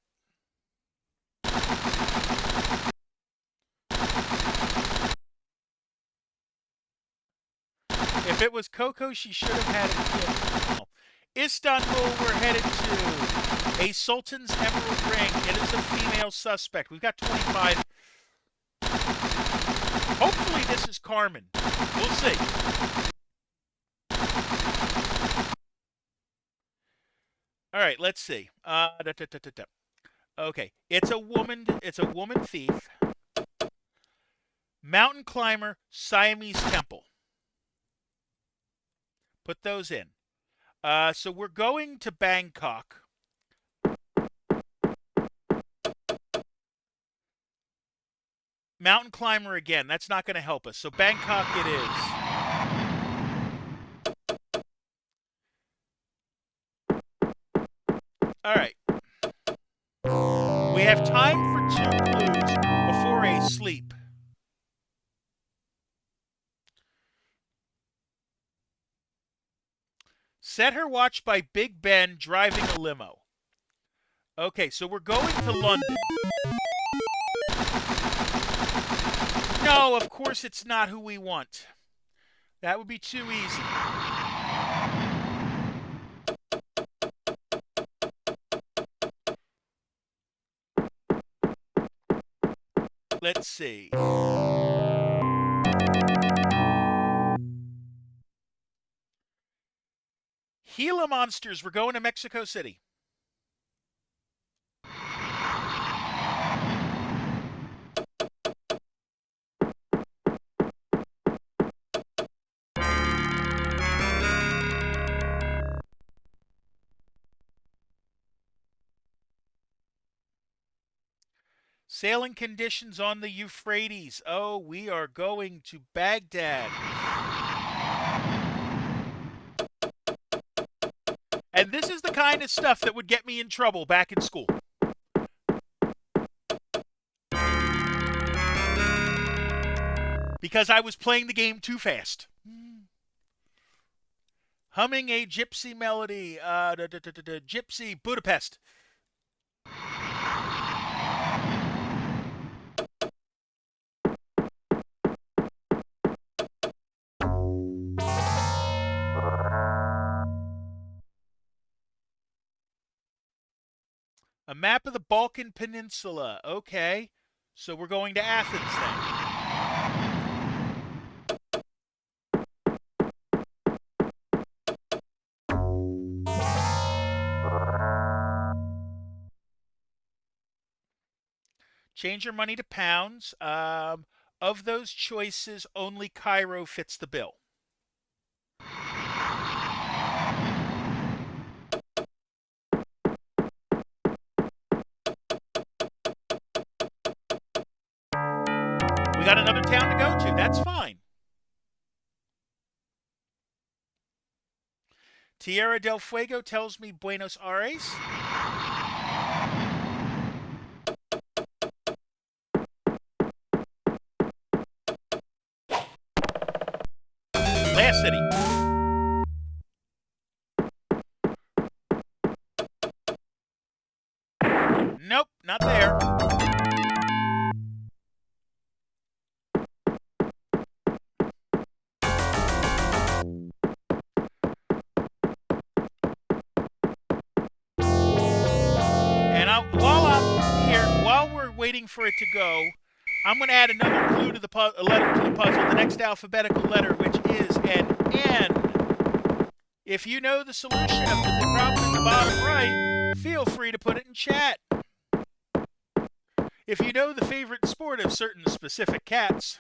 If it was Coco, she should have had a kid. Oh. Istanbul, we're headed to a Sultan's Emerald Ring. It is a female suspect. We've got 25. Hopefully this is Carmen. We'll see. All right, let's see. Okay, it's a woman thief. Mountain climber, Siamese temple. Put those in. So we're going to Bangkok. Mountain climber again. That's not going to help us. So Bangkok it is. All right. We have time for 2 clues before a sleep. Set her watch by Big Ben driving a limo. Okay, so we're going to London. No, of course it's not who we want. That would be too easy. Let's see. Gila Monsters, we're going to Mexico City. Sailing conditions on the Euphrates. Oh, we are going to Baghdad. And this is the kind of stuff that would get me in trouble back in school. Because I was playing the game too fast. Humming a gypsy melody. Gypsy Budapest. A map of the Balkan Peninsula. Okay. So we're going to Athens then. Change your money to pounds. Of those choices, only Cairo fits the bill. We got another town to go to. That's fine. Tierra del Fuego tells me Buenos Aires. Last city. Nope, not there. While we're waiting for it to go, I'm going to add another clue to the letter to the puzzle, the next alphabetical letter, which is an N. If you know the solution of the problem in the bottom right, feel free to put it in chat. If you know the favorite sport of certain specific cats,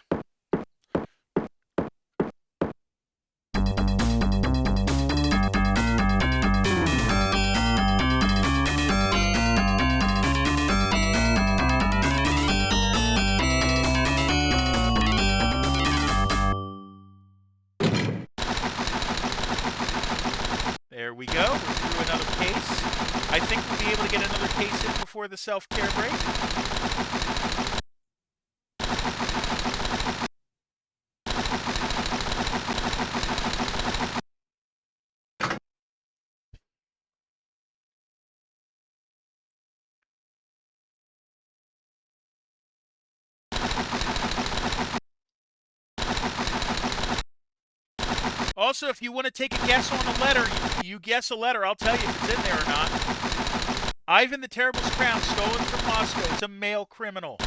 There we go. We're through another case. I think we'll be able to get another case in before the self-care break. Also, if you want to take a guess on a letter, you guess a letter. I'll tell you if it's in there or not. Ivan the Terrible's crown, stolen from Moscow. It's a male criminal.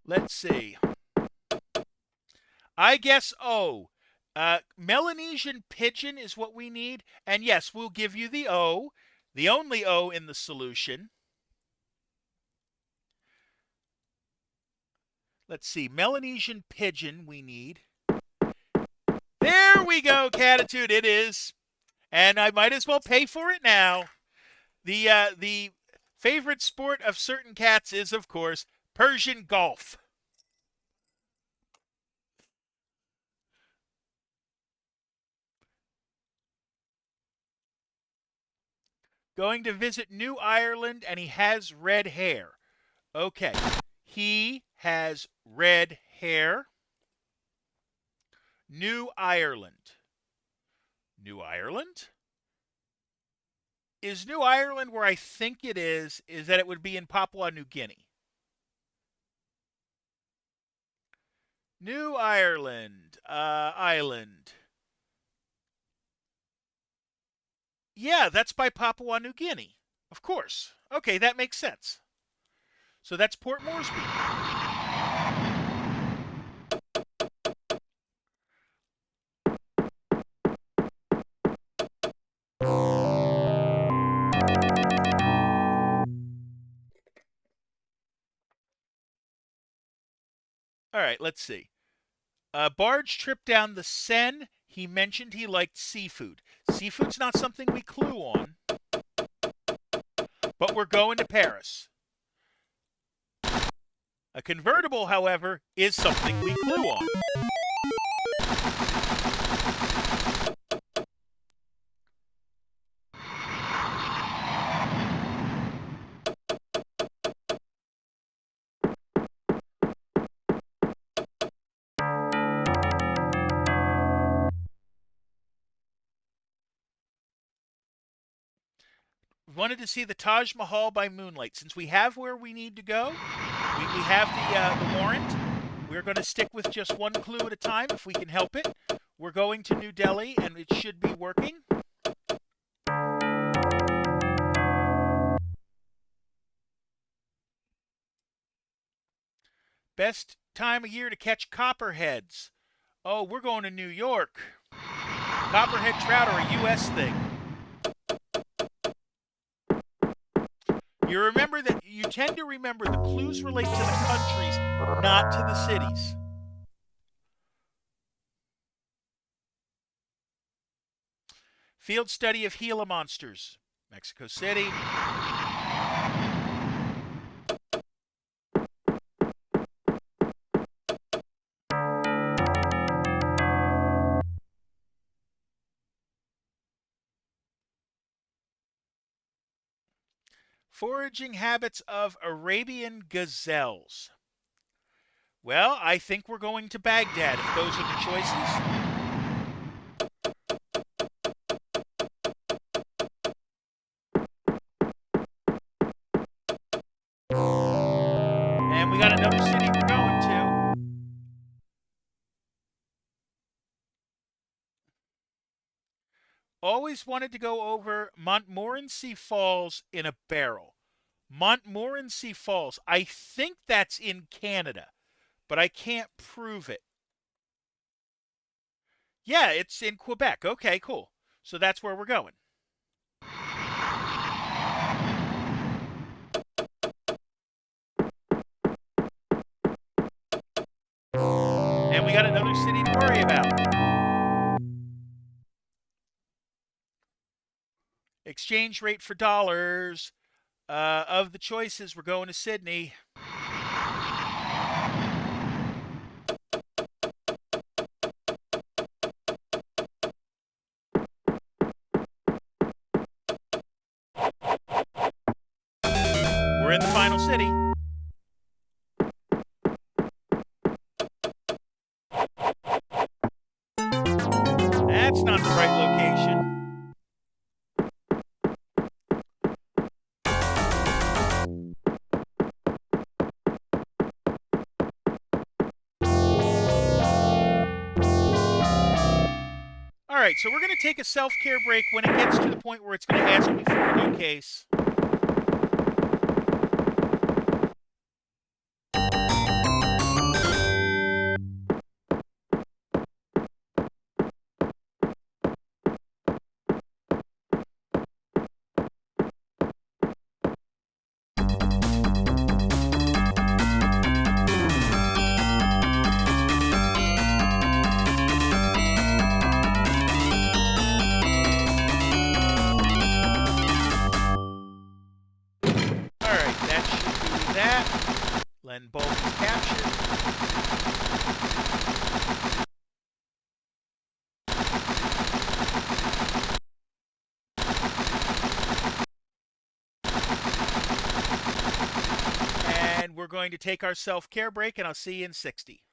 Let's see. I guess O. Melanesian pigeon is what we need. And yes, we'll give you the O. The only O in the solution. Let's see. Melanesian pigeon we need. There we go, Catitude. It is. And I might as well pay for it now. The favorite sport of certain cats is, of course, Persian golf. Going to visit New Ireland, and he has red hair. Okay. He has red hair. New Ireland. New Ireland? Is New Ireland where I think it is that it would be in Papua New Guinea? New Ireland. Island. Yeah, that's by Papua New Guinea. Of course. Okay, that makes sense. So that's Port Moresby. All right, let's see. Barge trip down the Seine. He mentioned he liked seafood. Seafood's not something we clue on, but we're going to Paris. A convertible, however, is something we clue on. Wanted to see the Taj Mahal by moonlight. Since we have where we need to go, we have the warrant. We're going to stick with just one clue at a time if we can help it. We're going to New Delhi, and it should be working. Best time of year to catch copperheads. Oh, we're going to New York. Copperhead trout are a U.S. thing. You tend to remember the clues relate to the countries, not to the cities. Field study of Gila monsters. Mexico City. Foraging habits of Arabian gazelles. Well, I think we're going to Baghdad if those are the choices. And we got another city we're going to. Always wanted to go over Montmorency Falls in a barrel. Montmorency Falls. I think that's in Canada, but I can't prove it. Yeah, it's in Quebec. Okay, cool. So that's where we're going. And we got another city to worry about. Exchange rate for dollars. Of the choices, we're going to Sydney. We're in the final city. That's not the right location. All right, so we're going to take a self-care break when it gets to the point where it's going to ask me for a new case. All right, that should be that. Len Bulb is captured. And we're going to take our self-care break, and I'll see you in 60.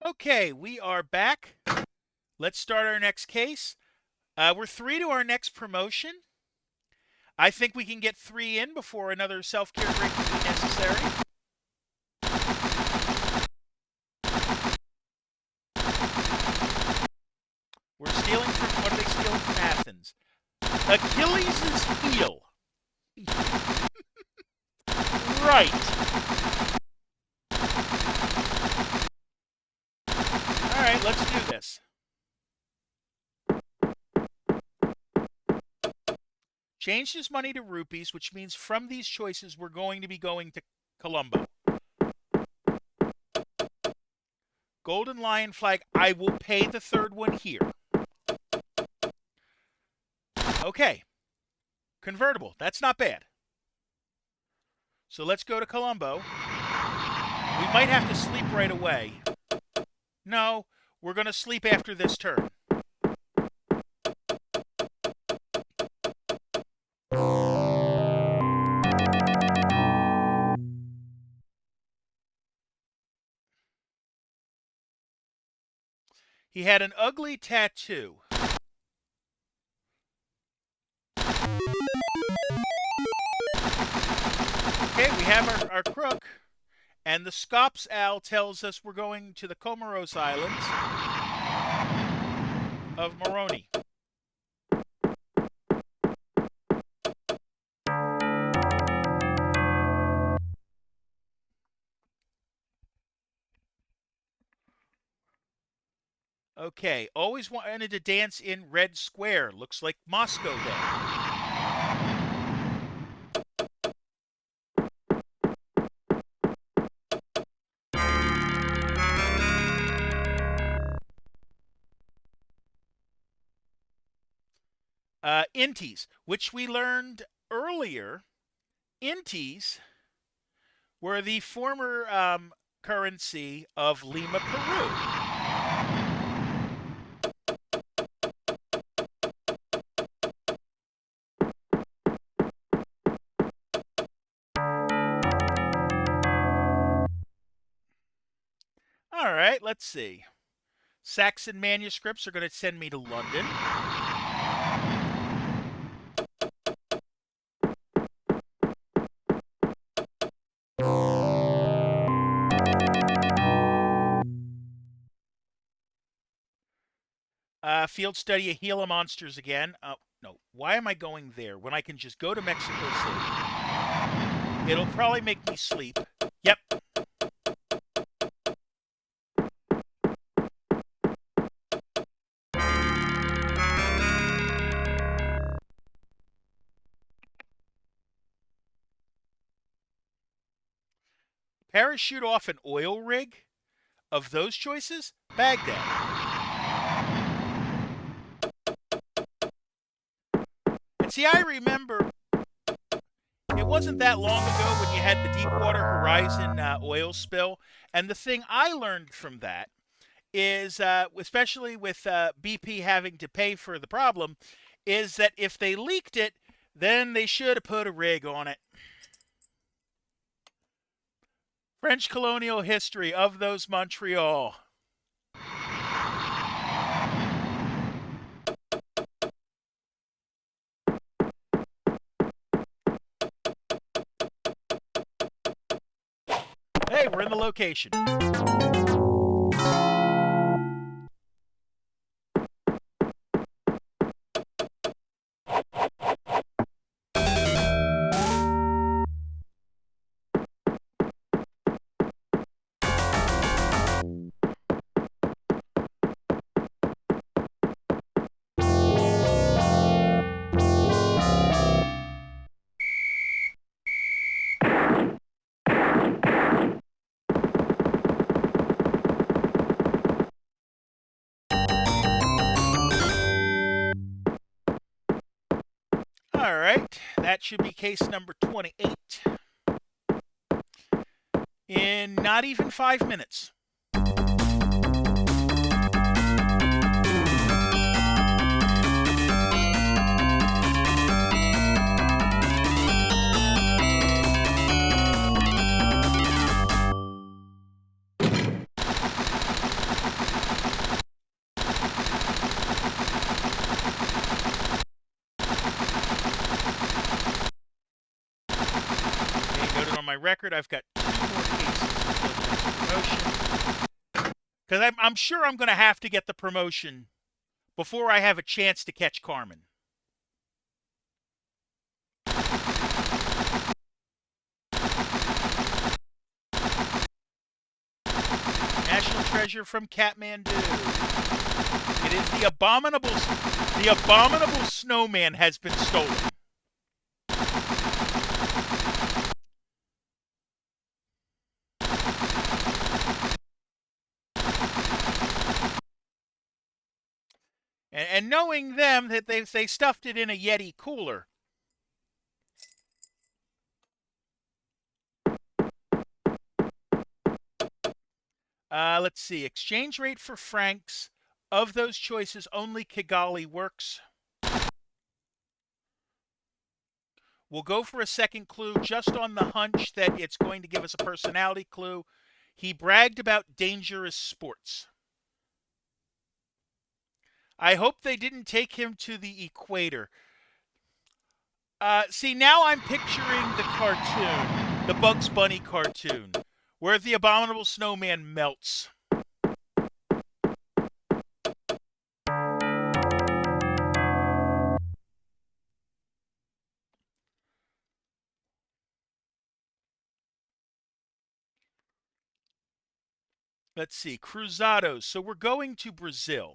Okay, we are back. Let's start our next case. We're 3 to our next promotion. I think we can get 3 in before another self-care break will be necessary. We're stealing from, what are they stealing from Athens? Achilles' heel. Right. All right, let's do this. Change this money to rupees, which means from these choices, we're going to be going to Colombo. Golden Lion flag, I will pay the third one here. Okay. Convertible, that's not bad. So let's go to Colombo. We might have to sleep right away. No, we're going to sleep after this turn. He had an ugly tattoo. Okay, we have our crook. And the Scops Owl tells us we're going to the Comoros Islands of Moroni. Okay, always wanted to dance in Red Square. Looks like Moscow then. Inties, which we learned earlier, Inties were the former currency of Lima, Peru. right, let's see. Saxon manuscripts are going to send me to London. Field study of Gila monsters again. No, why am I going there when I can just go to Mexico City? It'll probably make me sleep. Yep. Parachute off an oil rig? Of those choices, Baghdad. And see, I remember it wasn't that long ago when you had the Deepwater Horizon oil spill. And the thing I learned from that is, especially with BP having to pay for the problem, is that if they leaked it, then they should have put a rig on it. French colonial history of those Montreal. Hey, we're in the location. All right, that should be case number 28 in not even 5 minutes. My record, I've got 2 more cases until the next promotion. Because I'm sure I'm going to have to get the promotion before I have a chance to catch Carmen. National treasure from Kathmandu. It is the abominable snowman has been stolen. And knowing them, that they stuffed it in a Yeti cooler. Let's see. Exchange rate for francs. Of those choices, only Kigali works. We'll go for a second clue just on the hunch that it's going to give us a personality clue. He bragged about dangerous sports. I hope they didn't take him to the equator. See, now I'm picturing the cartoon, the Bugs Bunny cartoon, where the abominable snowman melts. Let's see, cruzados. So we're going to Brazil.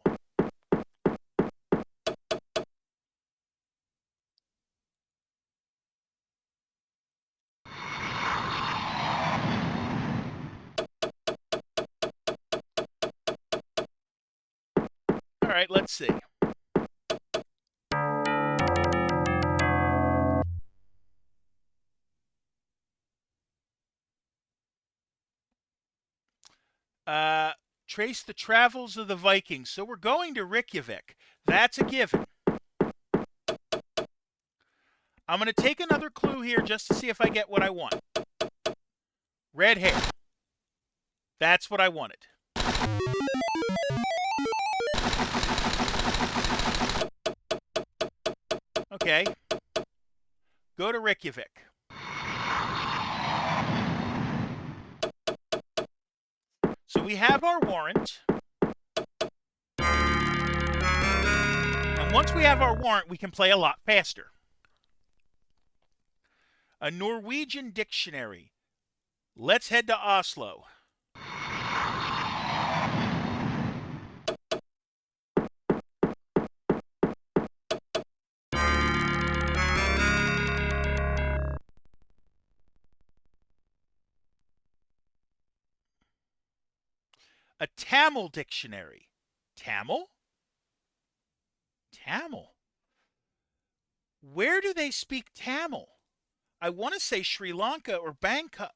All right, let's see. Trace the travels of the Vikings. So we're going to Reykjavik. That's a given. I'm going to take another clue here just to see if I get what I want. Red hair. That's what I wanted. Okay. Go to Reykjavik. So we have our warrant. And once we have our warrant, we can play a lot faster. A Norwegian dictionary. Let's head to Oslo. A Tamil dictionary. Tamil? Tamil. Where do they speak Tamil? I want to say Sri Lanka or Bangkok.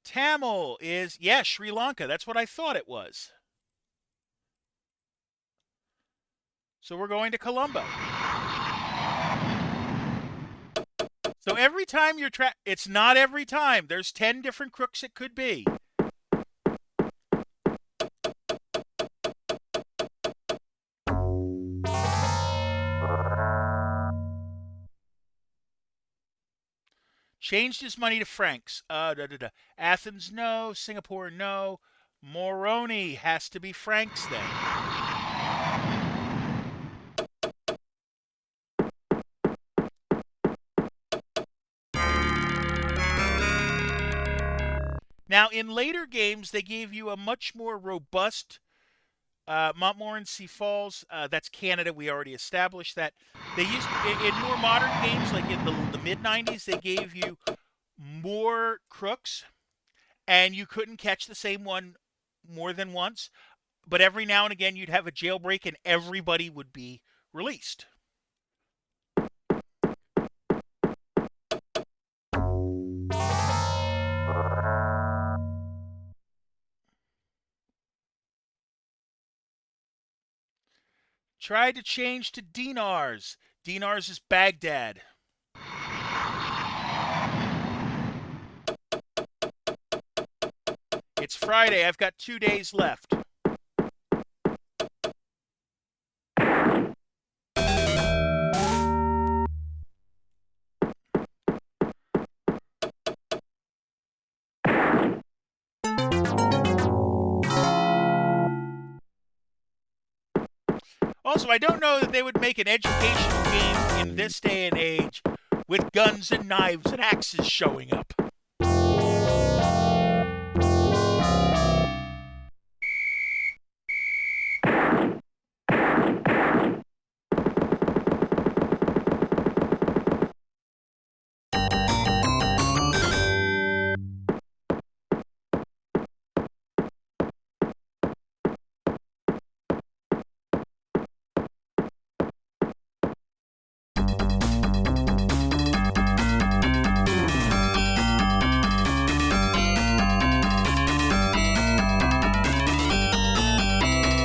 Tamil is, yeah, Sri Lanka. That's what I thought it was. So we're going to Colombo. So every time you're it's not every time. There's 10 different crooks it could be. Changed his money to francs. Athens, no. Singapore, no. Moroni has to be francs then. Now, in later games, they gave you a much more robust Montmorency Falls. That's Canada. We already established that. They used in more modern games, like in the mid '90s, they gave you more crooks, and you couldn't catch the same one more than once. But every now and again, you'd have a jailbreak, and everybody would be released. Tried to change to dinars. Dinars is Baghdad. It's Friday. I've got 2 days left. Also, I don't know that they would make an educational game in this day and age with guns and knives and axes showing up.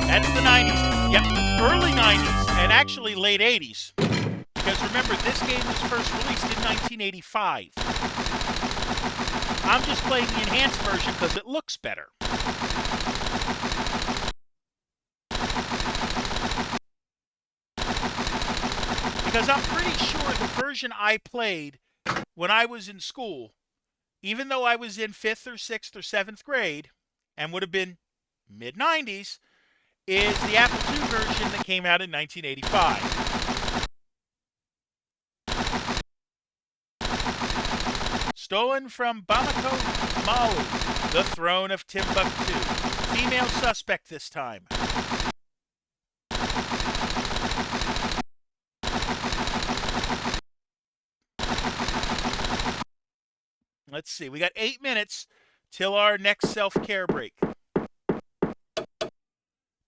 That's the 90s. Yep, early 90s and actually late 80s. Because remember, this game was first released in 1985. I'm just playing the enhanced version because it looks better. Because I'm pretty sure the version I played when I was in school, even though I was in 5th or 6th or 7th grade, and would have been mid-90s, is the Apple II version that came out in 1985. Stolen from Bamako, Mali, the throne of Timbuktu. Female suspect this time. Let's see. We got 8 minutes till our next self-care break.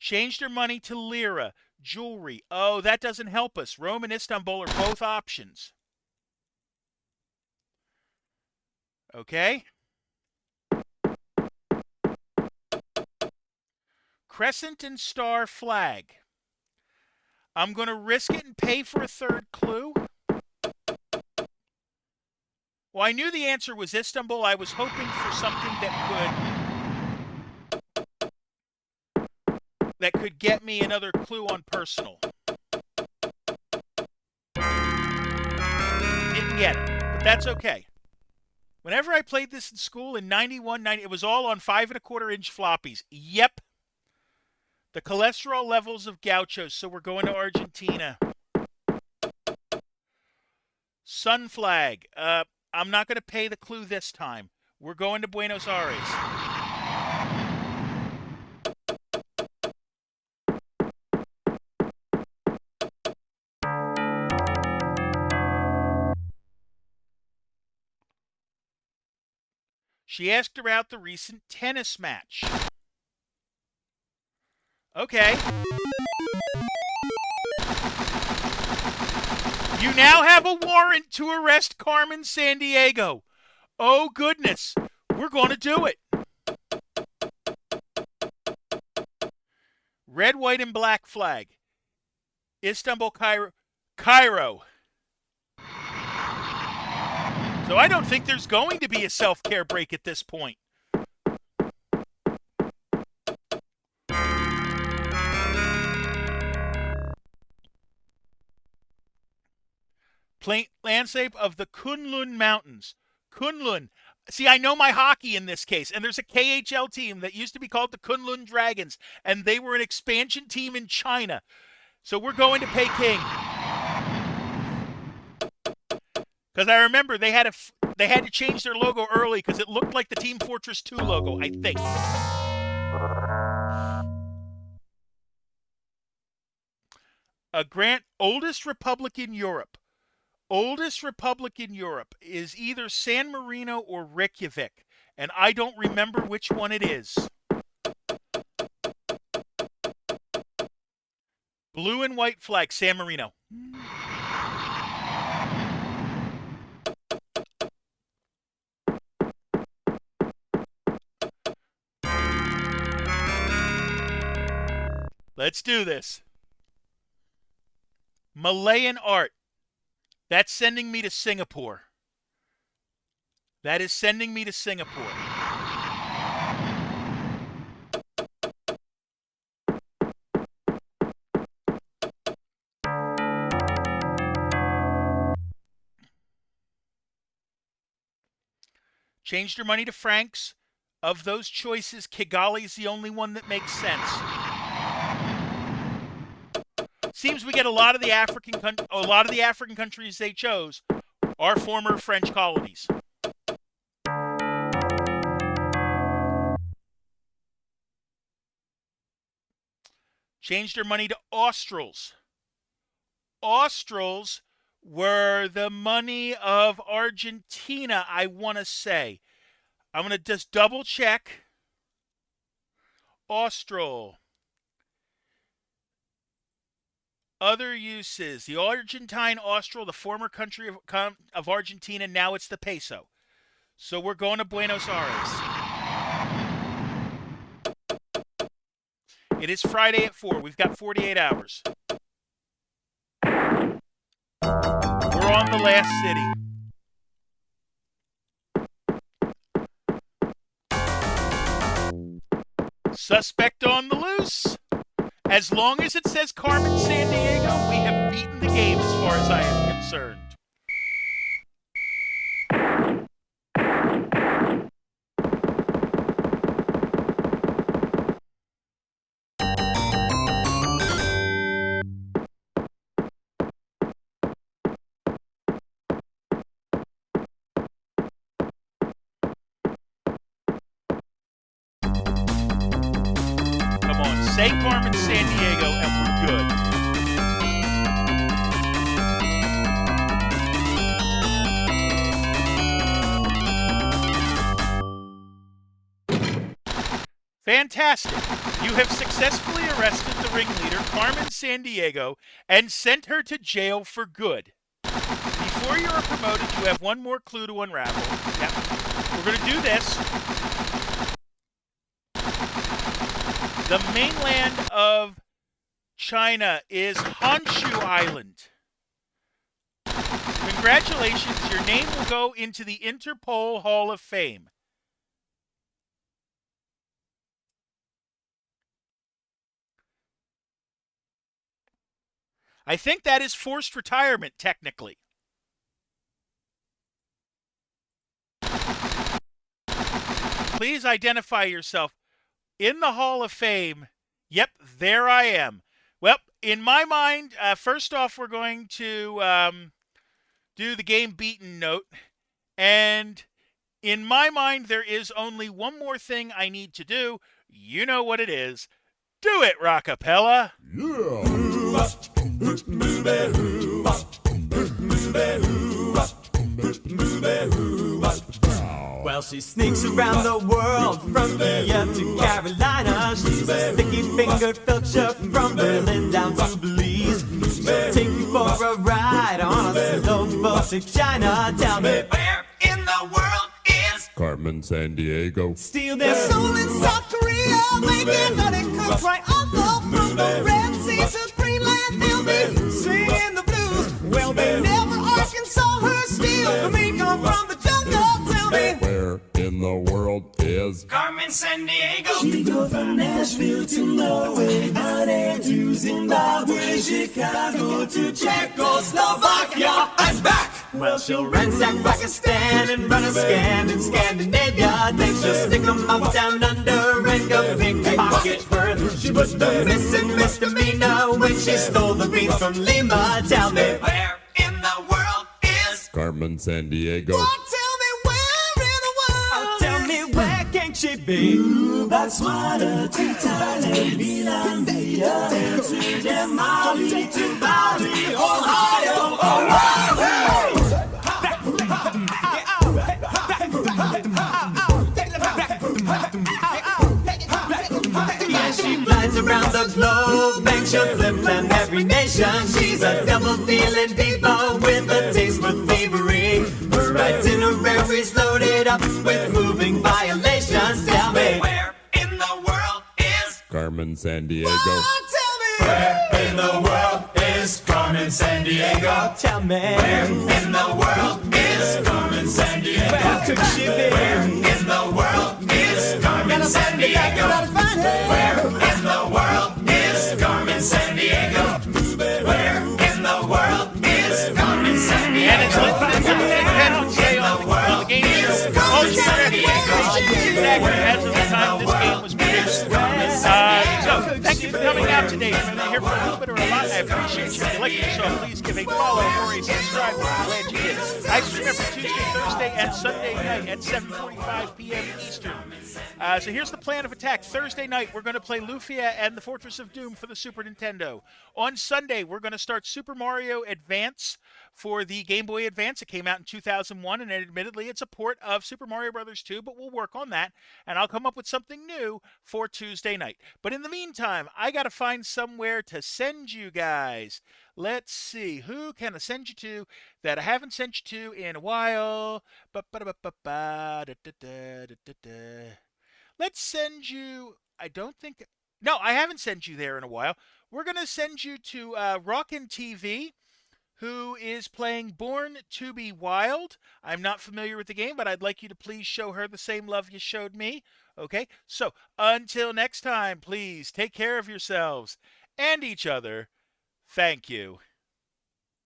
Changed her money to lira. Jewelry. Oh, that doesn't help us. Rome and Istanbul are both options. Okay. Crescent and star flag. I'm going to risk it and pay for a third clue. Well, I knew the answer was Istanbul. I was hoping for something that could that could get me another clue on personal. Didn't get it, but that's okay. Whenever I played this in school in 91, 90, it was all on 5 1/4 inch floppies. Yep. The cholesterol levels of gauchos, so we're going to Argentina. Sun flag. I'm not going to pay the clue this time. We're going to Buenos Aires. She asked about the recent tennis match. Okay. You now have a warrant to arrest Carmen Sandiego. Oh, goodness. We're going to do it. Red, white, and black flag. Istanbul, Cairo. So I don't think there's going to be a self-care break at this point. Landscape of the Kunlun Mountains. Kunlun. See, I know my hockey in this case, and there's a KHL team that used to be called the Kunlun Dragons, and they were an expansion team in China. So we're going to Peking. Because I remember they had to change their logo early because it looked like the Team Fortress 2 logo, I think. Oldest republic in Europe. Oldest republic in Europe is either San Marino or Reykjavik, and I don't remember which one it is. Blue and white flag, San Marino. Let's do this. Malayan art. That's sending me to Singapore. That is sending me to Singapore. Changed your money to francs. Of those choices, Kigali is the only one that makes sense. Seems we get a lot of the African countries they chose are former French colonies. Changed their money to Australs. Australs were the money of Argentina, I want to say. I'm going to just double check. Austral. Other uses. The Argentine Austral, the former country of Argentina, now it's the peso. So we're going to Buenos Aires. It is Friday at 4. We've got 48 hours. We're on the last city. Suspect on the loose. As long as it says Carmen Sandiego, we have beaten the game as far as I am concerned. Come on, say Carmen Sandiego and we're good. Fantastic. You have successfully arrested the ringleader, Carmen Sandiego, and sent her to jail for good. Before you are promoted, you have one more clue to unravel. Yep. We're going to do this. The mainland of China is Honshu Island. Congratulations, your name will go into the Interpol Hall of Fame. I think that is forced retirement, technically. Please identify yourself in the Hall of Fame. Yep, there I am. Well, in my mind, first off, we're going to do the game beaten note. And in my mind, there is only one more thing I need to do. You know what it is. Do it, Rockapella. Well, she sneaks around the world from India to Carolina. She's a sticky-fingered filcher from Berlin down to Belize. She'll take you for a ride on a slow boat to China. Tell me, where in the world is Carmen, Sandiego? steal their soul in South Korea? Making honey cooked right on the from the Red Sea to Greenland. They'll be singing the blues. Well, they never Arkansas her steal. The meat come from the jungle. Tell me, Where in the world is Carmen Sandiego? She go from Nashville to Norway, down there to Zimbabwe, Chicago to Czechoslovakia, I'm back! Well, she'll ransack Pakistan and run a scan in Scandinavia. Then she'll stick 'em up down under and go pickpocket further. She was the missing misdemeanor when she stole the beans from Lima. Tell me, where in the world is Carmen, Sandiego? Oh, tell me where in the world? Oh, tell me where can she be? Botswana to Thailand, Finlandia, and to Mali to Bali, Ohio, Ohio. Yeah, she flies around the globe and she'll flip them every nation. She's a double-dealing diva with a taste for thievery. Her itinerary's loaded up with moving violations. Tell me, where in the world is Carmen, Sandiego? Oh, tell me, where in the world is Carmen Sandiego? Tell me, where in the world is Carmen Sandiego? Where could she be? Where in the world is Carmen Sandiego? Where in the world is Carmen Sandiego? Where in the world is Carmen Sandiego? And it's Independence Day on the game show. Oh, exactly. As of the time this game was produced. So, thank you for coming out today. Whether you're here for a little bit or a lot, I appreciate you. If you like the show, please give a follow or a subscribe. I'm glad you did. I stream every Tuesday, Thursday, and Sunday night at 7:45 p.m. Eastern. So here's the plan of attack. Thursday night, we're going to play Lufia and the Fortress of Doom for the Super Nintendo. On Sunday, we're going to start Super Mario Advance for the Game Boy Advance. It came out in 2001, and admittedly, it's a port of Super Mario Bros. 2, but we'll work on that, and I'll come up with something new for Tuesday night. But in the meantime, I got to find somewhere to send you guys. Let's see. Who can I send you to that I haven't sent you to in a while? Let's send you... No, I haven't sent you there in a while. We're going to send you to Rockin' TV, who is playing Born to be Wild. I'm not familiar with the game, but I'd like you to please show her the same love you showed me. Okay? So, until next time, please take care of yourselves and each other. Thank you.